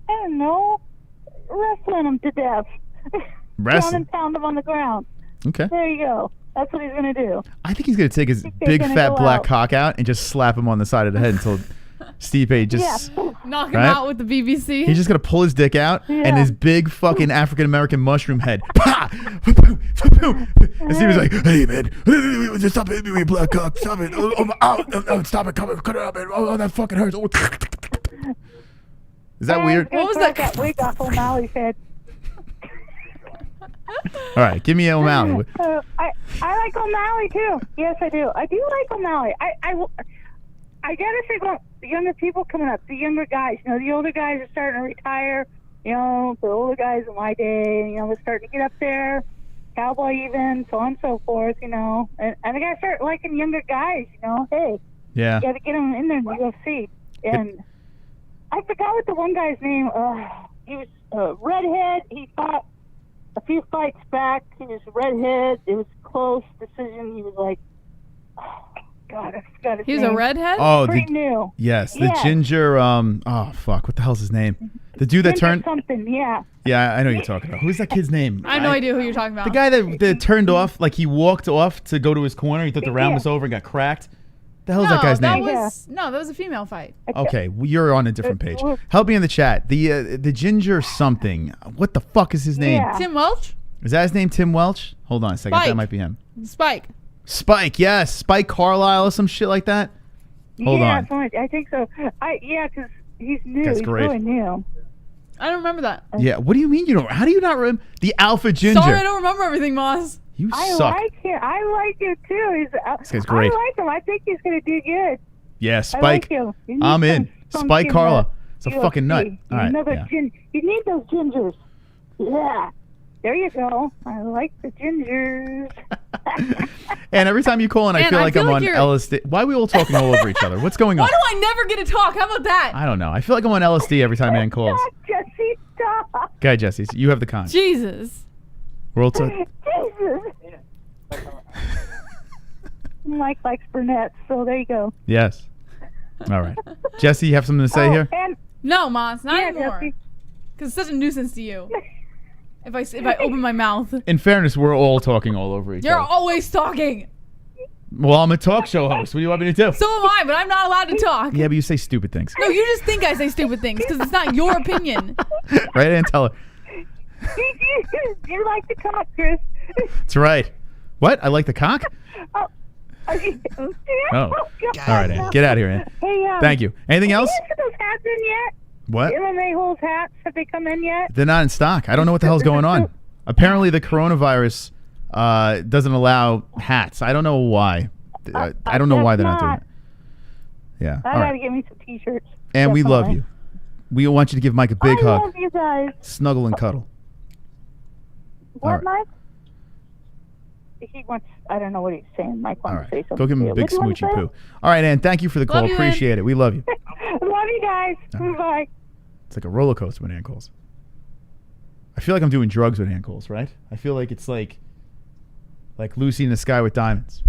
don't know. Wrestling him to death. Wrestling? Pound and pound him on the ground. Okay. There you go. That's what he's going to do. I think he's going to take his big fat black cock out and just slap him on the side of the head until Stipe just knock him out with the BBC. He's just going to pull his dick out and his big fucking African American mushroom head. Pa! And Stipe's like, "Hey man, just stop hitting me with black cock. Stop it. Oh, stop it. Cut it out, man. Oh, that fucking hurts." Oh. Is that weird? What was that wig off O'Malley's head? All right, give me O'Malley. I like O'Malley too. Yes, I do. I do like O'Malley. I gotta say, well, the younger people coming up, the younger guys. You know, the older guys are starting to retire. You know, the older guys in my day. You know, they're starting to get up there. Cowboy even, so on and so forth. You know, and I gotta start liking younger guys. You know, hey, yeah, you gotta get them in there in the UFC. And I forgot what the one guy's name. He was redhead. He fought a few fights back. He was redhead. It was a close decision. He was like, oh, God, I forgot his He was name. a redhead? Oh, pretty new. Yes, the ginger. Oh fuck, what the hell's his name? The dude that Ginger turned. something. Yeah. Yeah, I know who you're talking about. Who's that kid's name? I have no idea who you're talking about. The guy that turned off, like he walked off to go to his corner. He thought the round was over and got cracked. The hell's that guy's name? That was a female fight. Okay, well, you're on a different page. Help me in the chat. The ginger something. What the fuck is his name? Tim Welch? Is that his name, Tim Welch? Hold on a second. Spike. That might be him. Spike. Spike, yes. Spike Carlisle or some shit like that. Hold on. I think so. Because he's new. That's he's great. really new. I don't remember that. Yeah, what do you mean you don't? How do you not remember? The Alpha Ginger. Sorry, I don't remember everything, Moss. You I suck. like him. I like him too. This guy's great. I like him. I think he's going to do good. Yeah, I Spike. like him. You need I'm in. some Spike in Carla. the It's a fucking nut. UFC. All right. You need those gingers. Yeah. There you go. I like the gingers. And every time you call in, I feel like I'm on LSD. Why are we all talking all over each other? What's going on? Why do I never get to talk? How about that? I don't know. I feel like I'm on LSD every time Ann calls. Jesse, stop. Okay, Jesse, you have the con. Jesus. We're all talking. Jesus. Mike likes brunettes, so there you go. Yes. All right. Jesse, you have something to say here? No, Moss, not Yeah, anymore. Jesse. Because it's such a nuisance to you. If I open my mouth. In fairness, we're all talking all over each You're other. always talking. Well, I'm a talk show host. What do you want me to do? So am I, but I'm not allowed to talk. Yeah, but you say stupid things. No, you just think I say stupid things because it's not your opinion. Right, Ann? Tell her. You like to talk, Chris. That's right. What? I like the cock? Oh. All right, Ann. Get out of here, Ann. Hey, Thank you. Anything else? Have you those hats in yet? What? The MMA-Holes hats, have they come in yet? They're not in stock. I don't know what the hell's going on. Apparently, the coronavirus doesn't allow hats. I don't know why. I don't know why they're not doing it. Yeah. I All gotta right. get me some t-shirts. And we love you. We want you to give Mike a big hug. I love you guys. Snuggle and cuddle. What, All right. Mike? He wants, I don't know what he's saying. Mike wants to say something. Go give him a big smoochy poo. All right, Ann. Thank you for the call. Love you, Appreciate Ann. it. We love you. Love you guys. Bye. It's like a roller coaster when Ann calls. I feel like I'm doing drugs when Ann calls, right? I feel like it's like Lucy in the Sky with Diamonds.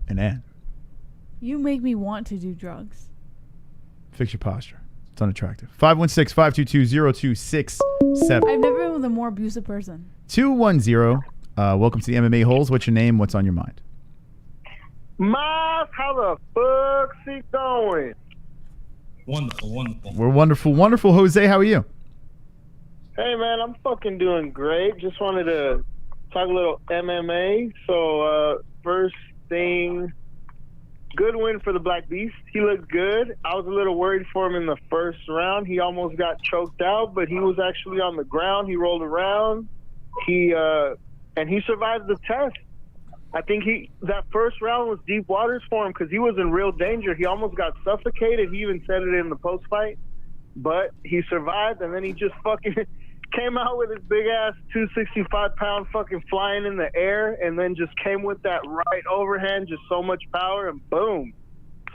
And Ann. You make me want to do drugs. Fix your posture. It's unattractive. 516-522-0267. I've never been with a more abusive person. 210. Welcome to the MMA-Holes. What's your name? What's on your mind? Miles, how the fuck's it going? Wonderful, wonderful. We're wonderful. Wonderful. Jose, how are you? Hey, man, I'm fucking doing great. Just wanted to talk a little MMA. So, first thing, good win for the Black Beast. He looked good. I was a little worried for him in the first round. He almost got choked out, but he was actually on the ground. He rolled around. And he survived the test. I think that first round was deep waters for him because he was in real danger. He almost got suffocated. He even said it in the post fight, but he survived. And then he just fucking came out with his big ass 265-pound fucking flying in the air, and then just came with that right overhand, just so much power, and boom.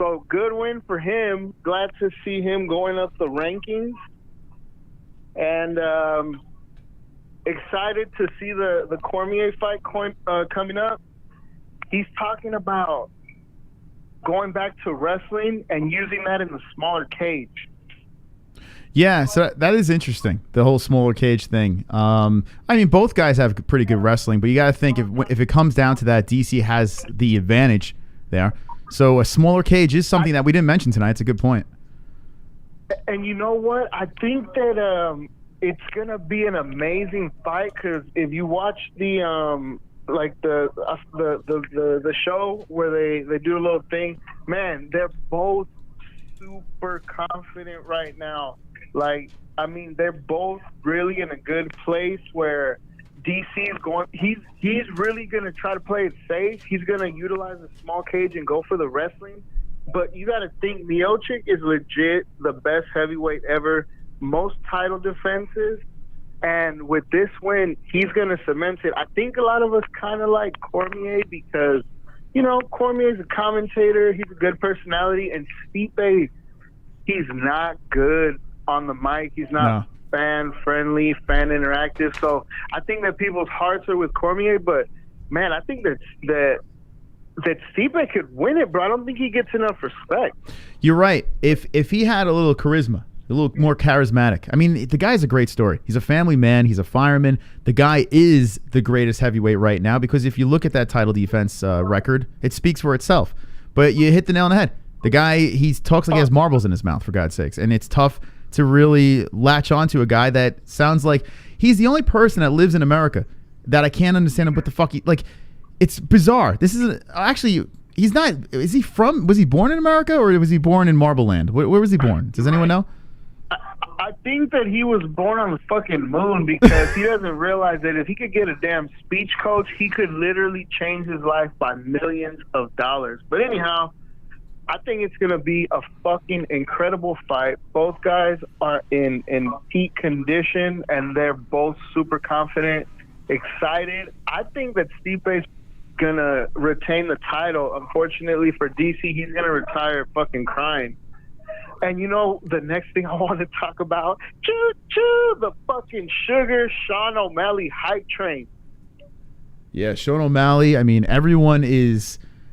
So good win for him. Glad to see him going up the rankings. And excited to see the Cormier fight coming up. He's talking about going back to wrestling and using that in the smaller cage. Yeah, so that is interesting, the whole smaller cage thing. I mean, both guys have pretty good wrestling, but you got to think if it comes down to that, DC has the advantage there. So a smaller cage is something that we didn't mention tonight. It's a good point. And you know what? I think that it's gonna be an amazing fight, because if you watch the the show where they do a little thing, man, they're both super confident right now. Like, I mean, they're both really in a good place where DC is going. He's really gonna try to play it safe. He's gonna utilize a small cage and go for the wrestling. But you got to think, Miocic is legit the best heavyweight ever, most title defenses, and with this win, he's going to cement it. I think a lot of us kind of like Cormier because, you know, Cormier's a commentator, he's a good personality, and Stipe, he's not good on the mic, he's not fan-friendly, fan-interactive, so I think that people's hearts are with Cormier, but, man, I think that Stipe could win it, bro. I don't think he gets enough respect. You're right. If he had a little charisma, a little more charismatic. I mean, the guy's a great story. He's a family man. He's a fireman. The guy is the greatest heavyweight right now, because if you look at that title defense record, it speaks for itself. But you hit the nail on the head. The guy, he talks like he has marbles in his mouth, for God's sakes. And it's tough to really latch on to a guy that sounds like he's the only person that lives in America that I can't understand him. What the fuck? It's bizarre. This is actually, he's not, was he born in America or was he born in Marble Land? Where was he born? Does anyone know? I think that he was born on the fucking moon, because he doesn't realize that if he could get a damn speech coach, he could literally change his life by millions of dollars. But anyhow, I think it's going to be a fucking incredible fight. Both guys are in peak condition, and they're both super confident, excited. I think that Stipe's gonna retain the title. Unfortunately for DC, he's gonna retire fucking crying. And you know the next thing I want to talk about? The fucking Sugar Sean O'Malley hype train. Yeah, Sean O'Malley. I mean,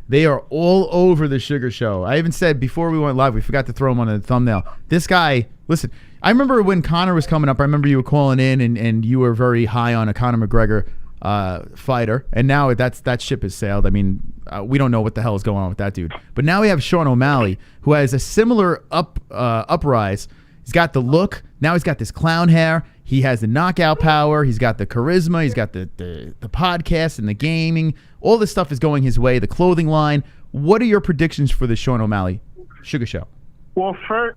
they are all over the Sugar Show. I even said before we went live, we forgot to throw him on the thumbnail. This guy, listen, I remember when Conor was coming up, I remember you were calling in and you were very high on a Conor McGregor fighter, and now that ship has sailed. I mean, we don't know what the hell is going on with that dude. But now we have Sean O'Malley, who has a similar uprise. He's got the look. Now he's got this clown hair. He has the knockout power. He's got the charisma. He's got the podcast and the gaming. All this stuff is going his way. The clothing line. What are your predictions for the Sean O'Malley Sugar Show? Well, first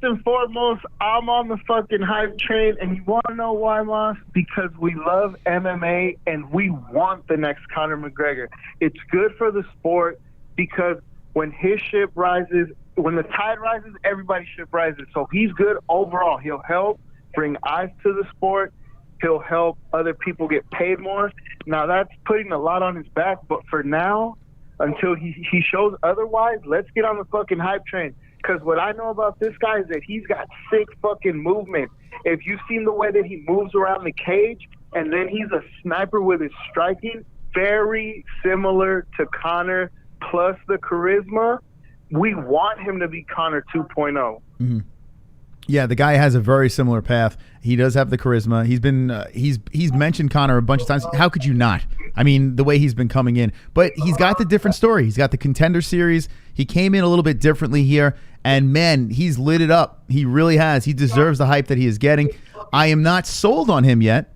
and foremost, I'm on the fucking hype train, and you want to know why, Moss? Because we love MMA, and we want the next Conor McGregor. It's good for the sport, because when his ship rises, when the tide rises, everybody's ship rises. So he's good overall. He'll help bring eyes to the sport. He'll help other people get paid more. Now, that's putting a lot on his back, but for now, until he shows otherwise, let's get on the fucking hype train. Because what I know about this guy is that he's got sick fucking movement. If you've seen the way that he moves around the cage, and then he's a sniper with his striking, very similar to Conor, plus the charisma, we want him to be Conor 2.0. Mm-hmm. Yeah, the guy has a very similar path. He does have the charisma. He's been he's mentioned Conor a bunch of times. How could you not? I mean, the way he's been coming in. But he's got the different story. He's got the Contender Series. He came in a little bit differently here. And, man, he's lit it up. He really has. He deserves the hype that he is getting. I am not sold on him yet.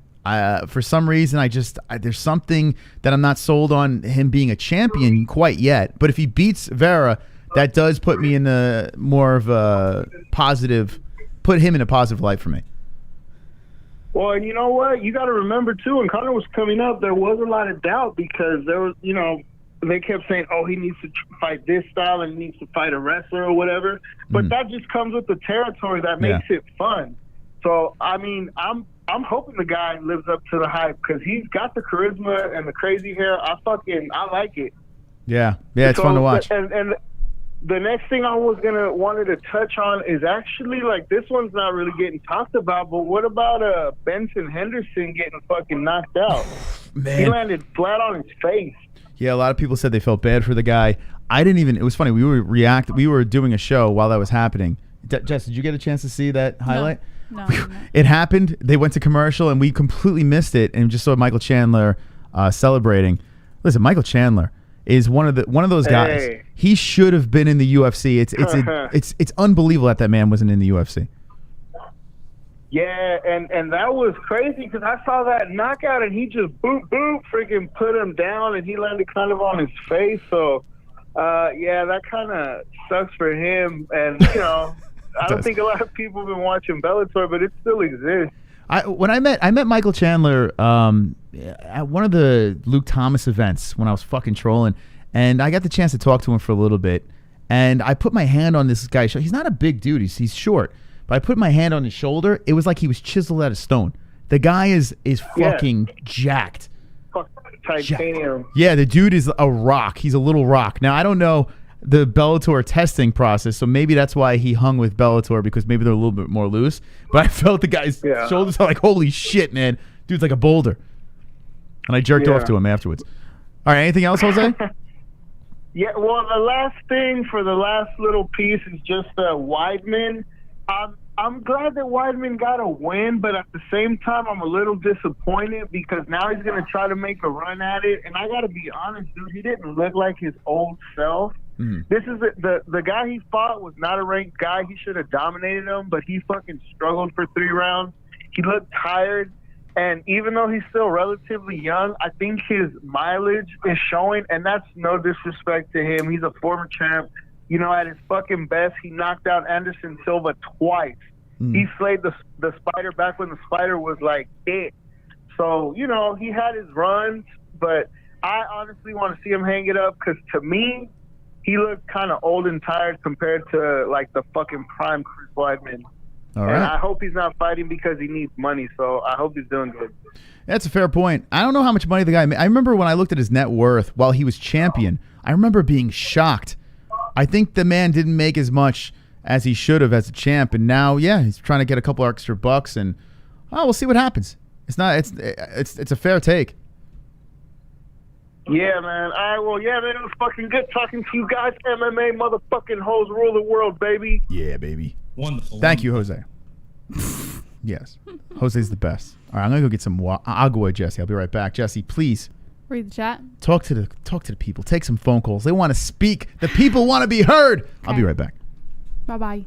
For some reason, there's something that I'm not sold on him being a champion quite yet. But if he beats Vera, that does put me in more of a positive, put him in a positive light for me. Well, and you know what? You got to remember, too, when Conor was coming up, there was a lot of doubt, because there was, you know, they kept saying, oh, he needs to fight this style and he needs to fight a wrestler or whatever. But that just comes with the territory that makes it fun. So, I mean, I'm hoping the guy lives up to the hype, because he's got the charisma and the crazy hair. I like it. Yeah, it's fun to watch. the next thing I was wanted to touch on is actually like this one's not really getting talked about, but what about Benson Henderson getting fucking knocked out? Man. He landed flat on his face. Yeah, a lot of people said they felt bad for the guy. I didn't even. It was funny. We were doing a show while that was happening. Jess, did you get a chance to see that highlight? No. It happened. They went to commercial, and we completely missed it, and just saw Michael Chandler celebrating. Listen, Michael Chandler is one of those guys. Hey. He should have been in the UFC. It's unbelievable that man wasn't in the UFC. Yeah, and that was crazy because I saw that knockout and he just boop freaking put him down and he landed kind of on his face. So yeah, that kind of sucks for him. And you know, I don't think a lot of people have been watching Bellator, but it still exists. When I met Michael Chandler at one of the Luke Thomas events when I was fucking trolling, and I got the chance to talk to him for a little bit, and I put my hand on this guy's shoulder. He's not a big dude. He's short, but I put my hand on his shoulder. It was like he was chiseled out of stone. The guy is fucking jacked. Titanium. Yeah, the dude is a rock. He's a little rock. Now, I don't know the Bellator testing process, so maybe that's why he hung with Bellator, because maybe they're a little bit more loose. But I felt the guy's shoulders are like, holy shit, man. Dude's like a boulder. And I jerked off to him afterwards. All right, anything else, Jose? Yeah, well, the last thing for the last little piece is just Weidman. I'm glad that Weidman got a win, but at the same time, I'm a little disappointed because now he's going to try to make a run at it. And I got to be honest, dude, he didn't look like his old self. This is the guy he fought was not a ranked guy. He should have dominated him, but he fucking struggled for 3 rounds. He looked tired, and even though he's still relatively young, I think his mileage is showing, and that's no disrespect to him. He's a former champ. You know, at his fucking best, he knocked out Anderson Silva twice. He slayed the Spider back when the Spider was like it. So, you know, he had his runs, but I honestly want to see him hang it up because to me, he looked kind of old and tired compared to like the fucking prime Chris Weidman. All and right. I hope he's not fighting because he needs money. So I hope he's doing good. That's a fair point. I don't know how much money the guy made. I remember when I looked at his net worth while he was champion, I remember being shocked. I think the man didn't make as much as he should have as a champ, and now, yeah, he's trying to get a couple extra bucks, and we'll see what happens. It's a fair take. Yeah, man. All right, well, yeah, man, it was fucking good talking to you guys. MMA motherfucking hoes rule the world, baby. Yeah, baby. Wonderful. Thank you, Jose. Yes. Jose's the best. All right, I'm going to go get some agua, Jesse. I'll be right back. Jesse, please. Read the chat. Talk to the people. Take some phone calls. They want to speak. The people want to be heard. I'll be right back. Bye-bye.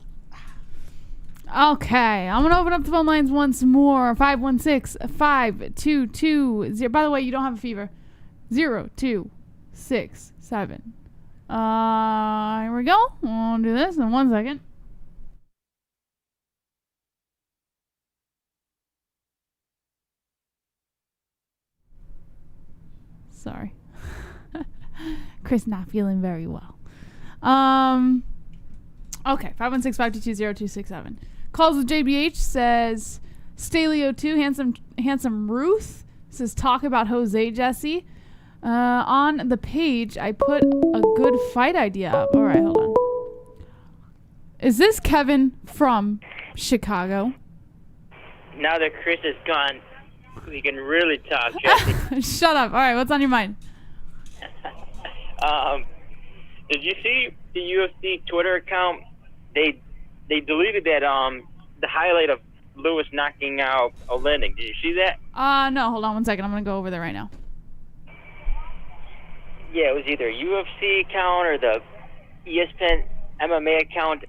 Okay, I'm going to open up the phone lines once more. 516-5220. By the way, you don't have a fever. 0267. Here we go. I'll do this in 1 second. Sorry. Chris not feeling very well. Okay, 516-522-0267. Calls with JBH says Staley02, handsome Ruth says talk about Jose Jesse. On the page, I put a good fight idea up. All right, hold on. Is this Kevin from Chicago? Now that Chris is gone, we can really talk, Jesse. Shut up. All right, what's on your mind? Did you see the UFC Twitter account? They deleted that the highlight of Lewis knocking out Oleinik. Did you see that? No, hold on 1 second. I'm gonna go over there right now. Yeah, it was either UFC account or the ESPN MMA account.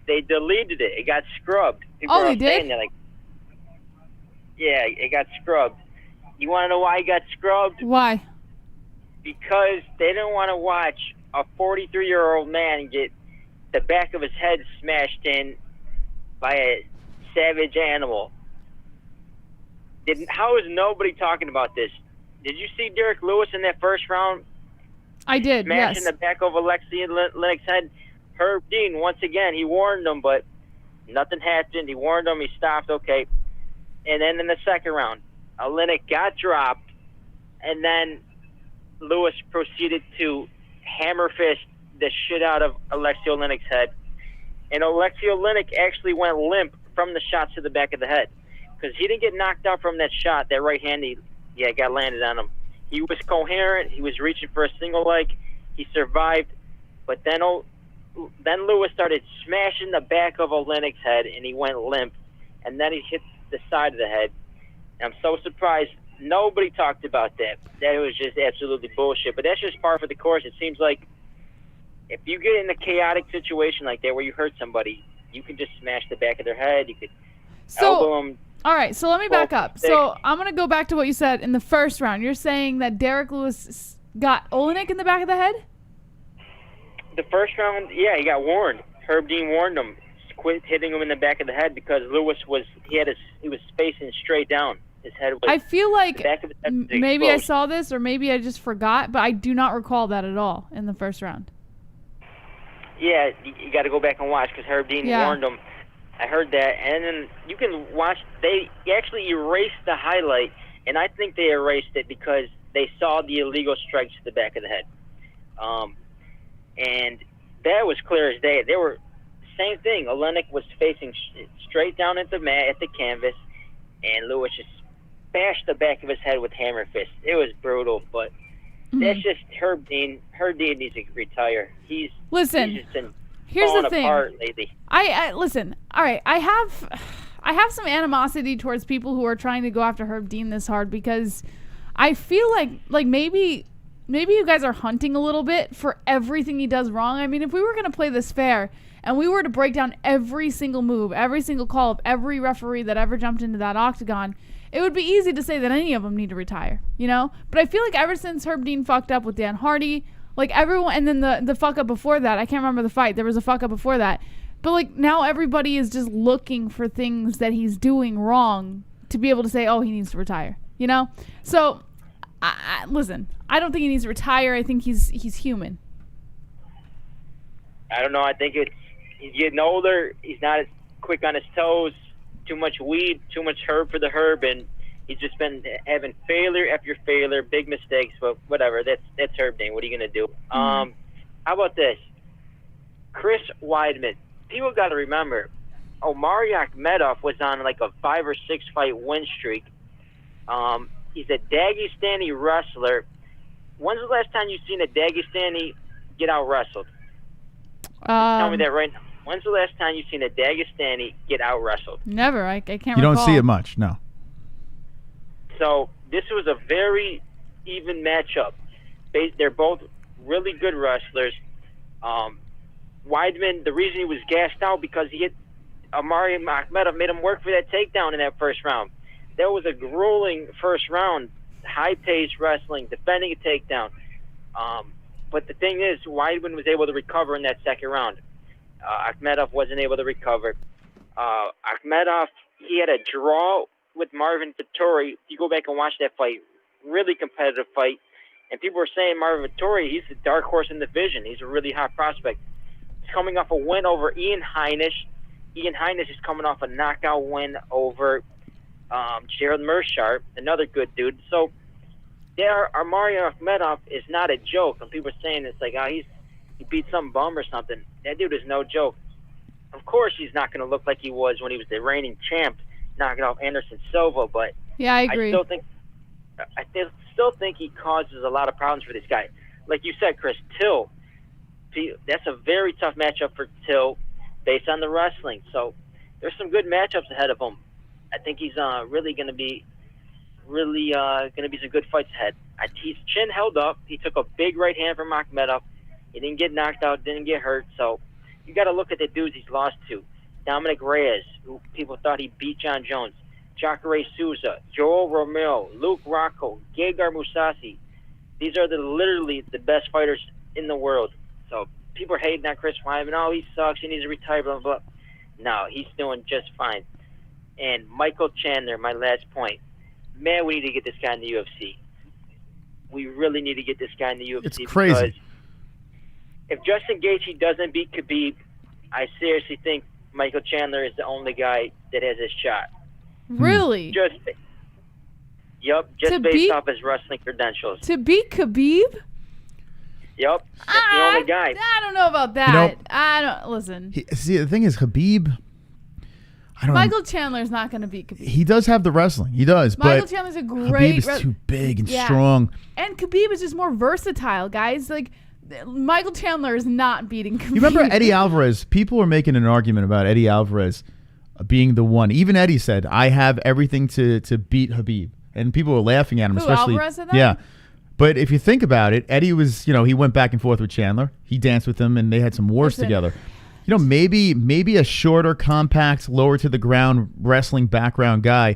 They deleted it. It got scrubbed. People They are did? saying that, like, yeah, it got scrubbed. You want to know why it got scrubbed? Why? Because they didn't want to watch a 43-year-old man get the back of his head smashed in by a savage animal. How is nobody talking about this? Did you see Derek Lewis in that first round? I did, Smashing the back of Alexei Oleinik's head. Herb Dean, once again, he warned him, but nothing happened. He warned him. He stopped. Okay. And then in the second round, Oleinik got dropped, and then Lewis proceeded to hammer fist the shit out of Alexei Oleinik's head. And Alexei Oleinik actually went limp from the shots to the back of the head. Because he didn't get knocked out from that shot, that right hand, got landed on him. He was coherent. He was reaching for a single leg. He survived. But then Lewis started smashing the back of Oleinik's head, and he went limp. And then he hit the side of the head. And I'm so surprised nobody talked about that. That was just absolutely bullshit. But that's just par for the course. It seems like if you get in a chaotic situation like that where you hurt somebody, you can just smash the back of their head. You could elbow them. All right, so let me back up. So I'm going to go back to what you said in the first round. You're saying that Derek Lewis got Oleinik in the back of the head? The first round, yeah, he got warned. Herb Dean warned him. Quit hitting him in the back of the head because Lewis was facing straight down. His head was. I feel like the back of his head was maybe I exposed. saw this or maybe I just forgot, but I do not recall that at all in the first round. Yeah, you got to go back and watch because Herb Dean warned him. I heard that, and then you can watch. They actually erased the highlight, and I think they erased it because they saw the illegal strikes to the back of the head, and that was clear as day. They were same thing. Oleinik was facing straight down at the mat at the canvas, and Lewis just bashed the back of his head with hammer fist. It was brutal, but that's just Herb Dean. Herb Dean needs to retire. He's just been Here's falling the thing. apart lately. I listen. All right, I have some animosity towards people who are trying to go after Herb Dean this hard because I feel like maybe you guys are hunting a little bit for everything he does wrong. I mean, if we were gonna play this fair and we were to break down every single move, every single call of every referee that ever jumped into that octagon, it would be easy to say that any of them need to retire, you know? But I feel like ever since Herb Dean fucked up with Dan Hardy, like everyone, and then the fuck up before that, I can't remember the fight. There was a fuck up before that. But like now everybody is just looking for things that he's doing wrong to be able to say, oh, he needs to retire, you know? So, listen, I don't think he needs to retire. I think he's human. I don't know. I think he's getting older. He's not as quick on his toes. Too much weed, too much herb for the herb, and he's just been having failure after failure, big mistakes. But whatever, that's Herb Dean. What are you gonna do? How about this? Chris Weidman. People got to remember, Omari Akhmedov was on like a 5 or 6 fight win streak. He's a Dagestani wrestler. When's the last time you've seen a Dagestani get out wrestled? Tell me that right now. When's the last time you've seen a Dagestani get out wrestled? Never. I can't recall. You don't see it much, no. So this was a very even matchup. They're both really good wrestlers. Weidman, the reason he was gassed out because he hit Omari Akhmedov, made him work for that takedown in that first round. That was a grueling first round, high-paced wrestling, defending a takedown. But the thing is, Weidman was able to recover in that second round. Akhmedov wasn't able to recover. Akhmedov, he had a draw with Marvin Vettori. You go back and watch that fight, really competitive fight. And people were saying Marvin Vettori, he's the dark horse in the division. He's a really hot prospect. He's coming off a win over Ian Heinisch. Ian Heinisch is coming off a knockout win over Jared Mershart, another good dude. So Omari Akhmedov is not a joke. And people are saying it's like, he beat some bum or something. That dude is no joke. Of course, he's not going to look like he was when he was the reigning champ, knocking off Anderson Silva. But yeah, I agree. I still think he causes a lot of problems for this guy. Like you said, Chris, Till. That's a very tough matchup for Till, based on the wrestling. So there's some good matchups ahead of him. I think he's really going to be some good fights ahead. His chin held up. He took a big right hand from Akhmedov. He didn't get knocked out, didn't get hurt. So you got to look at the dudes he's lost to. Dominic Reyes, who people thought he beat John Jones. Jacare Souza, Joel Romero, Luke Rockhold, Gegard Mousasi. These are literally the best fighters in the world. So people are hating on Chris Weidman. Oh, he sucks. He needs to retire, blah, blah, blah. No, he's doing just fine. And Michael Chandler, my last point. Man, we need to get this guy in the UFC. We really need to get this guy in the UFC. It's crazy. Because if Justin Gaethje doesn't beat Khabib, I seriously think Michael Chandler is the only guy that has his shot. Really? Just based off his wrestling credentials. To beat Khabib? Yep, that's the only guy. I don't know about that. You know, I don't listen. See, the thing is, Khabib. I don't know. Michael Chandler's not going to beat Khabib. He does have the wrestling. He does. Michael but Chandler's a great. Khabib is too big and strong. And Khabib is just more versatile, guys. Like Michael Chandler is not beating Khabib. You remember Eddie Alvarez? People were making an argument about Eddie Alvarez being the one. Even Eddie said, "I have everything to beat Khabib," and people were laughing at him. Who, especially Alvarez said that? Yeah. But if you think about it, Eddie was, he went back and forth with Chandler. He danced with him, and they had some wars together. Maybe a shorter, compact, lower to the ground wrestling background guy.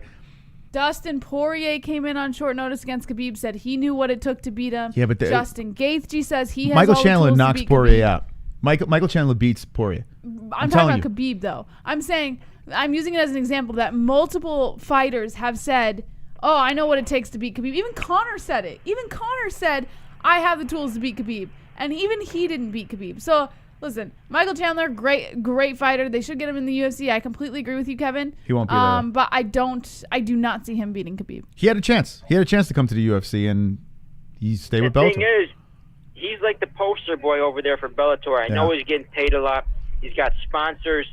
Dustin Poirier came in on short notice against Khabib, said he knew what it took to beat him. Yeah, but Justin Gaethje says he has Michael all Chandler the tools knocks to beat Poirier Khabib. out. Michael Chandler beats Poirier. I'm talking about Khabib, though. I'm using it as an example that multiple fighters have said, "Oh, I know what it takes to beat Khabib." Even Conor said it. Even Conor said, "I have the tools to beat Khabib," and even he didn't beat Khabib. So. Listen, Michael Chandler, great fighter. They should get him in the UFC. I completely agree with you, Kevin. He won't be there. But I do not see him beating Khabib. He had a chance. He had a chance to come to the UFC, and he stayed with Bellator. The thing is, he's like the poster boy over there for Bellator. I know he's getting paid a lot. He's got sponsors.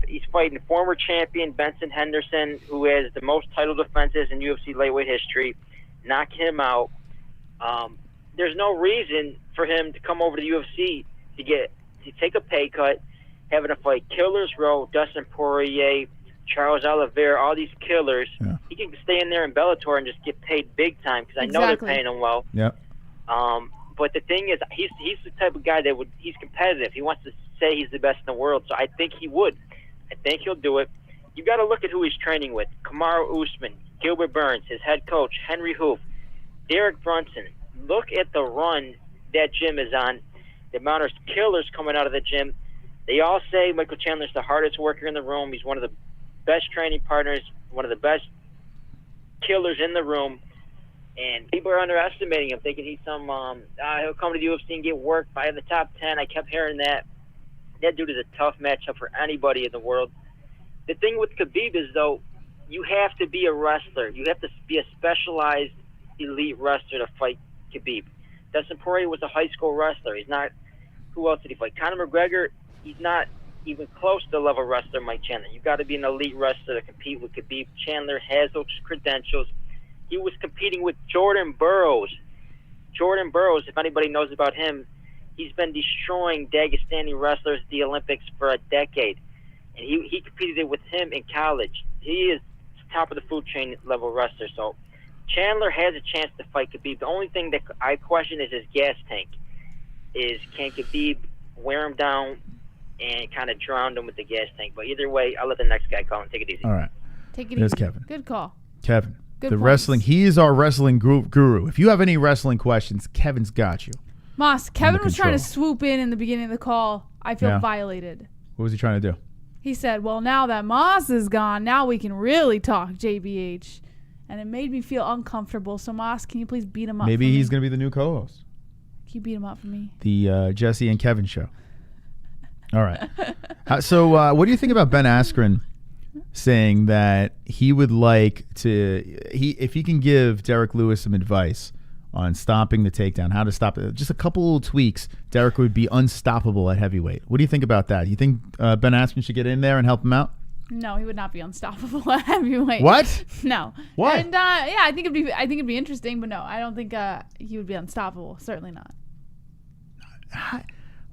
He's fighting former champion Benson Henderson, who has the most title defenses in UFC lightweight history. Knock him out. There's no reason for him to come over to the UFC to take a pay cut, having to fight Killers Row, Dustin Poirier, Charles Oliveira, all these killers. Yeah. He can stay in there in Bellator and just get paid big time because I know they're paying him well. Yeah. But the thing is, he's the type of guy he's competitive. He wants to say he's the best in the world, so I think he would. I think he'll do it. You got to look at who he's training with: Kamaru Usman, Gilbert Burns, his head coach Henry Hoof, Derek Brunson. Look at the run that gym is on. The amount of killers coming out of the gym. They all say Michael Chandler's the hardest worker in the room. He's one of the best training partners, one of the best killers in the room. And people are underestimating him, thinking he's some, he'll come to the UFC and get worked by the top 10. I kept hearing that. That dude is a tough matchup for anybody in the world. The thing with Khabib is, though, you have to be a wrestler. You have to be a specialized elite wrestler to fight Khabib. Dustin Poirier was a high school wrestler. He's not. Who else did he fight? Conor McGregor. He's not even close to the level wrestler Mike Chandler. You've got to be an elite wrestler to compete with Khabib. Chandler has those credentials. He was competing with Jordan Burroughs. Jordan Burroughs, if anybody knows about him, he's been destroying Dagestani wrestlers at the Olympics for a decade. And he competed with him in college. He is top of the food chain level wrestler. So Chandler has a chance to fight Khabib. The only thing that I question is his gas tank. Can Khabib wear him down and kind of drown him with the gas tank? But either way, I'll let the next guy call and take it easy. All right. Take it There's easy. Kevin. Good call. Kevin. Good the points. wrestling. He is our wrestling guru. If you have any wrestling questions, Kevin's got you. Moss, Kevin was trying to swoop in the beginning of the call. I feel violated. What was he trying to do? He said, well, now that Moss is gone, now we can really talk JBH. And it made me feel uncomfortable. So, Moss, can you please beat him up Maybe for me? he's going to be the new co-host. Can you beat him up for me? The Jesse and Kevin show. All right. So what do you think about Ben Askren saying that he would like to, if he can give Derek Lewis some advice on stopping the takedown, how to stop it, just a couple little tweaks, Derek would be unstoppable at heavyweight. What do you think about that? You think Ben Askren should get in there and help him out? No, he would not be unstoppable at heavyweight. What? No. What? And yeah, I think it'd be interesting, but no, I don't think he would be unstoppable. Certainly not.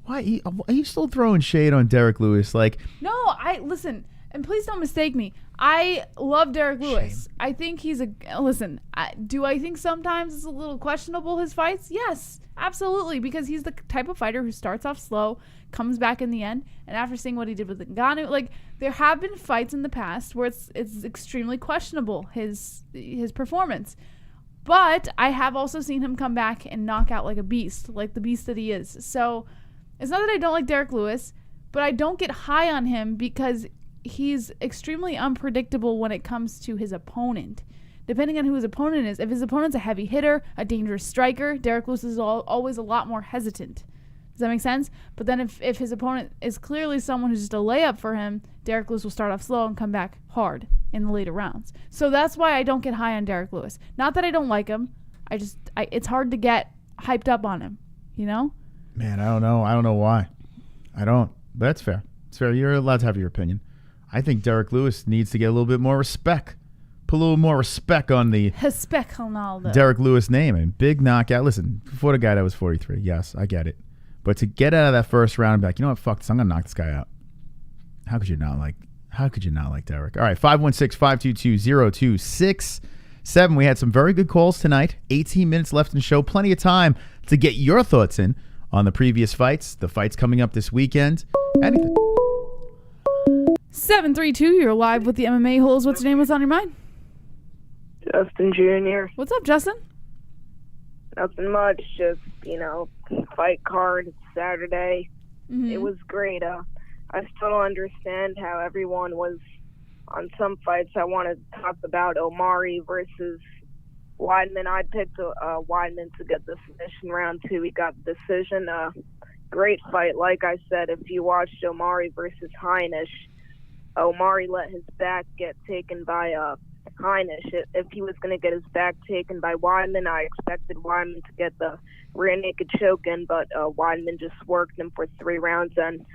Why are you still throwing shade on Derek Lewis? Like, no, listen, and please don't mistake me. I love Derek Lewis. I think he's listen. Do I think sometimes it's a little questionable his fights? Yes, absolutely, because he's the type of fighter who starts off slow, comes back in the end, and after seeing what he did with Nganu, like there have been fights in the past where it's extremely questionable his performance. But I have also seen him come back and knock out like a beast, like the beast that he is. So it's not that I don't like Derek Lewis, but I don't get high on him because he's extremely unpredictable when it comes to his opponent. Depending on who his opponent is, if his opponent's a heavy hitter, a dangerous striker, Derek Lewis is always a lot more hesitant. Does that make sense? But then if his opponent is clearly someone who's just a layup for him, Derek Lewis will start off slow and come back hard in the later rounds. So that's why I don't get high on Derek Lewis. Not that I don't like him. It's hard to get hyped up on him. You know? Man, I don't know. I don't know why. I don't. But that's fair. It's fair. You're allowed to have your opinion. I think Derek Lewis needs to get a little bit more respect. Put a little more respect on the Respect Ronaldo. Derek Lewis name. And big knockout. Listen, for the guy that was 43, yes, I get it. But to get out of that first round and be like, you know what, fuck this, I'm gonna knock this guy out. How could you not like Derek? All right, 516-522-0267. We had some very good calls tonight. 18 minutes left in the show. Plenty of time to get your thoughts in on the previous fights, the fights coming up this weekend, anything. 732, you're live with the MMA Holes. What's your name? What's on your mind? Justin Jr. What's up, Justin? Nothing much. Just, fight card Saturday. Mm-hmm. It was great. I still don't understand how everyone was on some fights. I want to talk about Omari versus Weidman. I picked Weidman to get the submission round 2. He got the decision. Great fight. Like I said, if you watched Omari versus Heinisch, Omari let his back get taken by Heinisch. If he was going to get his back taken by Weidman, I expected Weidman to get the rear naked choke in, but Weidman just worked him for 3 rounds. And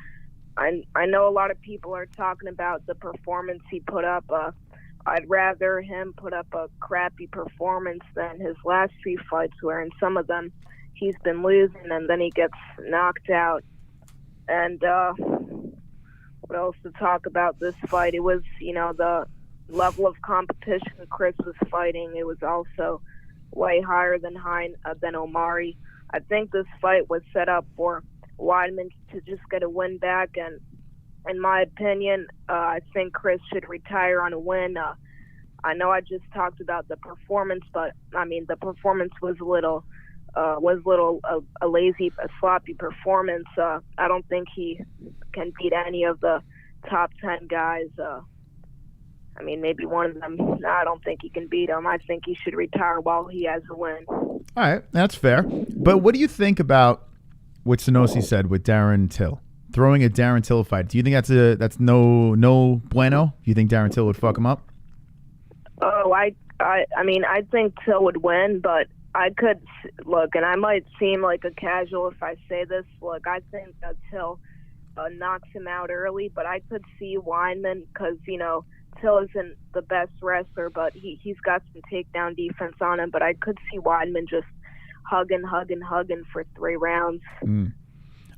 I know a lot of people are talking about the performance he put up. I'd rather him put up a crappy performance than his last 3 fights, where in some of them he's been losing and then he gets knocked out. And what else to talk about this fight? It was, the level of competition Chris was fighting. It was also way higher than Omari. I think this fight was set up for Weidman to just get a win back, and in my opinion, I think Chris should retire on a win. I know I just talked about the performance, but the performance was a lazy, sloppy performance. I don't think he can beat any of the top 10 guys. Maybe one of them. No, I don't think he can beat him. I think he should retire while he has a win. All right, that's fair. But what do you think about what Sanosi said with Darren Till? Throwing a Darren Till fight. Do you think that's no bueno? Do you think Darren Till would fuck him up? Oh, I think Till would win, but I could look, and I might seem like a casual if I say this. Look, I think that Till knocks him out early, but I could see Wyman because Till isn't the best wrestler, but he's got some takedown defense on him. But I could see Weidman just hugging for 3 rounds.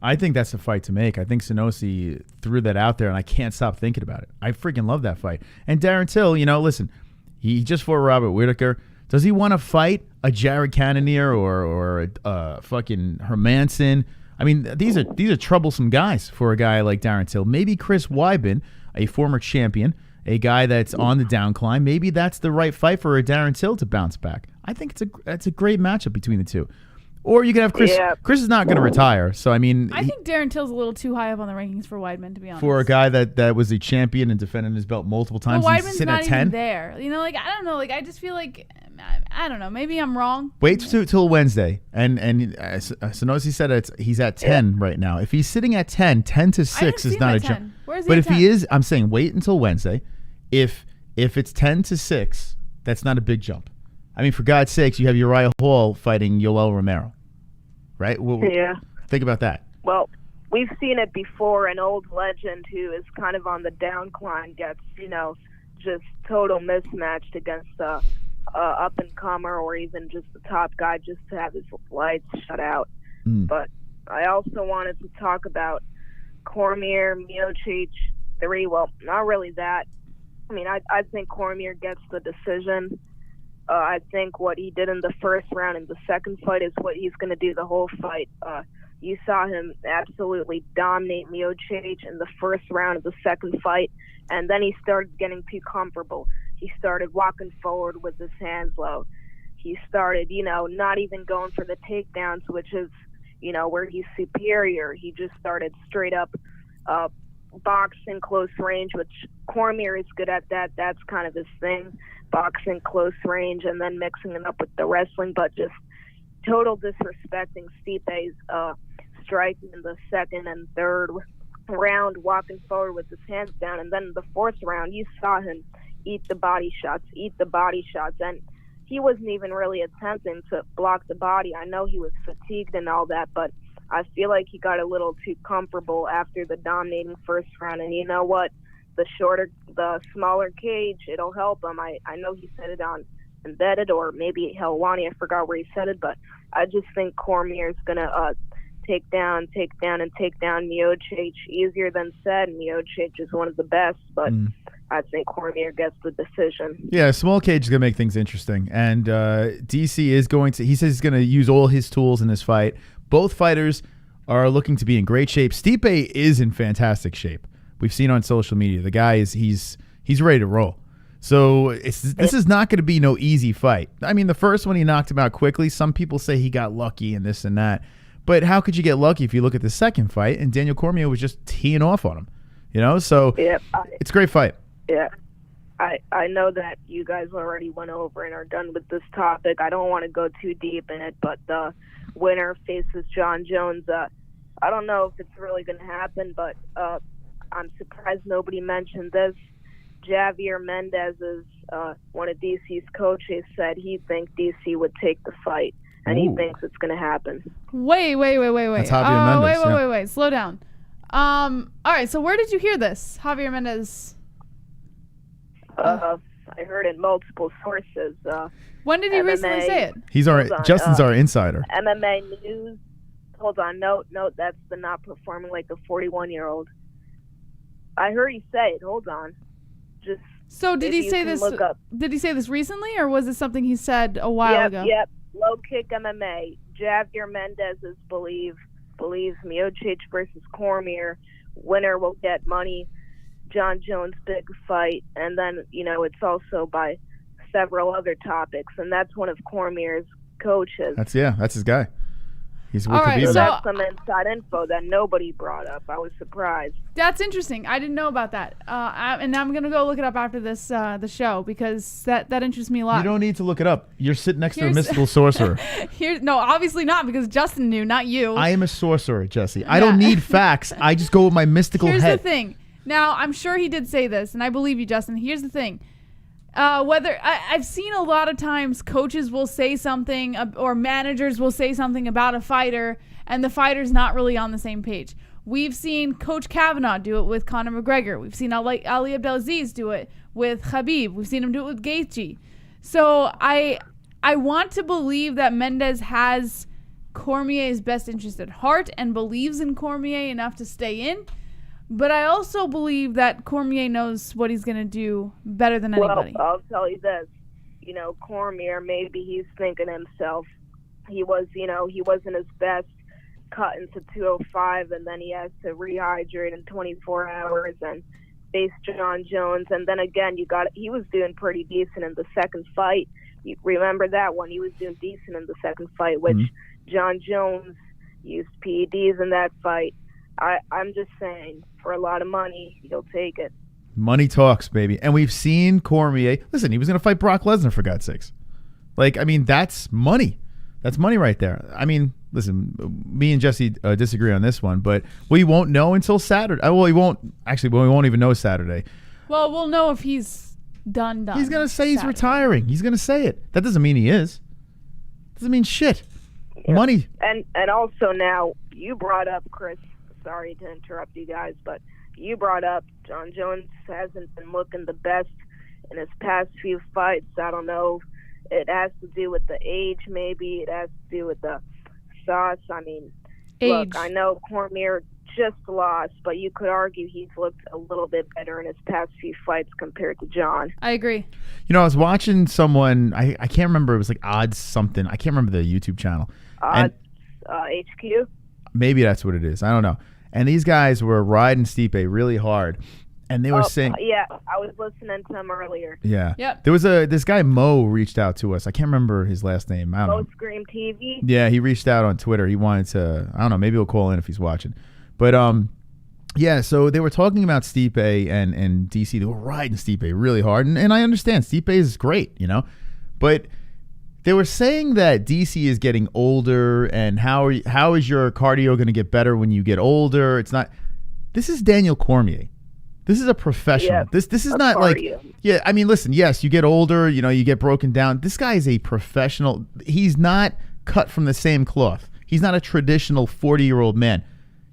I think that's the fight to make. I think Sanosi threw that out there, and I can't stop thinking about it. I freaking love that fight. And Darren Till, listen, he just fought Robert Whittaker. Does he want to fight a Jared Cannonier or a fucking Hermanson? These are troublesome guys for a guy like Darren Till. Maybe Chris Weidman, a former champion, a guy that's on the downcline, maybe that's the right fight for a Darren Till to bounce back. I think it's a great matchup between the two. Or you can have Chris. Yeah. Chris is not going to retire, so I think Darren Till's a little too high up on the rankings for Weidman, to be honest. For a guy that was a champion and defended his belt multiple times, but Weidman's not even there. I don't know. I just feel like I don't know. Maybe I'm wrong. Wait till Wednesday, and Sanosi said he's at 10 right now. If he's sitting at 10 to 6 is not a jump. Where is he? But if he is, I'm saying wait until Wednesday. If it's 10 to 6, that's not a big jump. For God's sakes, you have Uriah Hall fighting Yoel Romero, right? Yeah. Think about that. Well, we've seen it before. An old legend who is kind of on the downcline gets, just total mismatched against a up-and-comer or even just the top guy just to have his lights shut out. But I also wanted to talk about Cormier, Miocic, 3. Well, not really that. I think Cormier gets the decision. I think what he did in the first round in the second fight is what he's going to do the whole fight. You saw him absolutely dominate Miocic in the first round of the second fight, and then he started getting too comfortable. He started walking forward with his hands low. He started, not even going for the takedowns, which is, where he's superior. He just started straight up boxing close range, which Cormier is good at that. That's kind of his thing, boxing close range and then mixing it up with the wrestling, but just total disrespecting Stipe's striking in the second and third round, walking forward with his hands down. And then in the fourth round, you saw him eat the body shots. And he wasn't even really attempting to block the body. I know he was fatigued and all that, but I feel like he got a little too comfortable after the dominating first round. And you know what? The smaller cage, it'll help him. I know he said it on Embedded or maybe HELWANI. I forgot where he said it, but I just think Cormier is going to take down Miocic. Easier than said. Miocic is one of the best, but I think Cormier gets the decision. Yeah, small cage is going to make things interesting. And DC is going to, he says he's going to use all his tools in this fight. Both fighters are looking to be in great shape. Stipe is in fantastic shape. We've seen on social media. The guy is, he's ready to roll. So this is not going to be no easy fight. I mean, the first one he knocked him out quickly. Some people say he got lucky and this and that. But how could you get lucky if you look at the second fight and Daniel Cormier was just teeing off on him? You know, so it's a great fight. Yeah. I know that you guys already went over and are done with this topic. I don't want to go too deep in it, but the winner faces John Jones. I don't know if it's really going to happen, but I'm surprised nobody mentioned this. Javier Mendez is one of DC's coaches, said he thinks DC would take the fight, and he thinks it's going to happen. Wait. That's Javier Mendez, Wait. Slow down. All right, so where did you hear this, Javier Mendez? I heard it multiple sources. When did he recently say it? He's Justin's our insider. MMA News. Hold on. Note, that's the not performing like a 41-year-old. I heard he say it. Hold on. So did he say this? Did he say this recently, or was it something he said a while ago? Yep. Low kick MMA. Javier Mendez believes Miocic versus Cormier. Winner will get money. John Jones big fight, and then it's also by several other topics, and that's one of Cormier's coaches. That's his guy. He's all right. So that's some inside info that nobody brought up. I was surprised. That's interesting. I didn't know about that, and I'm gonna go look it up after this the show because that interests me a lot. You don't need to look it up. You're sitting next to a mystical sorcerer. No, obviously not, because Justin knew, not you. I am a sorcerer, Jesse. I don't need facts. I just go with my mystical head. Here's the thing. Now, I'm sure he did say this, and I believe you, Justin. Here's the thing. I've seen a lot of times coaches will say something or managers will say something about a fighter, and the fighter's not really on the same page. We've seen Coach Kavanaugh do it with Conor McGregor. We've seen Ali Abdelaziz do it with Khabib. We've seen him do it with Gaethje. So I want to believe that Mendez has Cormier's best interest at heart and believes in Cormier enough to stay in. But I also believe that Cormier knows what he's going to do better than anybody. Well, I'll tell you this. Cormier, maybe he's thinking himself. He wasn't his best cut into 205, and then he has to rehydrate in 24 hours and face John Jones. And then again, he was doing pretty decent in the second fight. You remember that one? He was doing decent in the second fight, which John Jones used PEDs in that fight. I'm just saying, for a lot of money, he'll take it. Money talks, baby. And we've seen Cormier. Listen, he was going to fight Brock Lesnar, for God's sakes. That's money. That's money right there. I mean, listen, me and Jesse disagree on this one, but we won't know until Saturday. We won't even know Saturday. Well, we'll know if he's done. He's going to say he's retiring. He's going to say it. That doesn't mean he is. Doesn't mean shit. Yeah. Money. And also now, you brought up, Chris, sorry to interrupt you guys, but you brought up John Jones hasn't been looking the best in his past few fights. I don't know. It has to do with the age, maybe. It has to do with the sauce. I mean, look, I know Cormier just lost, but you could argue he's looked a little bit better in his past few fights compared to John. I agree. I was watching someone, I can't remember, it was like Odds something. I can't remember the YouTube channel. Odds HQ? Maybe that's what it is. I don't know. And these guys were riding Stipe really hard, and they were saying, "Yeah, I was listening to him earlier." Yeah, yep. There was this guy Mo reached out to us. I can't remember his last name. I don't know. Scream TV. Yeah, he reached out on Twitter. He wanted to. I don't know. Maybe he'll call in if he's watching. But yeah. So they were talking about Stipe and DC. They were riding Stipe really hard, and I understand Stipe is great, but they were saying that DC is getting older, and how is your cardio going to get better when you get older? It's not. This is Daniel Cormier. This is a professional. Yeah, This is not like, yeah, I mean, listen, yes, you get older, you get broken down. This guy is a professional. He's not cut from the same cloth. He's not a traditional 40-year-old man.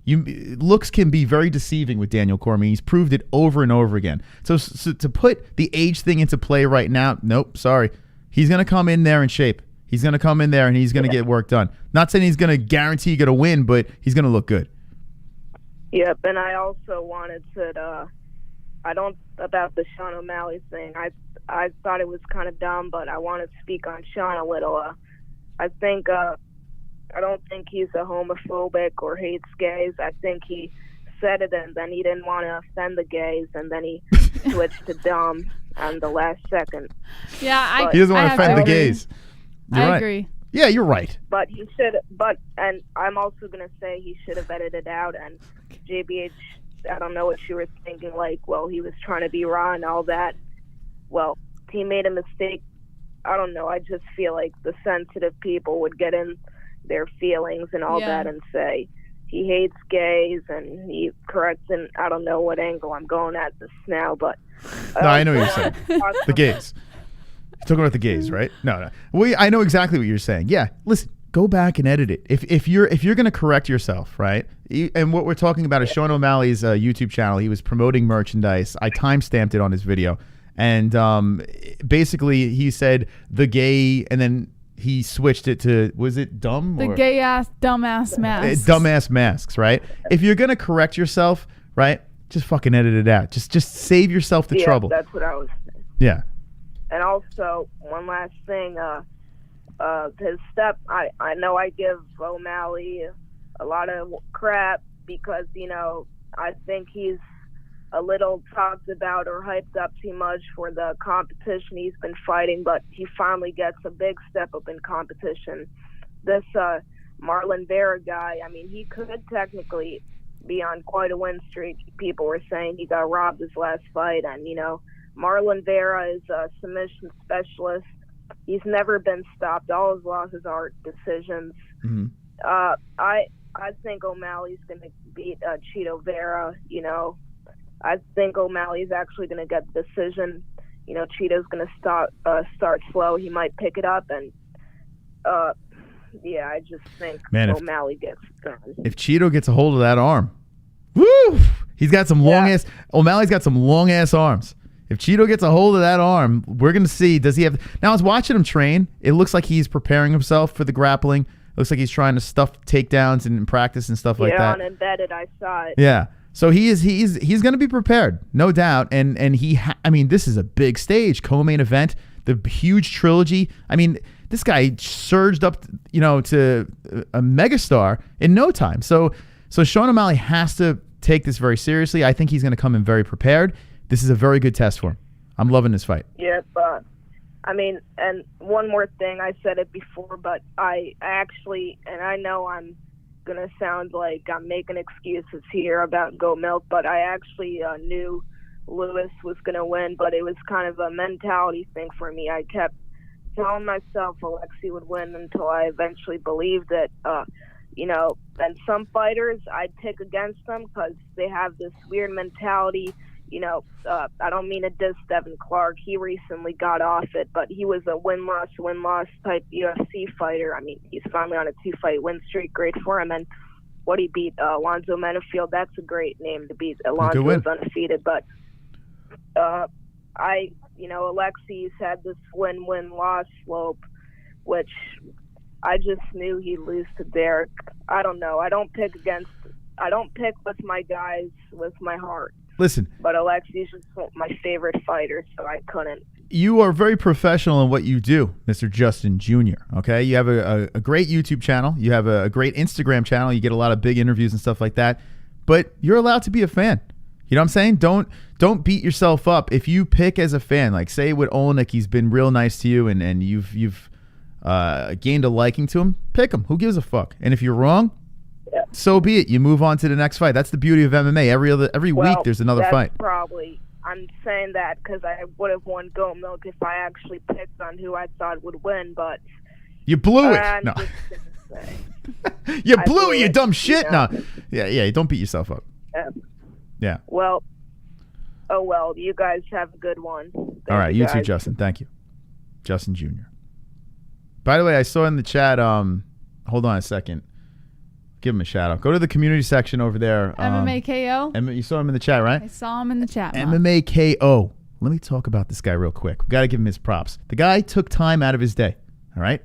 Looks can be very deceiving with Daniel Cormier. He's proved it over and over again. So to put the age thing into play right now, nope, sorry. He's going to come in there in shape. He's going to come in there and he's going to get work done. Not saying he's going to guarantee you're going to win, but he's going to look good. Yep, and I also wanted to, about the Sean O'Malley thing. I thought it was kind of dumb, but I want to speak on Sean a little. I don't think he's a homophobic or hates gays. I think he said it and then he didn't want to offend the gays and then he switched to dumb on the last second. Yeah, he doesn't want to offend the gays. You're right. Agree. Yeah, you're right. But he should. And I'm also gonna say he should have edited out. And JBH, I don't know what you were thinking. Like, well, he was trying to be raw and all that. Well, he made a mistake. I don't know. I just feel like the sensitive people would get in their feelings and all that and say he hates gays and he corrects. And I don't know what angle I'm going at this now, but no, I know what you're saying. The gays. You're talking about the gays, right? No. I know exactly what you're saying. Yeah, listen, go back and edit it. If you're going to correct yourself, right? And what we're talking about is Sean O'Malley's YouTube channel. He was promoting merchandise. I timestamped it on his video, and basically he said the gay, and then he switched it to, was it dumb? The gay ass dumbass masks. Dumbass masks, right? If you're going to correct yourself, right? Just fucking edit it out. Just save yourself the trouble. That's what I was saying. Yeah. And also, one last thing, his step, I know I give O'Malley a lot of crap because, I think he's a little talked about or hyped up too much for the competition he's been fighting, but he finally gets a big step up in competition. This Marlon Vera guy, I mean, he could technically be on quite a win streak. People were saying he got robbed his last fight, and, Marlon Vera is a submission specialist. He's never been stopped. All his losses are decisions. Mm-hmm. I think O'Malley's going to beat Chito Vera. I think O'Malley's actually going to get the decision. Chito's going to start slow. He might pick it up, and I just think O'Malley gets done. If Chito gets a hold of that arm, woo! He's got some long ass. O'Malley's got some long ass arms. If Chito gets a hold of that arm, we're going to see. Does he have... Now, I was watching him train. It looks like he's preparing himself for the grappling. It looks like he's trying to stuff takedowns and practice and stuff like that. Yeah, on Embedded, I saw it. Yeah. So he's going to be prepared, no doubt. And I mean, this is a big stage, co-main event, the huge trilogy. I mean, this guy surged up, to a megastar in no time. So Sean O'Malley has to take this very seriously. I think he's going to come in very prepared. This is a very good test for him. I'm loving this fight. Yeah, but I mean, and one more thing, I said it before, but I actually, and I know I'm going to sound like I'm making excuses here about Go Milk, but I actually knew Lewis was going to win, but it was kind of a mentality thing for me. I kept telling myself Alexei would win until I eventually believed it. And some fighters, I'd pick against them because they have this weird mentality. I don't mean to diss Devin Clark. He recently got off it, but he was a win-loss type UFC fighter. I mean, he's finally on a 2-fight win streak. Great for him. And what he beat, Alonzo Menafield, that's a great name to beat. Alonzo's undefeated. But Alexei's had this win-win-loss slope, which I just knew he'd lose to Derek. I don't know. I don't pick with my guys with my heart. Listen. But Alexei's just my favorite fighter, so I couldn't. You are very professional in what you do, Mr. Justin Jr., okay? You have a great YouTube channel. You have a great Instagram channel. You get a lot of big interviews and stuff like that. But you're allowed to be a fan. You know what I'm saying? Don't beat yourself up. If you pick as a fan, like say with Oleinik, he's been real nice to you and you've gained a liking to him, pick him. Who gives a fuck? And if you're wrong, so be it. You move on to the next fight. That's the beauty of MMA. Every week there's another fight. I'm saying that because I would have won Go Milk if I actually picked on who I thought would win, but you blew it. No. You blew it, you dumb shit. No. Yeah. Don't beat yourself up. Yeah. Well, oh well. You guys have a good one. All right, you too, guys. Justin. Thank you. Justin Jr. By the way, I saw in the chat, hold on a second. Give him a shout out. Go to the community section over there. MMA KO. You saw him in the chat, right? I saw him in the chat. Mom. MMA KO. Let me talk about this guy real quick. We got to give him his props. The guy took time out of his day, all right,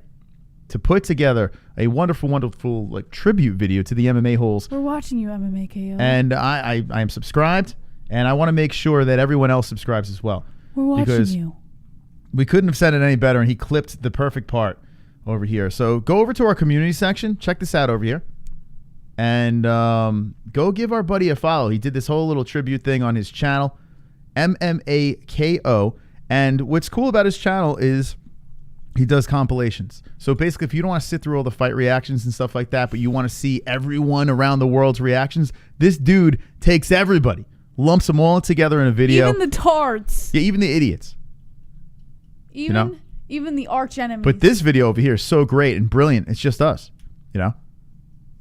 to put together a wonderful, wonderful like tribute video to the MMA Holes. We're watching you, MMA KO. And I am subscribed, and I want to make sure that everyone else subscribes as well. We're watching because you. We couldn't have said it any better, and he clipped the perfect part over here. So go over to our community section. Check this out over here. And go give our buddy a follow. He did this whole little tribute thing on his channel, MMA KO. And what's cool about his channel is he does compilations. So basically, if you don't want to sit through all the fight reactions and stuff like that, but you want to see everyone around the world's reactions, this dude takes everybody, lumps them all together in a video. Even the tards. Yeah, even the idiots. Even the arch enemies. But this video over here is so great and brilliant. It's just us,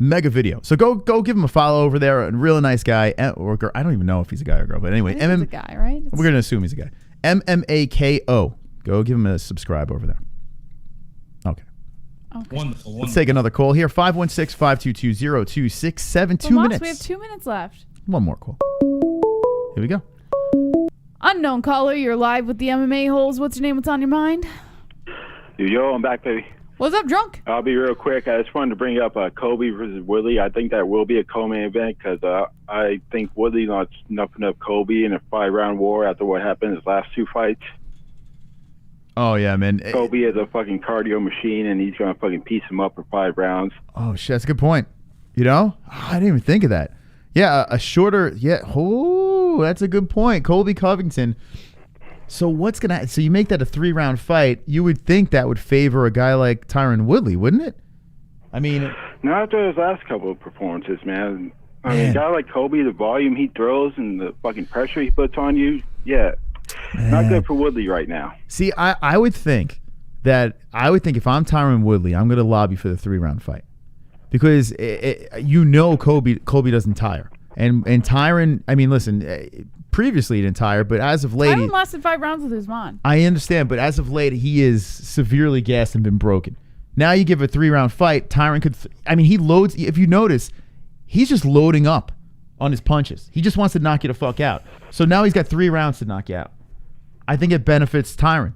Mega video. So go give him a follow over there. A really nice guy or girl. I don't even know if he's a guy or girl, but anyway, he's a guy, right? We're gonna assume he's a guy. MMA-KO. Go give him a subscribe over there. Okay. Wonderful. Let's take another call here. 516-522-0267. 2 minutes. We have 2 minutes left. One more call. Here we go. Unknown caller, you're live with the MMA Holes. What's your name? What's on your mind? Yo, I'm back, baby. What's up, drunk? I'll be real quick. I just wanted to bring up Colby versus Woodley. I think that will be a co-main event because I think Woodley's not snuffing up Colby in a 5-round war after what happened in his last 2 fights. Oh, yeah, man. Colby is a fucking cardio machine, and he's going to fucking piece him up for 5 rounds. Oh, shit, that's a good point. I didn't even think of that. Yeah, a shorter, that's a good point. Colby Covington. So what's going to, so you make that a 3-round fight, you would think that would favor a guy like Tyron Woodley, wouldn't it? I mean. Not after his last couple of performances, man. I mean, a guy like Colby, the volume he throws and the fucking pressure he puts on you, not good for Woodley right now. See, I would think if I'm Tyron Woodley, I'm going to lobby for the 3-round fight. Because Colby doesn't tire. And Tyron, I mean, listen, previously he didn't tire, but as of late... Tyron lasted 5 rounds with Usman. I understand, but as of late, he is severely gassed and been broken. Now you give a 3-round fight, Tyron could... he loads... If you notice, he's just loading up on his punches. He just wants to knock you the fuck out. So now he's got 3 rounds to knock you out. I think it benefits Tyron.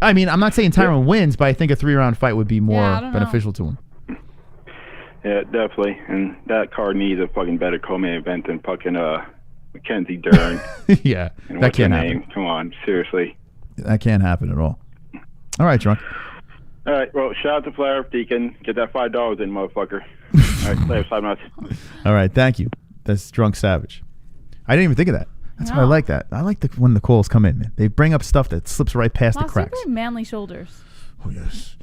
I mean, I'm not saying Tyron wins, but I think a 3-round fight would be more beneficial to him. Yeah, definitely. And that card needs a fucking better co-main event than fucking Mackenzie Dern. Yeah, that can't happen. Come on, seriously. That can't happen at all. All right, Drunk. All right, well, shout out to Flair if he can get that $5 in, motherfucker. All right, Flair, 5 minutes. All right, thank you. That's Drunk Savage. I didn't even think of that. That's why I like that. I like when the calls come in, man. They bring up stuff that slips right past the cracks. You have manly shoulders. Oh, yes.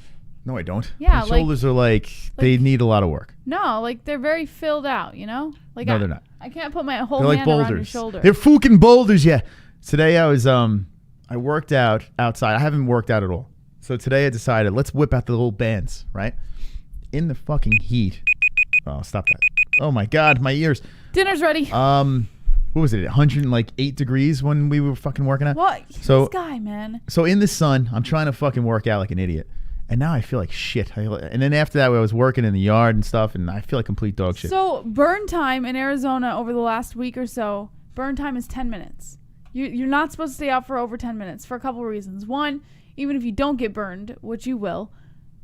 No, I don't. Yeah, my shoulders are like they need a lot of work. No, like they're very filled out, Like no, they're not. I can't put my whole they're hand like around your shoulder. They're fucking boulders, yeah. Today I was I worked out outside. I haven't worked out at all. So today I decided let's whip out the little bands, right? In the fucking heat. Oh, stop that. Oh my God, my ears. Dinner's ready. What was it? 108 degrees when we were fucking working out. What? So, this guy, man. So in the sun, I'm trying to fucking work out like an idiot. And now I feel like shit. And then after that, I was working in the yard and stuff, and I feel like complete dog shit. So burn time in Arizona over the last week or so, burn time is 10 minutes. You're not supposed to stay out for over 10 minutes for a couple of reasons. One, even if you don't get burned, which you will,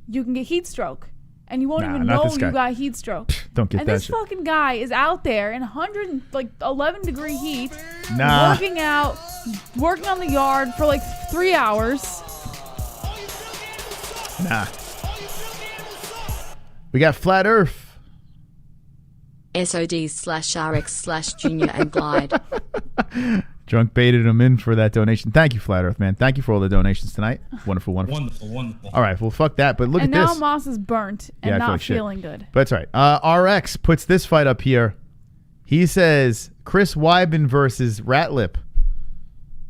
you can get heat stroke. And you won't even know you got heat stroke. Don't get and that this shit. fucking guy is out there in 11-degree heat, working out, working on the yard for like 3 hours. Nah. We got Flat Earth. SOD/RX/Junior and Glide. Drunk baited him in for that donation. Thank you, Flat Earth, man. Thank you for all the donations tonight. Wonderful, wonderful. Wonderful. All right, well, fuck that. But look and at this. And now Moss is burnt and not feeling good. But that's right. RX puts this fight up here. He says Chris Wyman versus Ratlip.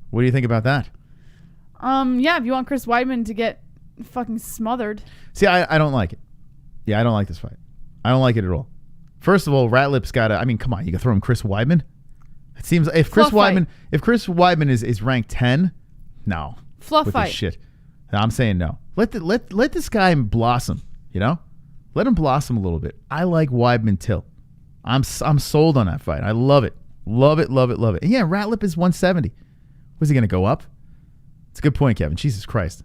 What do you think about that? Yeah, if you want Chris Weidman to get fucking smothered. See, I don't like it. Yeah, I don't like this fight. I don't like it at all. First of all, Ratlip's got to, come on, you can throw him Chris Weidman? It seems if Chris Weidman is ranked 10, no. Fluff with fight. This shit. No, I'm saying no. Let this guy blossom, you know? Let him blossom a little bit. I like Weidman Till. I'm sold on that fight. I love it. Love it, love it, love it. And yeah, Ratlip is 170. Was he going to go up? It's a good point, Kevin. Jesus Christ.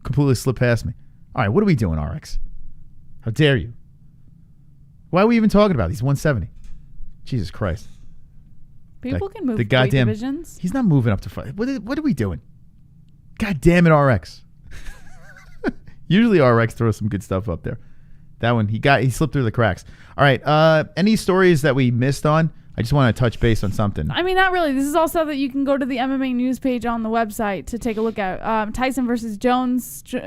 Completely slipped past me. All right, what are we doing, RX? How dare you? Why are we even talking about these 170? Jesus Christ. People can move weight divisions. He's not moving up to fight. What are we doing? God damn it, RX. Usually RX throws some good stuff up there. That one, he slipped through the cracks. All right, any stories that we missed on? I just want to touch base on something. I mean, not really. This is all stuff that you can go to the MMA news page on the website to take a look at. Tyson versus Jones Jr.,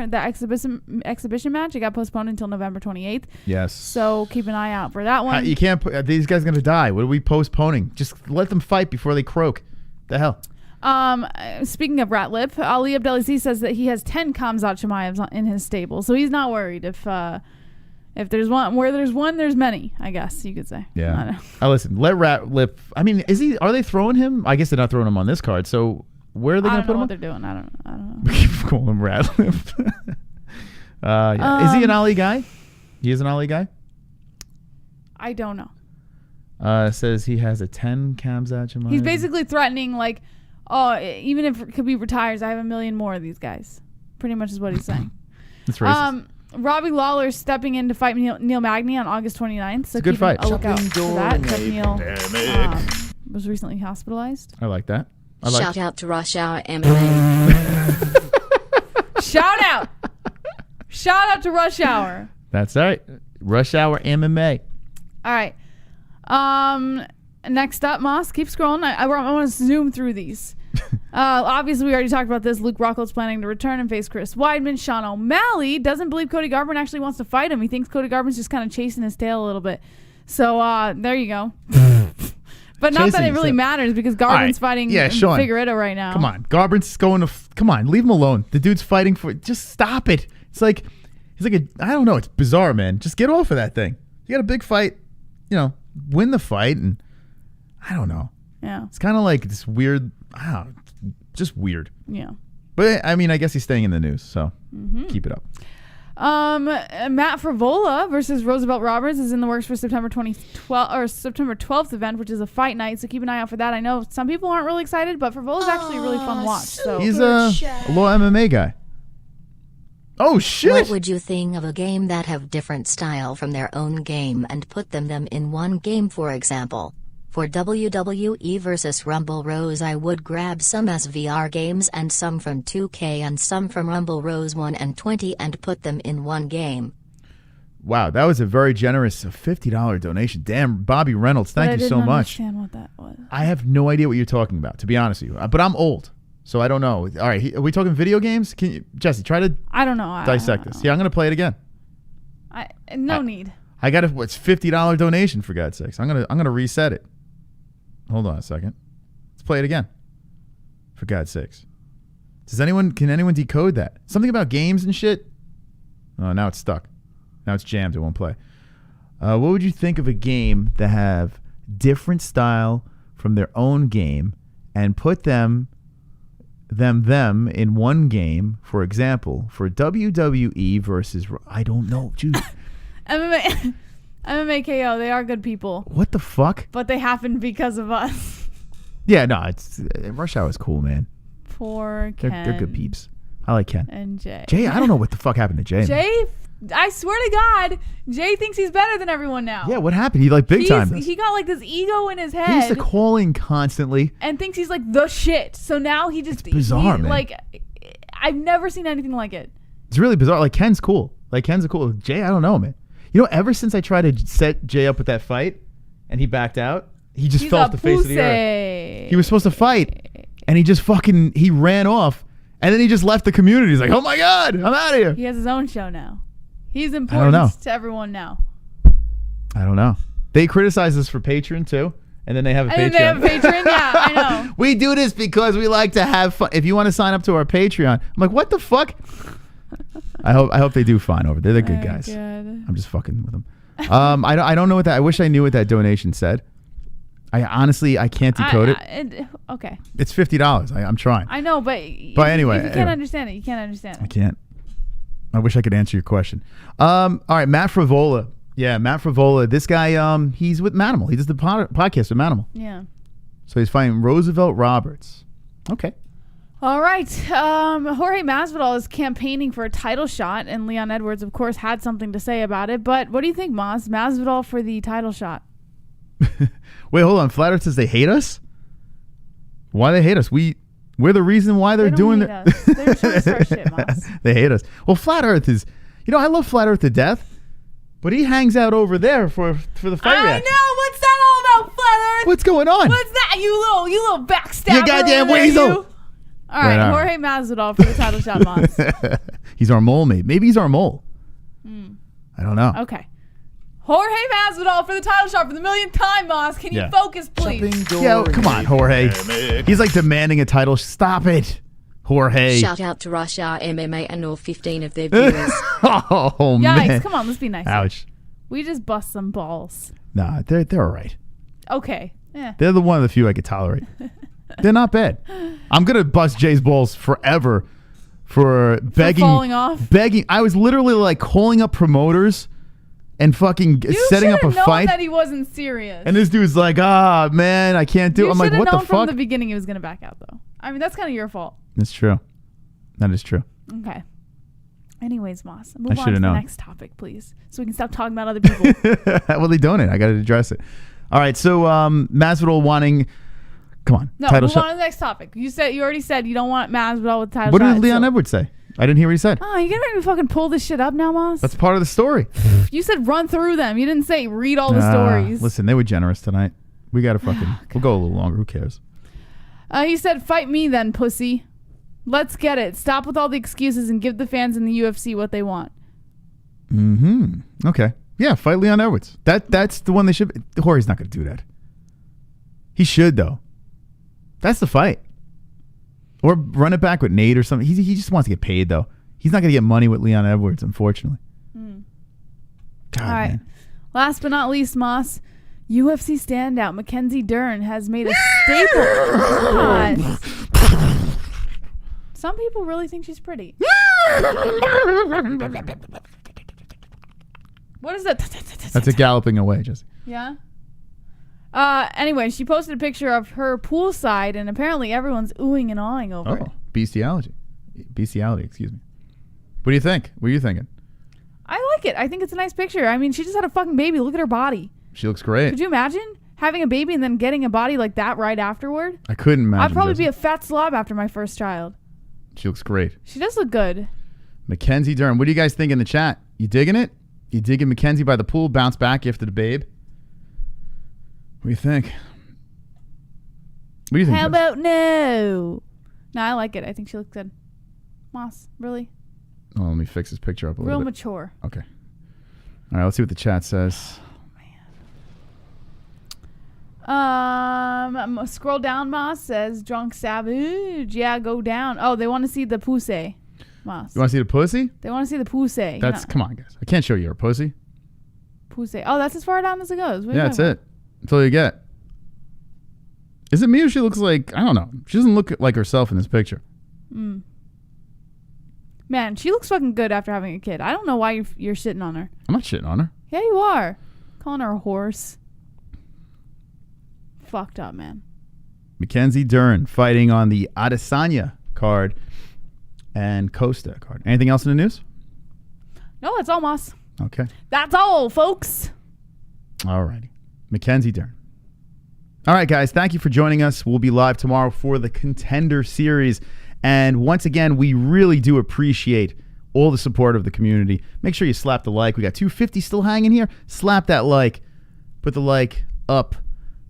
the exhibition match, it got postponed until November 28th. Yes. So keep an eye out for that one. You can't put these guys are going to die. What are we postponing? Just let them fight before they croak. The hell? Speaking of Ratlip, Ali Abdelaziz says that he has 10 Khamzat Chimaevs in his stable, so he's not worried if there's one, where there's one, there's many, I guess you could say. Yeah. Listen, let Ratlip. I mean, are they throwing him? I guess they're not throwing him on this card. So where are they going to put him? I don't know what they're doing. I don't know. Keep calling him Ratlip. Yeah. Is he an Ali guy? He is an Ali guy? I don't know. Says he has a 10 Khamzat Chimaev. He's basically threatening, like, oh, even if Khabib retires, I have 1 million more of these guys. Pretty much is what he's saying. That's racist. Robbie Lawler stepping in to fight Neil Magny on August 29th. So it's a good fight. A look out for that. Neil was recently hospitalized. I like that. Shout out to Rush Hour MMA. Shout out. Shout out to Rush Hour. That's right. Rush Hour MMA. All right. Next up, Moss, keep scrolling. I want to zoom through these. Obviously, we already talked about this. Luke Rockhold's planning to return and face Chris Weidman. Sean O'Malley doesn't believe Cody Garbrandt actually wants to fight him. He thinks Cody Garbrandt's just kind of chasing his tail a little bit. So there you go. But not that it really matters because Garbrandt's fighting Sean, Figueroa right now. Come on. Garbrandt's going to... come on. Leave him alone. The dude's fighting for... just stop it. It's like... he's like a... I don't know. It's bizarre, man. Just get off of that thing. You got a big fight. You know, win the fight and... I don't know. Yeah. It's kind of like this weird... I don't know. Just weird. Yeah. But, I mean, I guess he's staying in the news, so keep it up. Matt Frivola versus Roosevelt Roberts is in the works for September 12th event, which is a fight night, so keep an eye out for that. I know some people aren't really excited, but Frivola's actually a really fun watch. So he's a low MMA guy. Oh, shit! What would you think of a game that have different style from their own game and put them in one game, for example? For WWE versus Rumble Rose, I would grab some SVR games and some from 2K and some from Rumble Rose 1 and 20 and put them in one game. Wow, that was a very generous $50 donation. Damn, Bobby Reynolds, thank you so much. I didn't understand what that was. I have no idea what you're talking about, to be honest with you. But I'm old, so I don't know. All right, are we talking video games? Can you, Jesse, try to I don't know. dissect this. Yeah, I'm going to play it again. No need. I got it's $50 donation, for God's sakes. I'm gonna reset it. Hold on a second. Let's play it again. For God's sakes. Can anyone decode that? Something about games and shit? Oh, now it's stuck. Now it's jammed. It won't play. What would you think of a game that have different style from their own game and put them in one game? For example, for WWE versus... I don't know. Dude. MMA KO, they are good people. What the fuck? But they happen because of us. Yeah, no, it's Rush Hour is cool, man. Poor Ken. They're good peeps. I like Ken. And Jay. Jay, I don't know what the fuck happened to Jay. Jay, I swear to God, Jay thinks he's better than everyone now. Yeah, what happened? He big time. He got like this ego in his head. He used to calling constantly. And thinks he's like the shit. So now he just... It's bizarre, man. Like, I've never seen anything like it. It's really bizarre. Like, Ken's cool. Ken's a cool... Jay, I don't know, man. You know, ever since I tried to set Jay up with that fight and he backed out, he just fell off the face of the earth. He was supposed to fight and he just he ran off and then he just left the community. He's like, oh my God, I'm out of here. He has his own show now. He's important to everyone now. I don't know. They criticize us for Patreon too. And then they have a Patreon. They have a Patreon? Yeah, I know. We do this because we like to have fun. If you want to sign up to our Patreon, I'm like, what the fuck? I hope they do fine over there. They're good guys. God. I'm just fucking with them. I don't know what that. I wish I knew what that donation said. I honestly, I can't decode it. Okay. It's $50. I'm trying. I know, but anyway, if you can't understand it, you can't understand it. I can't. I wish I could answer your question. All right, Matt Frivola. Yeah, Matt Frivola. This guy, he's with Manimal. He does the podcast with Manimal. Yeah. So he's fighting Roosevelt Roberts. Okay. All right. Jorge Masvidal is campaigning for a title shot, and Leon Edwards, of course, had something to say about it. But what do you think, Moss? Masvidal for the title shot? Wait, hold on. Flat Earth says they hate us? Why they hate us? We're the reason why they're doing it. They're just trying to start shit, Moss. They hate us. Well, Flat Earth is, I love Flat Earth to death, but he hangs out over there for the fight I reaction. know. What's that all about, Flat Earth? What's going on? What's that? You little backstabber. You goddamn weasel. All right, Jorge Masvidal for the title shot, Moss. He's our mole, mate. Maybe he's our mole. I don't know. Okay. Jorge Masvidal for the title shot for the millionth time, Moss. Can you focus, please? Yeah, come on, Jorge. He's like demanding a title. Stop it, Jorge. Shout out to Rush Hour MMA and all 15 of their viewers. Oh, man. Yikes, come on, let's be nice. Ouch. We just bust some balls. Nah, they're all right. Okay. Yeah. They're the one of the few I could tolerate. They're not bad. I'm going to bust Jay's balls forever for begging. Falling off? Begging. I was literally like calling up promoters and fucking setting up a You should have fight. known that he wasn't serious. And this dude's like, man, I can't do it. I'm like, what the known from fuck? the beginning he was going to back out, though. I mean, that's kind of your fault. That's true. That is true. Okay. Anyways, Moss, I move on to should've the known. next topic, please, so we can stop talking about other people. Well, they don't it. I got to address it. All right, so Masvidal wanting... Come on. No, title move shot. on to the next topic. You already said you don't want Masvidal with the title What shot. did Leon Edwards say? I didn't hear what he said. Oh, you gonna make me fucking pull this shit up now, Moss? That's part of the story. You said run through them. You didn't say read all the stories. Listen, they were generous tonight. We got to fucking... We'll go a little longer. Who cares? He said, fight me then, pussy. Let's get it. Stop with all the excuses and give the fans in the UFC what they want. Okay. Yeah, fight Leon Edwards. That's the one they should... Jorge's not going to do that. He should, though. That's the fight. Or run it back with Nate or something. He just wants to get paid, though. He's not going to get money with Leon Edwards, unfortunately. God, All right. man. Last but not least, Moss, UFC standout Mackenzie Dern has made a staple. God. Some people really think she's pretty. What is that? That's a galloping away, Jesse. Yeah? Anyway, she posted a picture of her poolside, and apparently everyone's oohing and awing over it. Bestiality. Bestiality, excuse me. What do you think? What are you thinking? I like it. I think it's a nice picture. I mean, she just had a fucking baby. Look at her body. She looks great. Could you imagine having a baby and then getting a body like that right afterward? I couldn't imagine. I'd probably Jesse. be a fat slob after my first child. She looks great. She does look good. Mackenzie Dern. What do you guys think in the chat? You digging it? You digging Mackenzie by the pool, bounce back after the babe? What do you think? What do you think? How Jess? about no? No, I like it. I think she looks good. Moss, really? Oh, let me fix this picture up a Real little bit. mature. Okay. All right, let's see what the chat says. Scroll down, Moss says, drunk savage. Yeah, go down. Oh, they want to see the pussy, Moss. You want to see the pussy? They want to see the pussy. That's come on, guys. I can't show you a pussy. Pussy. Oh, that's as far down as it goes. What are you Yeah, that's talking it. That's all you get. Is it me or she looks like, I don't know. She doesn't look like herself in this picture. about? Man, she looks fucking good after having a kid. I don't know why you're shitting on her. I'm not shitting on her. Yeah, you are. Calling her a horse. Fucked up, man. Mackenzie Dern fighting on the Adesanya card and Costa card. Anything else in the news? No, that's all, Moss. Okay. That's all, folks. All righty. Mackenzie Dern. All right, guys. Thank you for joining us. We'll be live tomorrow for the Contender Series. And once again, we really do appreciate all the support of the community. Make sure you slap the like. We got 250 still hanging here. Slap that like. Put the like up,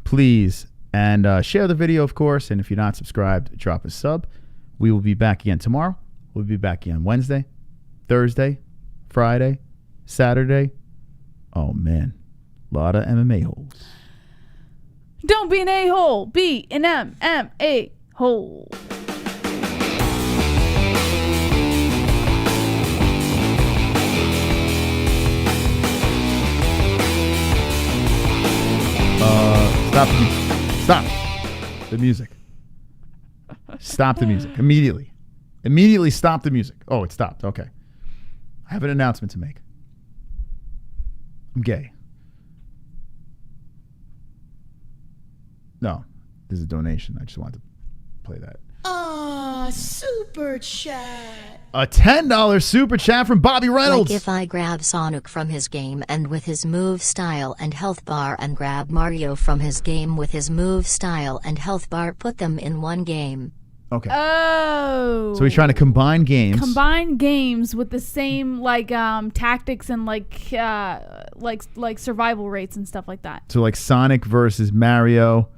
please. And share the video, of course. And if you're not subscribed, drop a sub. We will be back again tomorrow. We'll be back again Wednesday, Thursday, Friday, Saturday. Oh, man. A lot of MMA holes. Don't be an a-hole. Be an MMA hole. Stop. Stop the music. Stop the music immediately. Immediately stop the music. Oh, it stopped. Okay. I have an announcement to make. I'm gay. No, this is a donation. I just wanted to play that. Super chat. A $10 super chat from Bobby Reynolds. Like if I grab Sonic from his game and with his move style and health bar and grab Mario from his game with his move style and health bar, put them in one game. Okay. Oh. So he's trying to combine games. Combine games with the same tactics and like survival rates and stuff like that. So like Sonic versus Mario.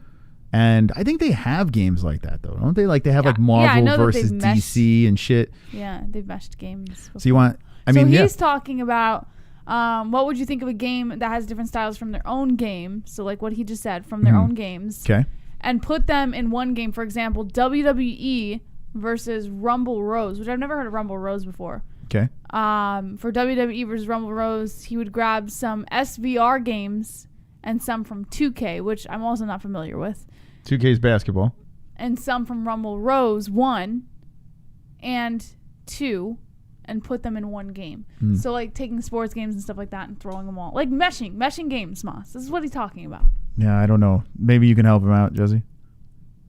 And I think they have games like that, though, don't they? Like they have like Marvel versus DC and shit. Yeah, they've meshed games before. So you want? So he's talking about what would you think of a game that has different styles from their own game? So like what he just said, from their own games. Okay. And put them in one game. For example, WWE versus Rumble Rose, which I've never heard of Rumble Rose before. Okay. For WWE versus Rumble Rose, he would grab some SVR games and some from 2K, which I'm also not familiar with. 2K's basketball. And some from Rumble Rose 1 and 2 and put them in one game. So like taking sports games and stuff like that and throwing them all. Like meshing games, Moss. This is what he's talking about. Yeah, I don't know. Maybe you can help him out, Jesse.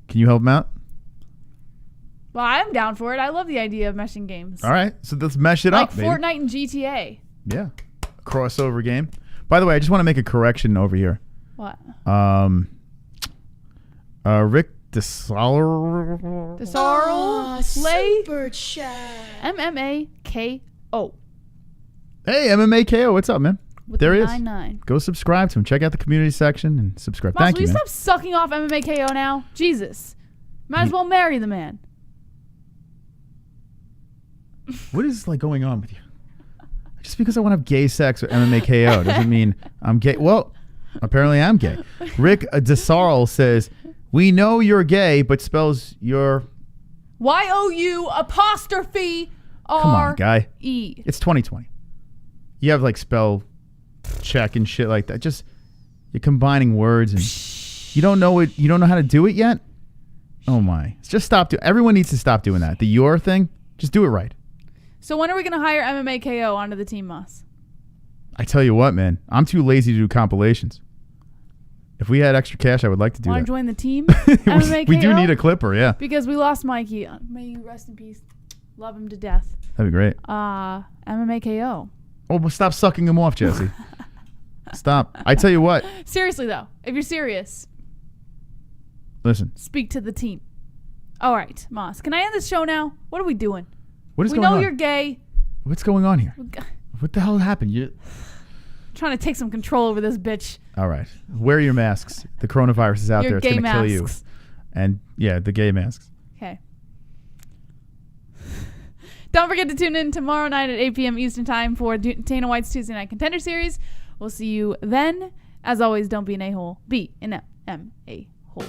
Can you help him out? Well, I'm down for it. I love the idea of meshing games. All right, so let's mesh it up, baby. Like Fortnite and GTA. Yeah, a crossover game. By the way, I just want to make a correction over here. What? Rick DeSarl. Super chat. MMA-KO. Hey, MMA-KO, what's up, man? With there the he is. 9-9. Go subscribe to him. Check out the community section and subscribe. Moss, Thank will you, you man. stop sucking off MMA-KO now? Jesus. Might as well marry the man. What is like going on with you? Just because I want to have gay sex with MMA-KO doesn't mean I'm gay. Well, apparently I'm gay. Rick DeSarl says, we know you're gay, but spells your... Y-O-U apostrophe-R-E. Come on, guy. It's 2020. You have like spell check and shit like that. Just you're combining words and you don't know it. You don't know how to do it yet. Oh my! Just stop. Everyone needs to stop doing that. The your thing. Just do it right. So when are we going to hire MMA-KO onto the team, Moss? I tell you what, man. I'm too lazy to do compilations. If we had extra cash, I would like to do that. Want to join the team? MMA-KO? We do need a clipper, yeah. Because we lost Mikey. May you rest in peace. Love him to death. That'd be great. MMA-KO. Oh, well, stop sucking him off, Jesse. Stop. I tell you what. Seriously, though. If you're serious. Listen. Speak to the team. All right, Moss. Can I end this show now? What are we doing? What is going on? We know you're gay. What's going on here? What the hell happened? You trying to take some control over this bitch. All right. Wear your masks. The coronavirus is out there. It's going to kill you. And yeah, the gay masks. Okay. Don't forget to tune in tomorrow night at 8 p.m. Eastern Time for Dana White's Tuesday Night Contender Series. We'll see you then. As always, don't be an a-hole. Be an M-A-hole.